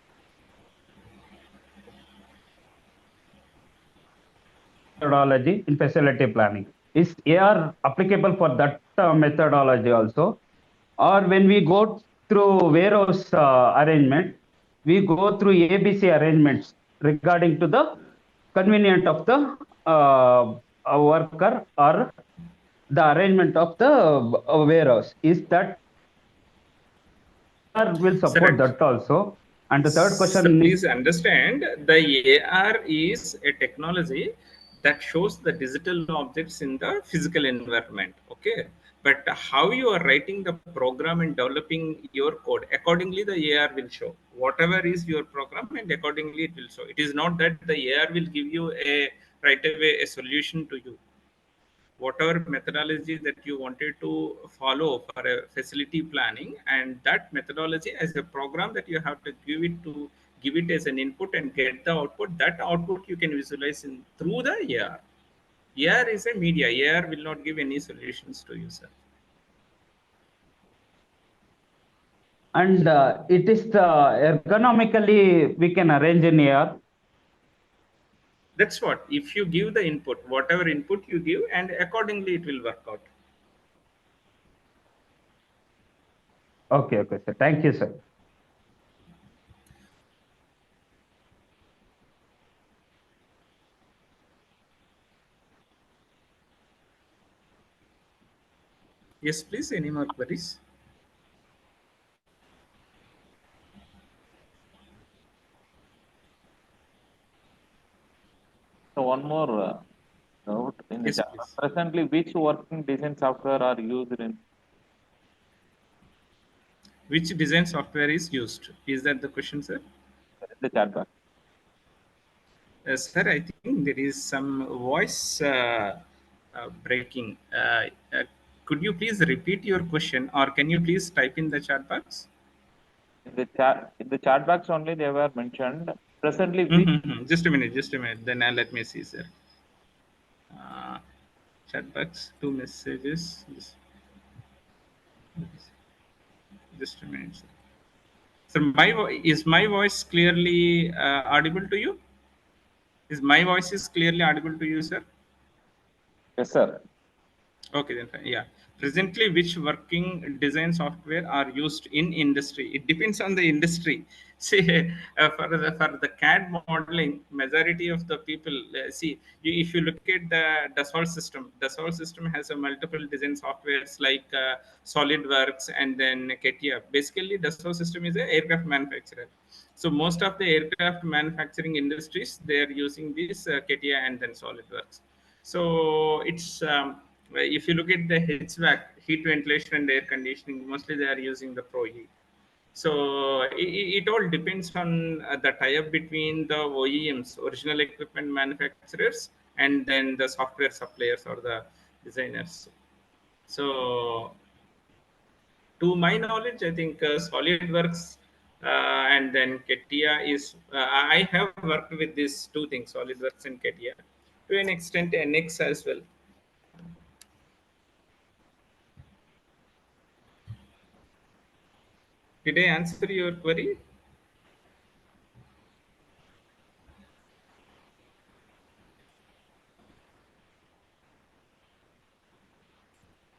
methodology in facility planning. Is AR applicable for that methodology also? Or when we go through warehouse arrangement, we go through ABC arrangements regarding to the convenient of the worker or the arrangement of the warehouse. Is that will support that also? And the third question So is, please understand, the AR is a technology that shows the digital objects in the physical environment. Okay. But how you are writing the program and developing your code, accordingly the AR will show whatever is your program, and accordingly it will show. It is not that the AR will give you a right away a solution to you. whatever methodology that you wanted to follow for a facility planning, and that methodology as a program that you have to give it as an input and get the output. That output you can visualize in through the AR. AR is a media. AR will not give any solutions to you, sir. And it is ergonomically we can arrange in AR. That's what, if you give the input, whatever input you give, and accordingly it will work out. Okay, okay, sir. Thank you, sir. Yes, please. Any more queries? So one more doubt in the Yes, chat. please. Presently, which working design software are used in Which design software is used? Is that the question, sir? the chat box? Sir, I think there is some voice breaking. Could you please repeat your question, or can you please type in the chat box? In the chat box only they were mentioned. Presently, which Just a minute, just a minute. Then let me see, sir. Chat box, 2 messages. Just a minute, sir. Sir, is my voice clearly audible to you? Is my voice is clearly audible to you, sir? yes, sir. Okay, then fine. Yeah. Presently, which working design software are used in industry? It depends on the industry. See, for the CAD modeling, majority of the people if you look at the Dassault system has a multiple design softwares like SolidWorks and then CATIA. Basically, Dassault system is an aircraft manufacturer. So most of the aircraft manufacturing industries, they are using this CATIA and then SolidWorks. So it's if you look at the HVAC, heat ventilation and air conditioning, mostly they are using the ProE. So it all depends on the tie-up between the OEMs, original equipment manufacturers, and then the software suppliers or the designers. So to my knowledge, I think SolidWorks and then CATIA is, I have worked with these two things, SolidWorks and CATIA, to an extent NX as well. Did I answer your query?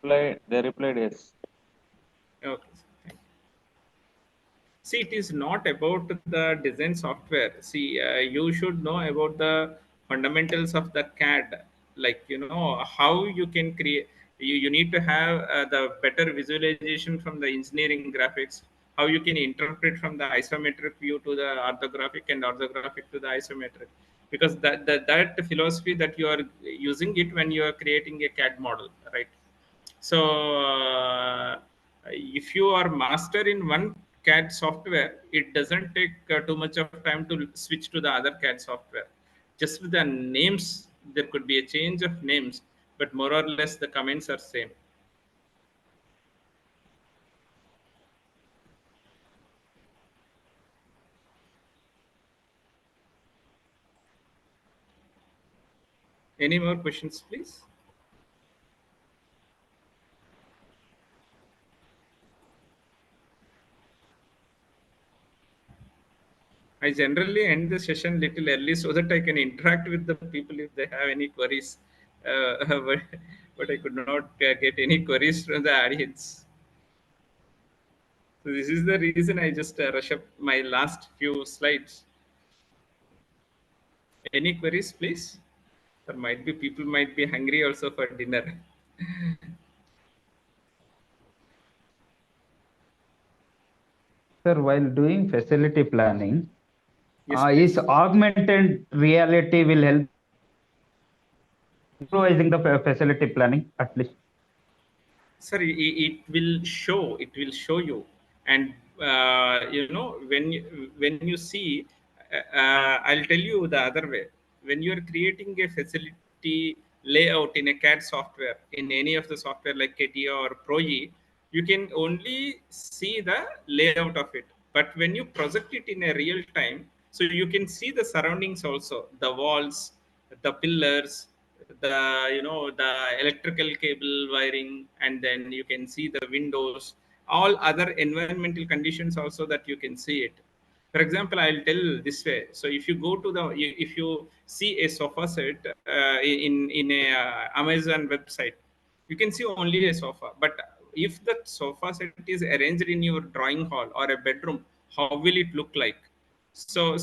They replied yes. Okay. Thank you. See, it is not about the design software. See, you should know about the fundamentals of the CAD, like, how you can create. You need to have the better visualization from the engineering graphics, how you can interpret from the isometric view to the orthographic and orthographic to the isometric, because that philosophy that you are using it when you are creating a CAD model, right? So if you are master in one CAD software, it doesn't take too much of time to switch to the other CAD software. Just the names, there could be a change of names, but more or less the comments are same. Any more questions, please? I generally end the session little early so that I can interact with the people if they have any queries. But I could not get any queries from the audience. So this is the reason I just rush up my last few slides. Any queries, please? There might be people might be hungry also for dinner. Sir, while doing facility planning, Yes, is please. augmented reality will help improvising the facility planning at least. Sir, it will show you, and when you see, I'll tell you the other way. When you are creating a facility layout in a CAD software, in any of the software like CATIA or ProE, you can only see the layout of it. But when you project it in a real time, so you can see the surroundings also, the walls, the pillars, the electrical cable wiring, and then you can see the windows, all other environmental conditions also that you can see it. For example, I'll tell this way. So if you go to if you see a sofa set in a Amazon website, you can see only a sofa. But if the sofa set is arranged in your drawing hall or a bedroom, how will it look like? So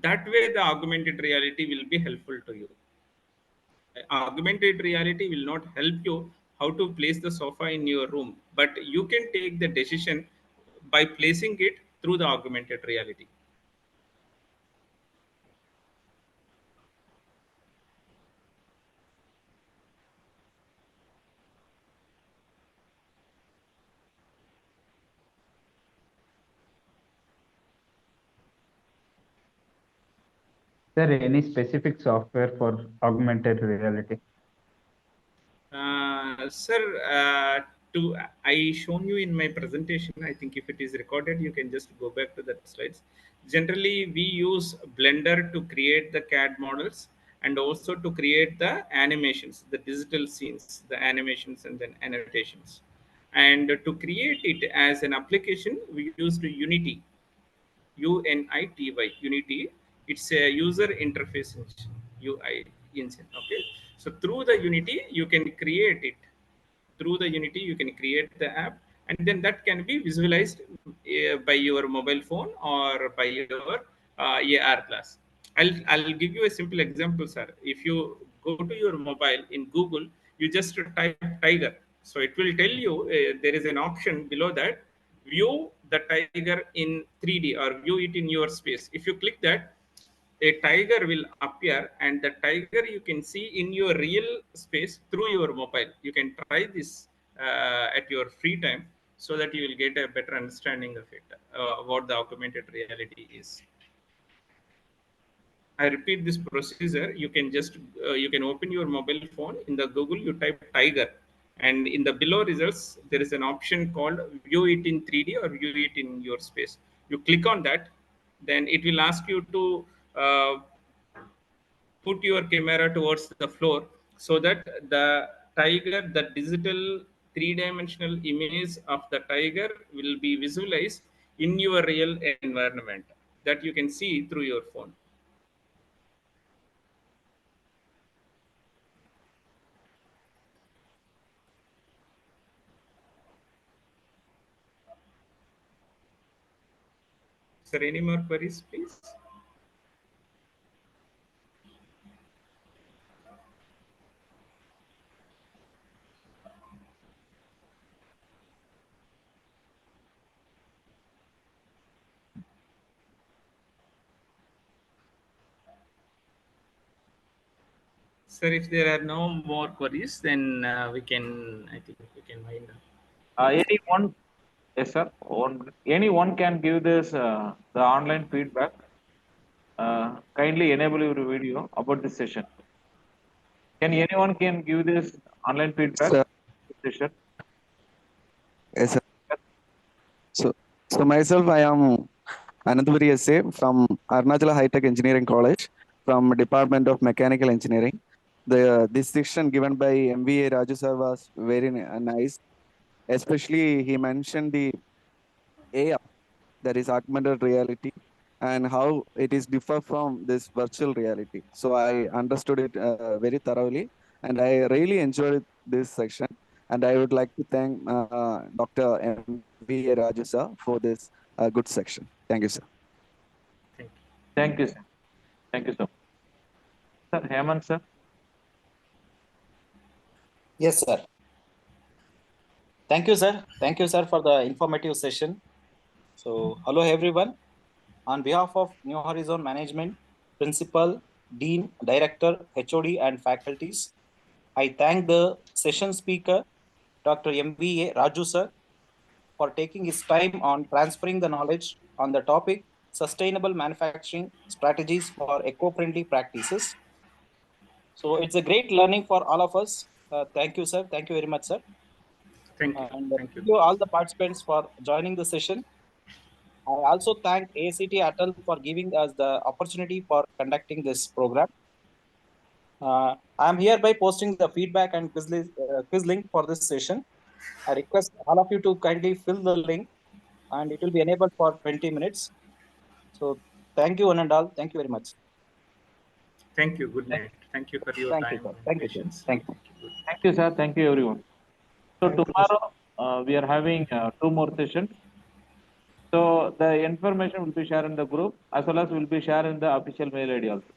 that way the augmented reality will be helpful to you. Augmented reality will not help you how to place the sofa in your room, but you can take the decision by placing it through the augmented reality. Is there any specific software for augmented reality? Sir, I shown you in my presentation. I think if it is recorded, you can just go back to that slides. Generally, we use Blender to create the CAD models and also to create the animations, the digital scenes, the animations and then annotations. And to create it as an application, we used Unity. UNITY, Unity. It's a user interface engine, UI engine. Okay, so through the Unity you can create it. Through the Unity you can create the app, and then that can be visualized by your mobile phone or by your AR glass. I'll give you a simple example, sir. If you go to your mobile in Google, you just type tiger, so it will tell you there is an option below that, view the tiger in 3D or view it in your space. If you click that, a tiger will appear, and the tiger you can see in your real space through your mobile. You can try this at your free time, so that you will get a better understanding of it, what the augmented reality is. I repeat this procedure. You can just you can open your mobile phone in the Google. You type tiger, and in the below results there is an option called view it in 3D or view it in your space. You click on that, then it will ask you to uh, put your camera towards the floor, so that the tiger, the digital three-dimensional image of the tiger will be visualized in your real environment that you can see through your phone. Is there any more queries, please? Sir, if there are no more queries, then I think we can wind up. Anyone, yes, sir. Anyone can give this the online feedback. Kindly enable your video about this session. Can anyone can give this online feedback? Sir. Session. Yes, sir. So myself, I am Anandpuri SA from Arunachala High Tech Engineering College from Department of Mechanical Engineering. This section given by MVA Raju sir was very nice. Especially he mentioned the AR, that is augmented reality, and how it is differ from this virtual reality. So I understood it very thoroughly, and I really enjoyed this section. And I would like to thank Dr. MVA Raju sir for this good section. Thank you, sir. Thank you, sir. Thank you, sir. Sir, Hemant, sir. Yes, sir. Thank you, sir. Thank you, sir, for the informative session. So, hello, everyone. On behalf of New Horizon Management, Principal, Dean, Director, HOD, and faculties, I thank the session speaker, Dr. MVA Raju, sir, for taking his time on transferring the knowledge on the topic Sustainable Manufacturing Strategies for Eco-Friendly Practices. So it's a great learning for all of us. Thank you, sir. Thank you very much, sir. Thank you. And Thank you. thank you all the participants for joining the session. I also thank ACT Atal for giving us the opportunity for conducting this program. I am hereby posting the feedback and quiz link for this session. I request all of you to kindly fill the link, and it will be enabled for 20 minutes. So thank you one and all. Thank you very much. Thank you. Good night. Thank you for your Thank you, time sir. and Thank you, sir. patience. Thank you. Good. Thank you, sir. Thank you, everyone. So Thank you, tomorrow we are having 2 more sessions. So the information will be shared in the group as well as will be shared in the official mail ID also.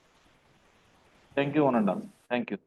Thank you, one and all. Thank you.